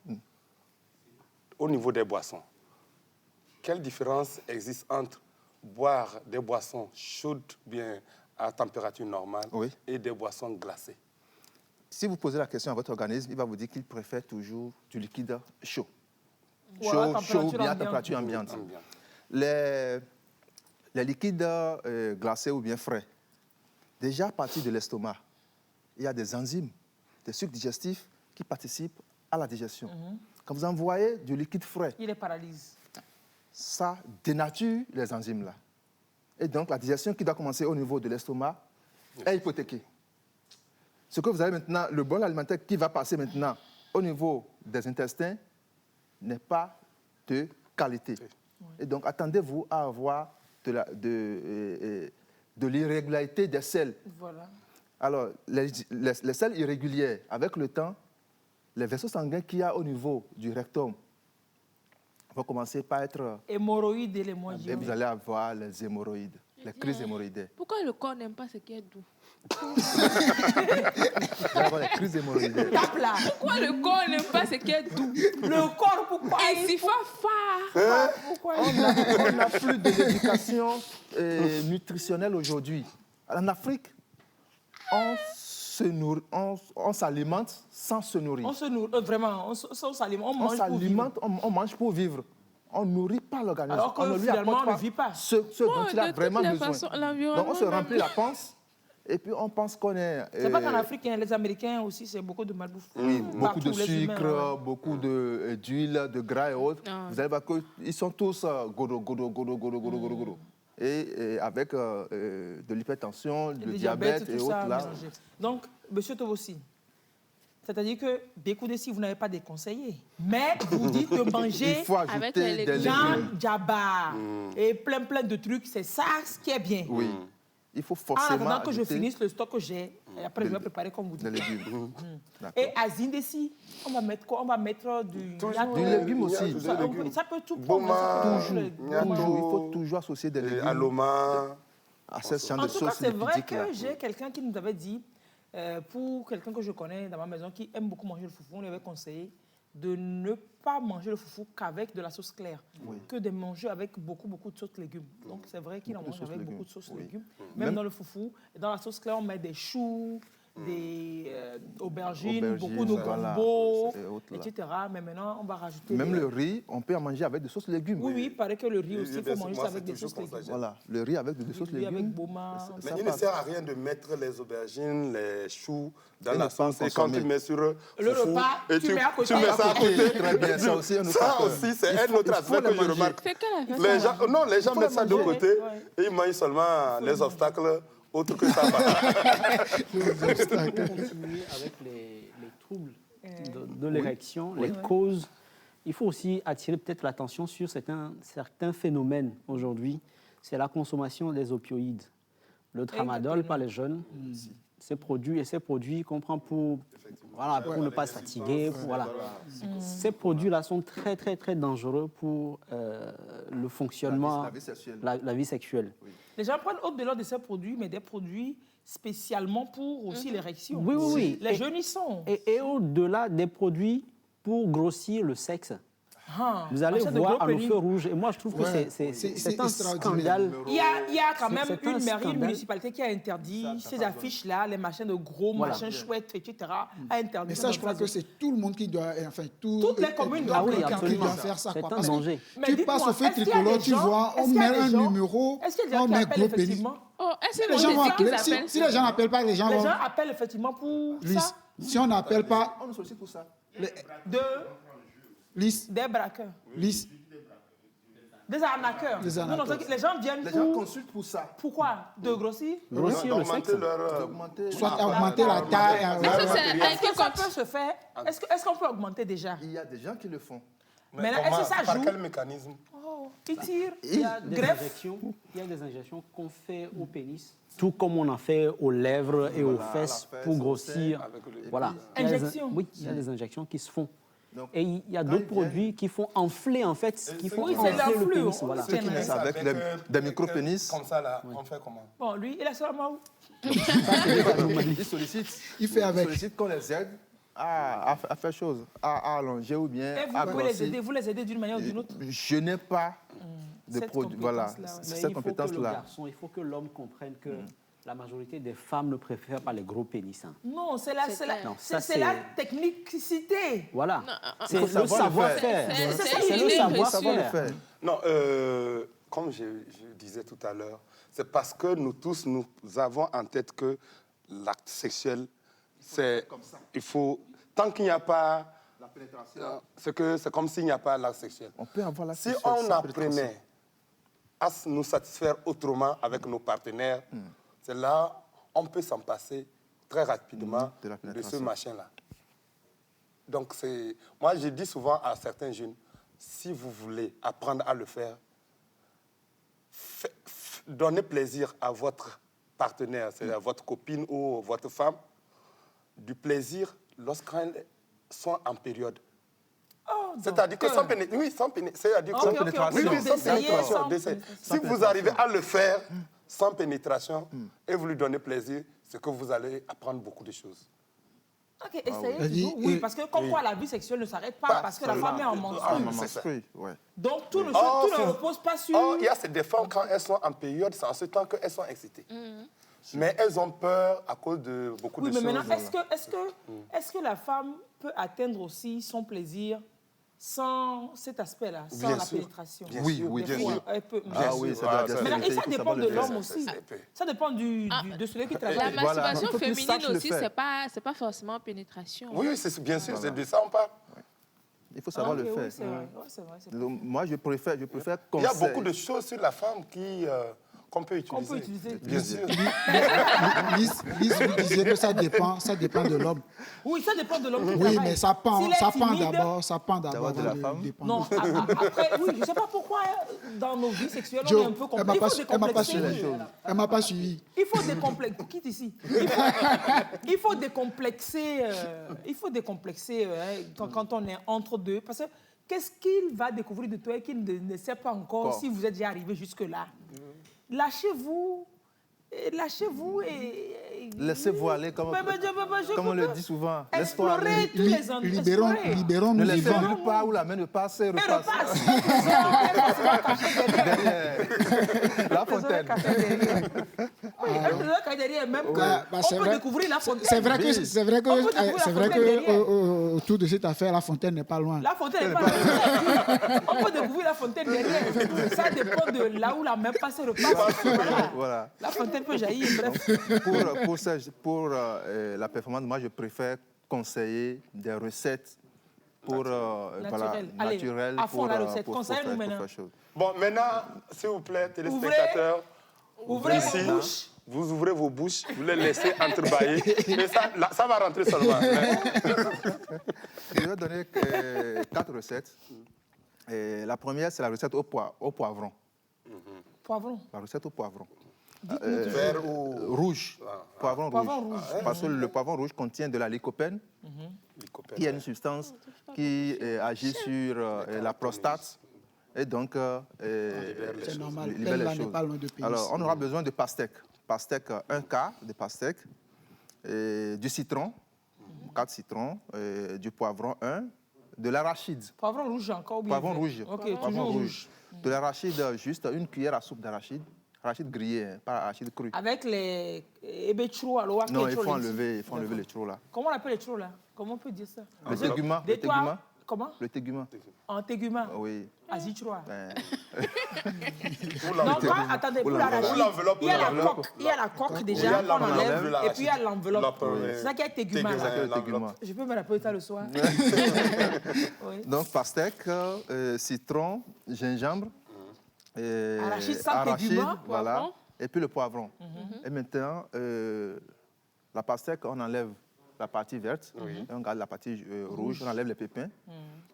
Au niveau des boissons, quelle différence existe entre boire des boissons chaudes, bien à température normale, Oui. et des boissons glacées? Si vous posez la question à votre organisme, il va vous dire qu'il préfère toujours du liquide chaud. Ou à Chaud ou température bien à ambiante. température ambiante. Ambiante. Les liquides glacés ou bien frais, déjà à partir de l'estomac, il y a des enzymes, des sucres digestifs qui participent à la digestion. Quand vous envoyez du liquide frais, Il les paralyse. ça dénature les enzymes là. Et donc la digestion qui doit commencer au niveau de l'estomac est hypothéquée. Ce que vous avez maintenant, le bol alimentaire qui va passer maintenant au niveau des intestins n'est pas de qualité. Et donc attendez-vous à avoir de l'irrégularité des selles. Voilà. Alors, les selles irrégulières, avec le temps, les vaisseaux sanguins qu'il y a au niveau du rectum vont commencer par être... Hémorroïdes et les moitiés. Et vous allez avoir les hémorroïdes, les crises hémorroïdaires. Pourquoi le corps n'aime pas ce qui est doux? Vous allez avoir les crises hémorroïdaires. Pourquoi le corps n'aime pas ce qui est doux? Le corps, pourquoi? Et si fort. Pourquoi? On n'a plus de l'éducation nutritionnelle aujourd'hui. En Afrique, on s'alimente sans se nourrir. On se nourrit, vraiment, on s'alimente, on mange pour vivre. On ne nourrit pas l'organisme. Alors que finalement, on ne vit pas. Ce dont il a vraiment besoin. Donc on se remplit la panse et puis on pense qu'on est... C'est pas qu'en Afrique, les Américains aussi, c'est beaucoup de malbouffe. Oui, beaucoup de sucre, beaucoup d'huile, de gras et autres. Vous allez voir qu'ils sont tous godo. Et avec de l'hypertension, le diabète et autres. Là. Donc, M. Tobossi, c'est-à-dire que Bécoudessi, vous n'avez pas déconseillé, mais vous dites de manger avec des légumes, djaba et plein de trucs. C'est ça ce qui est bien. Oui. Il faut forcément en attendant que je finisse le stock que j'ai, et après je vais préparer comme vous dites. Des légumes. Et à Zindessi, on va mettre quoi? On va mettre du légume aussi. Ça peut tout prendre. Il faut toujours associer des légumes. Aloma. À cette en tout cas, c'est vrai que j'ai quelqu'un qui nous avait dit, pour quelqu'un que je connais dans ma maison qui aime beaucoup manger le foufou, on lui avait conseillé de ne pas manger le foufou qu'avec de la sauce claire, que de manger avec beaucoup de sauce légumes. Donc c'est vrai qu'il en mange avec beaucoup de sauce légumes. Même dans le foufou, dans la sauce claire, on met des choux, des aubergines, beaucoup de gombo, etc. Mais maintenant, on va rajouter... Même le riz, on peut en manger avec des sauces légumes. Oui, il paraît que le riz aussi, il faut manger ça avec des sauces légumes. Voilà, le riz avec des sauces légumes. Avec boma. Mais il ne sert à rien de mettre les aubergines, les choux dans la sauce. Et quand tu mets sur le repas, tu mets à côté. Tu mets ça à côté. Très bien, ça aussi, c'est un autre aspect que je remarque. Les gens mettent ça de côté et ils mangent seulement les obstacles. Autre que ça. Pour continuer avec les troubles de l'érection, les causes, il faut aussi attirer peut-être l'attention sur certains phénomènes aujourd'hui. C'est la consommation des opioïdes. Le tramadol par les jeunes, ces produits qu'on prend pour ne pas se fatiguer. Ces produits-là sont très, très, très dangereux pour le fonctionnement, la vie sexuelle. Oui. Les gens prennent au-delà de ces produits, mais des produits spécialement pour aussi l'érection. Oui. Les jeunes y sont. Et au-delà des produits pour grossir le sexe. Vous allez voir à nos feux rouges. Et moi, je trouve que c'est un scandale. Il y a quand même une municipalité qui a interdit ces affiches-là, les machins de gros, machins chouettes, etc. a interdit. Mais ça, je crois que c'est tout le monde qui doit... Enfin, toutes les communes doivent faire ça. C'est un danger. Tu passes au fait tricolore, tu vois, on met un numéro, on met gros pénis. Si les gens n'appellent pas, les gens vont... Les gens appellent effectivement pour ça. Si on n'appelle pas... On nous sollicite pour ça. Des braqueurs. Des arnaqueurs. Non, les gens viennent Les gens consultent pour ça. Pourquoi? De grossir? Grossir le sexe. Soit augmenter la taille. Est-ce que ça peut se faire? Est-ce qu'on peut augmenter déjà? Il y a des gens qui le font. Mais est-ce que ça joue? Par quel mécanisme? Ils tirent. Il y a des injections qu'on fait au pénis, tout comme on en fait aux lèvres et aux fesses pour grossir. Voilà. Injection? Oui, il y a des injections qui se font. Et il y a d'autres produits qui font enfler, en fait, qui font enfler le pénis. Voilà. Avec des micro-pénis. Comme ça, là, on fait comment? Bon, lui, il a seulement où? Il sollicite. Il fait avec. Il sollicite qu'on les aide à faire chose, à allonger ou bien à grosser. Vous les aidez d'une manière ou d'une autre? Je n'ai pas de produits. Voilà, cette compétence-là. Il faut que l'homme comprenne que la majorité des femmes ne préfèrent pas les gros pénis. Non, c'est la technicité. Voilà. C'est le savoir-faire. C'est le savoir-faire. Non, comme je disais tout à l'heure, c'est parce que nous tous, nous avons en tête que l'acte sexuel, c'est... Il faut... Tant qu'il n'y a pas... La pénétration. C'est comme s'il n'y a pas l'acte sexuel. On peut avoir la Si on apprenait à nous satisfaire autrement avec nos partenaires, c'est là on peut s'en passer très rapidement de ce machin-là. Donc, moi, je dis souvent à certains jeunes, si vous voulez apprendre à le faire, donnez plaisir à votre partenaire, c'est-à-dire votre copine ou votre femme, du plaisir lorsqu'elles sont en période. Oh, c'est-à-dire que sans pénétration. Oui, sans pénétration. C'est-à-dire sans pénétration. Si vous arrivez à le faire sans pénétration et vous lui donnez plaisir, c'est que vous allez apprendre beaucoup de choses. Ok, essayez. Oui, parce que comme quoi la vie sexuelle ne s'arrête pas parce que la femme est en menstrues. Donc tout ne repose pas sur... Il y a des femmes, quand elles sont en période, c'est en ce temps qu'elles sont excitées. Mais elles ont peur à cause de beaucoup de choses. Oui, mais maintenant, est-ce que la femme peut atteindre aussi son plaisir sans cet aspect-là, sans la pénétration? Oui, bien sûr. Oui, ça dépend de l'homme aussi. Ça dépend de celui qui travaille. La masturbation féminine aussi, c'est pas forcément pénétration. Oui, bien sûr, c'est de ça on parle. Il faut savoir le faire. Oui, c'est vrai. Moi, je préfère Il y a beaucoup de choses sur la femme qu'on peut utiliser. Bien sûr. Lise, vous disiez que ça dépend de l'homme. Oui, ça dépend de l'homme. Oui, mais ça pend d'abord de la femme. Non, après, oui, je ne sais pas pourquoi dans nos vies sexuelles, on est un peu complexé. Elle m'a pas suivi. Il faut décomplexer. Quitte ici. Il faut décomplexer quand on est entre deux. Parce que qu'est-ce qu'il va découvrir de toi et qu'il ne sait pas encore si vous êtes déjà arrivé jusque-là? Lâchez-vous et... Laissez-vous aller, comme on le dit souvent. Explorez tous les endroits. Libérons-nous. Ne laissez nulle part où la main ne passe et repasse. La fontaine. On peut découvrir la fontaine. C'est vrai que autour de cette affaire, la fontaine n'est pas loin. La fontaine n'est pas loin. On peut découvrir la fontaine derrière. Ça dépend de là où la main passe et repasse. Voilà. La fontaine peut jaillir, bref. Pour la performance, moi, je préfère conseiller des recettes naturelles. À fond, la recette. Conseillez-nous maintenant. Bon, maintenant, s'il vous plaît, téléspectateurs, ouvrez vos bouches. Vous ouvrez vos bouches, vous les laissez entrebâiller. Mais ça va rentrer seulement. Je vais donner 4 recettes. Et la première, c'est la recette au poivron. Poivron? La recette au poivron. Vert ou rouge. Poivron rouge. Parce que le poivron rouge contient de la lycopène, qui est une substance qui agit sur la prostate. Et donc, c'est normal. libère les choses. Alors, on aura besoin de pastèque. Pastèque, 1 quart de pastèque, du citron, 4 citrons, du poivron 1, de l'arachide. Poivron rouge encore? Poivron rouge. Ok, toujours rouge. De l'arachide, juste 1 cuillère à soupe d'arachide. Arachide grillé, pas arachide cru. Avec les hébétros, alors? Non, il faut enlever les tros là. Comment on appelle les tros là? Comment on peut dire ça? Le tégument. Comment? Le tégument. En tégument? Oui. Azitroa. Non, attendez, pour l'arachide, il y a la coque déjà, on enlève, et puis il y a l'enveloppe. C'est ça qui est tégument. Je peux me rappeler ça le soir. Donc, pastèque, citron, gingembre, arachide, voilà, et puis le poivron. Et maintenant, la pastèque, on enlève la partie verte, et on garde la partie rouge, on enlève les pépins.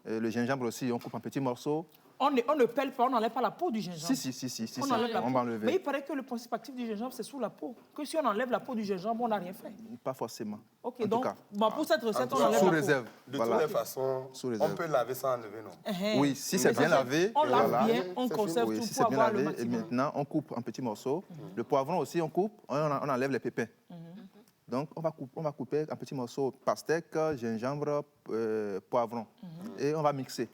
Le gingembre aussi, on coupe en petits morceaux. On ne pèle pas, on n'enlève pas la peau du gingembre. Si, on enlève la on peau. va enlever. Mais il paraît que le principe actif du gingembre, c'est sous la peau. Que si on enlève la peau du gingembre, on n'a rien fait. Pas forcément. Ok, donc pour cette recette, on enlève sous la peau. réserve. De toutes les façons, on peut laver sans enlever, non? Oui, si c'est bien lavé. On lave bien, on conserve tout pour avoir le maximum. Et maintenant, on coupe en petits morceaux. Le poivron aussi, on coupe, on enlève les pépins. Donc, on va couper en petits morceaux pastèque, gingembre, poivron. Et on va mixer.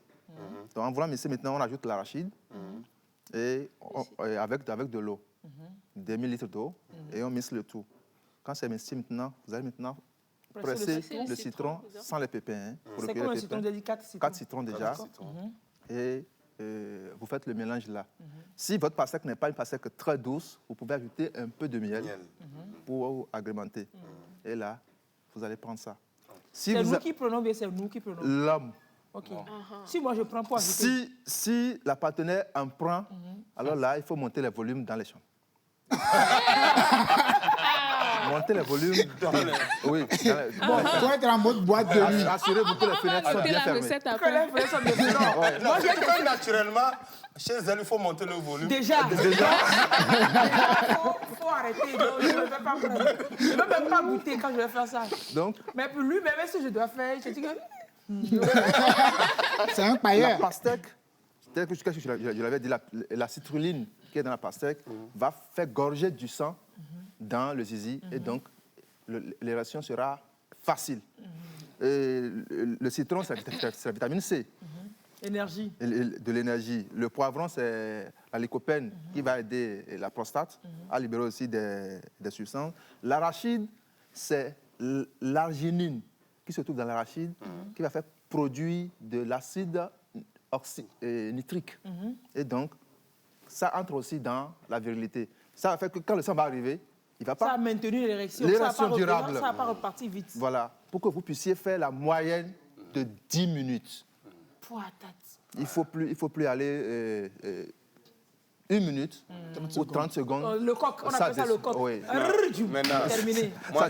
Donc, en voulant mixer, maintenant, on ajoute l'arachide et avec de l'eau, 2000 litres d'eau, et on mixe le tout. Quand c'est mixé maintenant, vous allez maintenant presser le citron sans les pépins. C'est comme un citron, vous avez dit 4 citrons. 4 citrons déjà. Et vous faites le mélange là. Si votre pastèque n'est pas une pastèque très douce, vous pouvez ajouter un peu de miel pour agrémenter. Et là, vous allez prendre ça. C'est nous qui prenons bien, c'est nous qui prenons. L'homme. Ok. Si moi je prends pour ajouter. Si la partenaire en prend, alors là, il faut monter les volumes dans les chambres. Montez les volumes. Oui. Pour être en mode boîte de nuit. Assurez-vous que les fenêtres sont bien fermées. Moi, j'ai dit que naturellement, chez elle, il faut monter le volume. Déjà. Il faut arrêter. Donc, je ne vais même pas goûter quand je vais faire ça. Donc, mais pour lui, même si je dois faire, je dis que... C'est un pailleur. La pastèque, tel que je l'avais dit, la citrulline qui est dans la pastèque va faire gorger du sang dans le zizi et donc l'élévation sera facile. Et le citron, c'est la vitamine C. Énergie. De l'énergie. Le poivron, c'est la lycopène qui va aider la prostate à libérer aussi des substances. L'arachide, c'est l'arginine qui se trouve dans l'arachide, qui va faire produire de l'acide nitrique. Et donc, ça entre aussi dans la virilité. Ça va faire que quand le sang va arriver, il va pas... Ça a maintenu l'érection. L'érection durable. Ça va pas repartir vite. Voilà. Pour que vous puissiez faire la moyenne de 10 minutes. Il faut plus aller 1 minute ou 30 secondes. Le coq, on appelle ça le coq. Oui. Maintenant, terminé. Moi,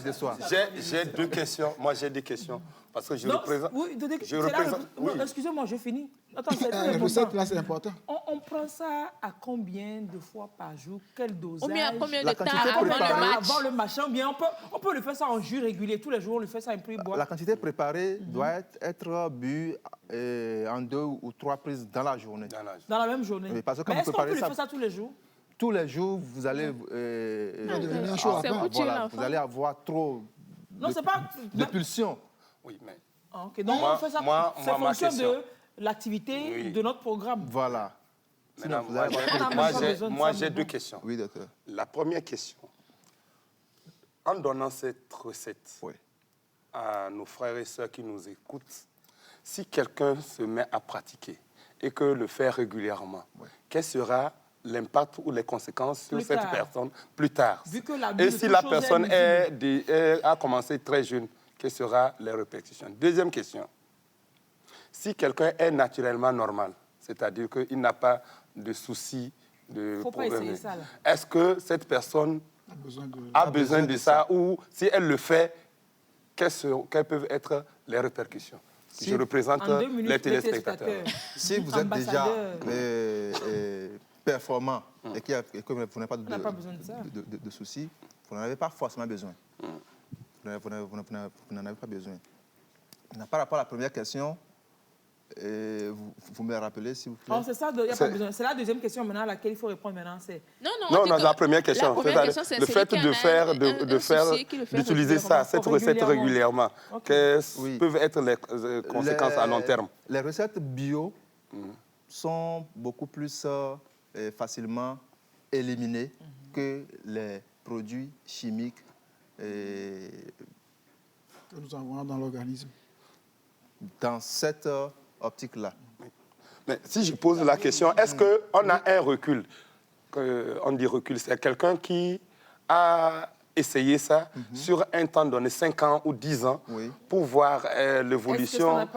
j'ai 2 questions. Moi, j'ai des questions. Parce que je représente... Oui, excusez-moi, je finis. Attends, la recette, là, c'est important. On prend ça à combien de fois par jour? Quel dosage? Combien de temps avant le match? Avant le machin, bien, on peut le faire ça en jus régulier. Tous les jours, on le fait ça un peu boire. La quantité préparée doit être bu en 2 ou 3 prises dans la journée. Dans la même journée. Oui, parce que mais est-ce qu'on peut le faire ça tous les jours? Tous les jours, vous allez... vous allez avoir trop de pulsions. Oui, mais... Okay, donc on fait ça en fonction de l'activité de notre programme. Voilà. Maintenant, moi, j'ai 2 questions. Oui, docteur. La première question, en donnant cette recette à nos frères et sœurs qui nous écoutent, si quelqu'un se met à pratiquer et que le fait régulièrement, quel sera l'impact ou les conséquences sur cette personne plus tard? Et si la personne a commencé très jeune, quelles seront les répercussions? Deuxième question. Si quelqu'un est naturellement normal, c'est-à-dire qu'il n'a pas de soucis de problème, est-ce que cette personne a besoin de ça ou si elle le fait, quelles peuvent être les répercussions? Je représente les téléspectateurs. Si vous êtes déjà performant et que vous n'avez pas de soucis, vous n'en avez pas forcément besoin. Vous n'en avez pas besoin. Par rapport à la première question, vous me rappelez, s'il vous plaît. C'est ça, il n'y a pas besoin. C'est la deuxième question maintenant à laquelle il faut répondre maintenant. Non, la première question. C'est le fait d'utiliser cette recette régulièrement. Quelles peuvent être les conséquences à long terme? Les recettes bio sont beaucoup plus facilement éliminées que les produits chimiques que nous avons dans l'organisme. Dans cette optique-là. Mais si je pose la question, est-ce qu'on a un recul? On dit recul, c'est quelqu'un qui a essayé ça sur un temps donné, 5 ans ou 10 ans, pour voir l'évolution.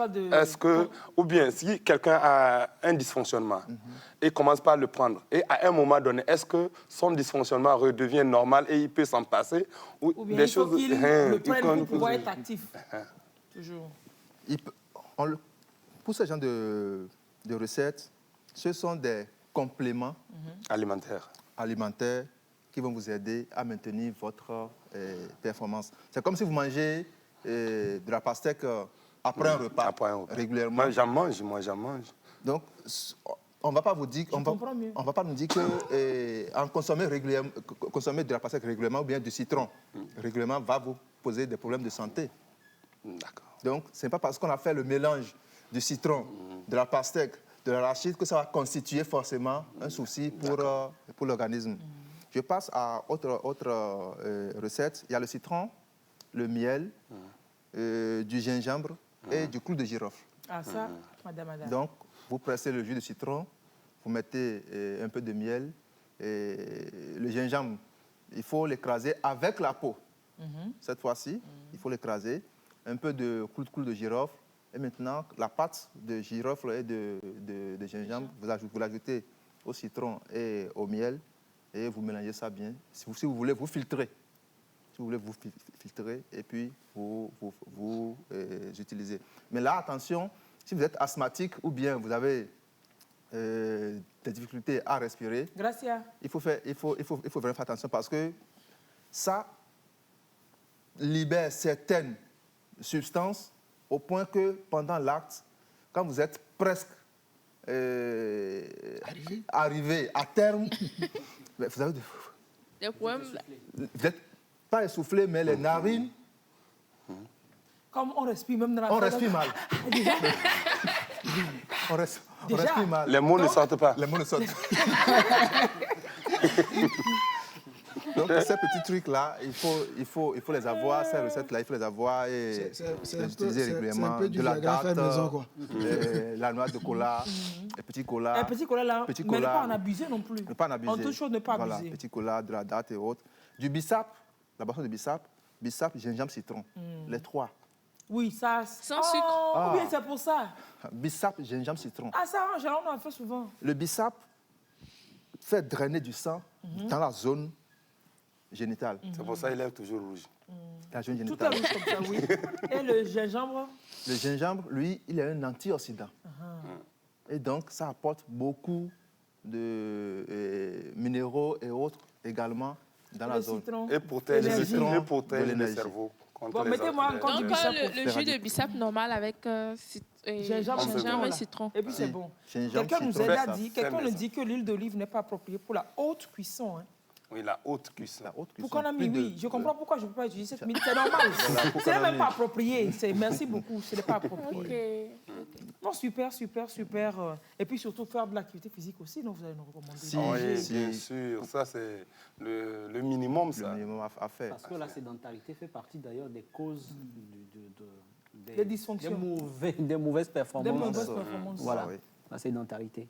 Ou bien, si quelqu'un a un dysfonctionnement et commence par le prendre, et à un moment donné, est-ce que son dysfonctionnement redevient normal et il peut s'en passer? Ou bien il faut qu'il le prenne pour pouvoir être actif. Toujours. Pour ce genre de recettes, ce sont des compléments alimentaires qui vont vous aider à maintenir votre performance. C'est comme si vous mangez de la pastèque après un repas régulièrement. Moi, j'en mange. Donc, on ne va pas vous dire, on va pas nous dire que consommer de la pastèque régulièrement ou bien du citron régulièrement va vous poser des problèmes de santé. D'accord. Donc, ce n'est pas parce qu'on a fait le mélange du citron, de la pastèque, de l'arachide que ça va constituer forcément un souci pour l'organisme. Je passe à autre recette. Il y a le citron, le miel, du gingembre et du clou de girofle. Ah ça, madame. Donc, vous pressez le jus de citron, vous mettez un peu de miel et le gingembre, il faut l'écraser avec la peau. Cette fois-ci, il faut l'écraser. Un peu de clou de girofle. Et maintenant, la pâte de girofle et de gingembre, vous l'ajoutez au citron et au miel et vous mélangez ça bien. Si vous voulez, vous filtrez. si vous voulez vous filtrer, et puis vous utilisez. Mais là, attention, si vous êtes asthmatique ou bien vous avez des difficultés à respirer, il faut vraiment faire attention parce que ça libère certaines substances au point que pendant l'acte, quand vous êtes presque arrivé à terme, vous avez des problèmes. Vous n'êtes pas essoufflé, mais les narines... Comme on respire même dans la... On respire mal. on respire mal. Les mots ne sortent pas. Les mots ne sortent pas. Donc, ces petits trucs-là, il faut les avoir, ces recettes-là, il faut les avoir et les utiliser régulièrement. C'est un peu du Viagra fait maison, quoi. La noix de cola, les petits colas. Un petit cola là, mais ne pas en abuser non plus. Ne pas en abuser. En toute chose, ne pas abuser. Voilà, petit cola, de la date et autres. Du bissap, la boisson de bissap, gingembre, citron. Les trois. Oui, ça... Sans sucre. Oui, c'est pour ça. Bissap, gingembre, citron. Ah, ça, on en fait souvent. Le bissap fait drainer du sang dans la zone génitale. C'est pour ça qu'il est toujours rouge. La zone Tout génitale. est rouge comme ça, oui. Et le gingembre? Le gingembre, lui, il est un antioxydant. Et donc, ça apporte beaucoup de minéraux et autres également dans la zone. Citron. Et protège le cerveau. Bon, mettez-moi encore du bissap. Le jus de bissap normal avec gingembre et citron. Et puis c'est bon. Gingembre, Quelqu'un nous citron. a dit, quelqu'un nous dit que l'huile d'olive n'est pas appropriée pour la haute cuisson. Hein. Oui, la haute cuisson. Pourquoi on a mis oui? Je comprends pourquoi je ne peux pas utiliser cette minute. C'est normal. C'est même pas approprié. Merci beaucoup. Ce n'est pas approprié. Non, super. Et puis surtout faire de l'activité physique aussi, donc vous allez nous recommander. Oui, bien sûr. Ça, c'est le minimum. Le minimum à faire. Parce que la sédentarité fait partie d'ailleurs des causes des dysfonctions. Des mauvaises performances. Des mauvaises performances. Voilà, la sédentarité.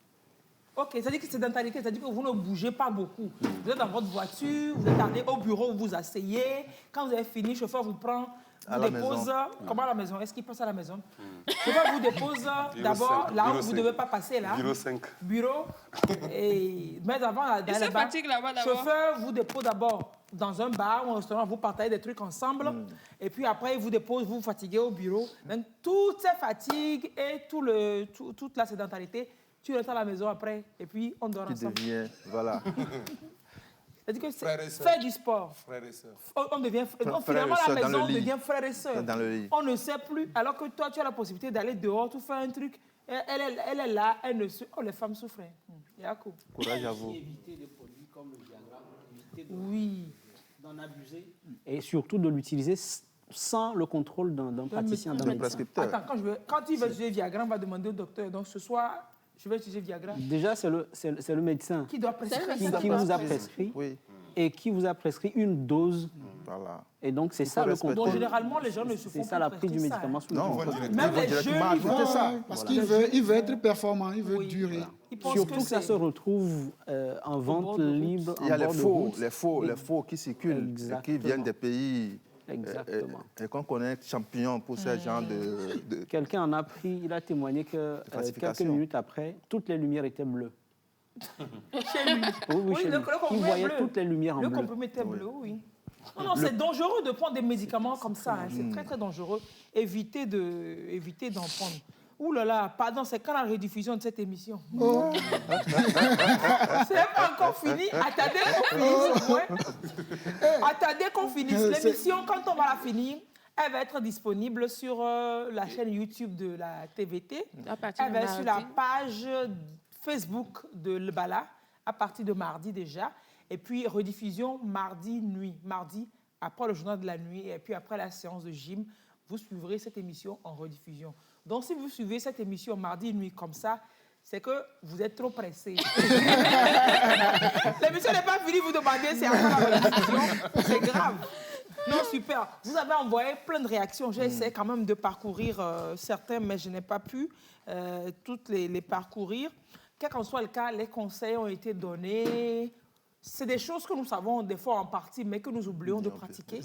Ok, ça dit que sédentarité, ça dit que vous ne bougez pas beaucoup. Vous êtes dans votre voiture, vous êtes allé au bureau, vous vous asseyez. Quand vous avez fini, le chauffeur vous prend, vous dépose. Comment à la maison? Est-ce qu'il passe à la maison? Le chauffeur vous dépose d'abord là où vous ne devez pas passer. Là. Bureau 5. Bureau. Mais avant, dans le bar, le chauffeur vous dépose d'abord dans un bar ou un restaurant, vous partagez des trucs ensemble. Et puis après, il vous dépose, vous vous fatiguez au bureau. Donc, toutes ces fatigues et toute la sédentarité, tu restes à la maison après, et puis on dort ensemble. Voilà. C'est-à-dire que faire du sport. Frères et sœurs. On devient, finalement, à la maison, on devient frères et sœurs. Dans le lit. On ne sait plus, alors que toi, tu as la possibilité d'aller dehors, tout faire un truc. Elle est là, elle ne se... Oh, les femmes souffrent. Yakou. Courage à vous. Éviter des produits comme le Viagra, éviter d'en abuser. Et surtout de l'utiliser sans le contrôle d'un praticien, d'un médecin. Attends, quand il va utiliser Viagra, on va demander au docteur. Donc ce soir, je vais utiliser Viagra. Déjà, c'est le médecin qui doit prescrire. Qui vous a prescrit et qui vous a prescrit une dose. Voilà. Et donc, c'est ça le contrôle. Donc, généralement, les gens ne se font pas. C'est ça la prise du médicament. Non, même les jeunes, ils font ça. Parce qu'il veut être performant, il veut durer. Surtout que ça se retrouve en vente libre. Il y a les faux qui circulent, qui viennent des pays. Exactement. Et qu'on connaît champion pour ce genre de... Quelqu'un en a pris, il a témoigné que quelques minutes après, toutes les lumières étaient bleues. Chez lui. Oui, chez lui. Il voyait toutes les lumières en bleu. Le comprimé était bleu, oui. Non, c'est dangereux de prendre des médicaments comme ça. Hein. C'est très, très dangereux. Évitez d'en prendre. Ouh là là, pardon, c'est quand la rediffusion de cette émission? Oh. C'est pas encore fini. Attendez qu'on finisse. Attendez qu'on finisse. L'émission, quand on va la finir, elle va être disponible sur la chaîne YouTube de la TVT. Elle va être sur la page Facebook de Lebala à partir de mardi déjà. Et puis rediffusion mardi nuit. Mardi, après le journal de la nuit et puis après la séance de gym, vous suivrez cette émission en rediffusion. Donc, si vous suivez cette émission mardi nuit comme ça, c'est que vous êtes trop pressé. L'émission n'est pas finie, vous demandez, c'est après la rediffusion. C'est grave. Non, super. Vous avez envoyé plein de réactions. J'ai essayé quand même de parcourir certains, mais je n'ai pas pu toutes les parcourir. Quel qu'en soit le cas, les conseils ont été donnés. C'est des choses que nous savons des fois en partie, mais que nous oublions de pratiquer.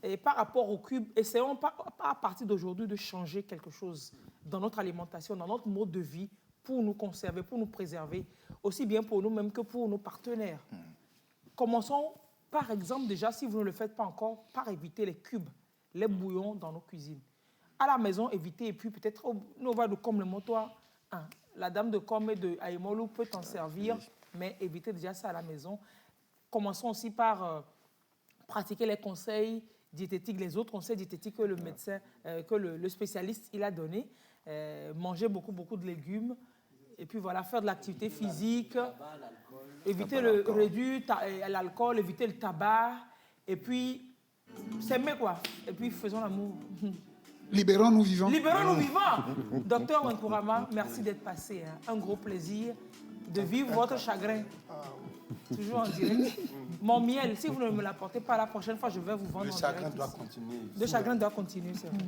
Et par rapport au cube, essayons pas à partir d'aujourd'hui de changer quelque chose dans notre alimentation, dans notre mode de vie, pour nous conserver, pour nous préserver, aussi bien pour nous-mêmes que pour nos partenaires. Commençons par exemple, déjà, si vous ne le faites pas encore, par éviter les cubes, les bouillons dans nos cuisines. À la maison, évitez, et puis peut-être, nous, on va de comme le motoir, hein, la dame de com et de Aïmolou peut t'en servir, mais évitez déjà ça à la maison. Commençons aussi par pratiquer les conseils diététiques, les autres conseils diététiques que le médecin, que le spécialiste il a donné. Manger beaucoup de légumes. Et puis voilà, faire de l'activité physique, éviter le réduit, l'alcool, éviter le tabac. Et puis, s'aimer quoi. Et puis, faisons l'amour. Libérons-nous vivants. Libérons-nous vivants. Docteur Wankurama, merci d'être passé. Hein. Un gros plaisir de vivre votre chagrin. Toujours en direct. Mon miel, si vous ne me l'apportez pas la prochaine fois, je vais vous vendre en direct. Le chagrin doit continuer. Le chagrin doit continuer, c'est vrai.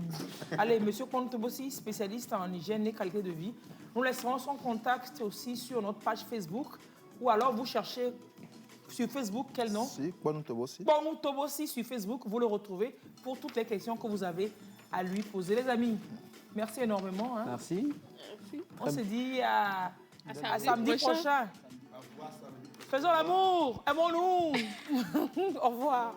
Allez, monsieur Kontobossi, spécialiste en hygiène et qualité de vie. Nous laisserons son contact aussi sur notre page Facebook. Ou alors vous cherchez sur Facebook, quel nom? Si, Bonou Tobossi. Bonou Tobossi sur Facebook, vous le retrouvez pour toutes les questions que vous avez à lui poser. Les amis, merci énormément. Hein. Merci. On se dit à samedi prochain. Faisons l'amour, aimons-nous. Au revoir.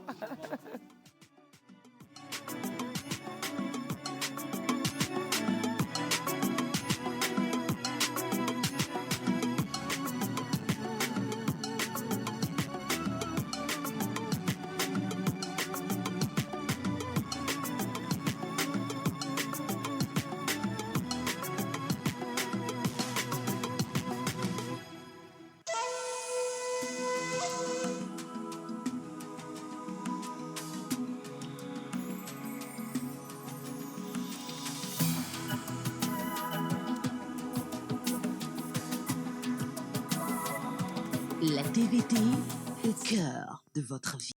La TVT au cœur de votre vie.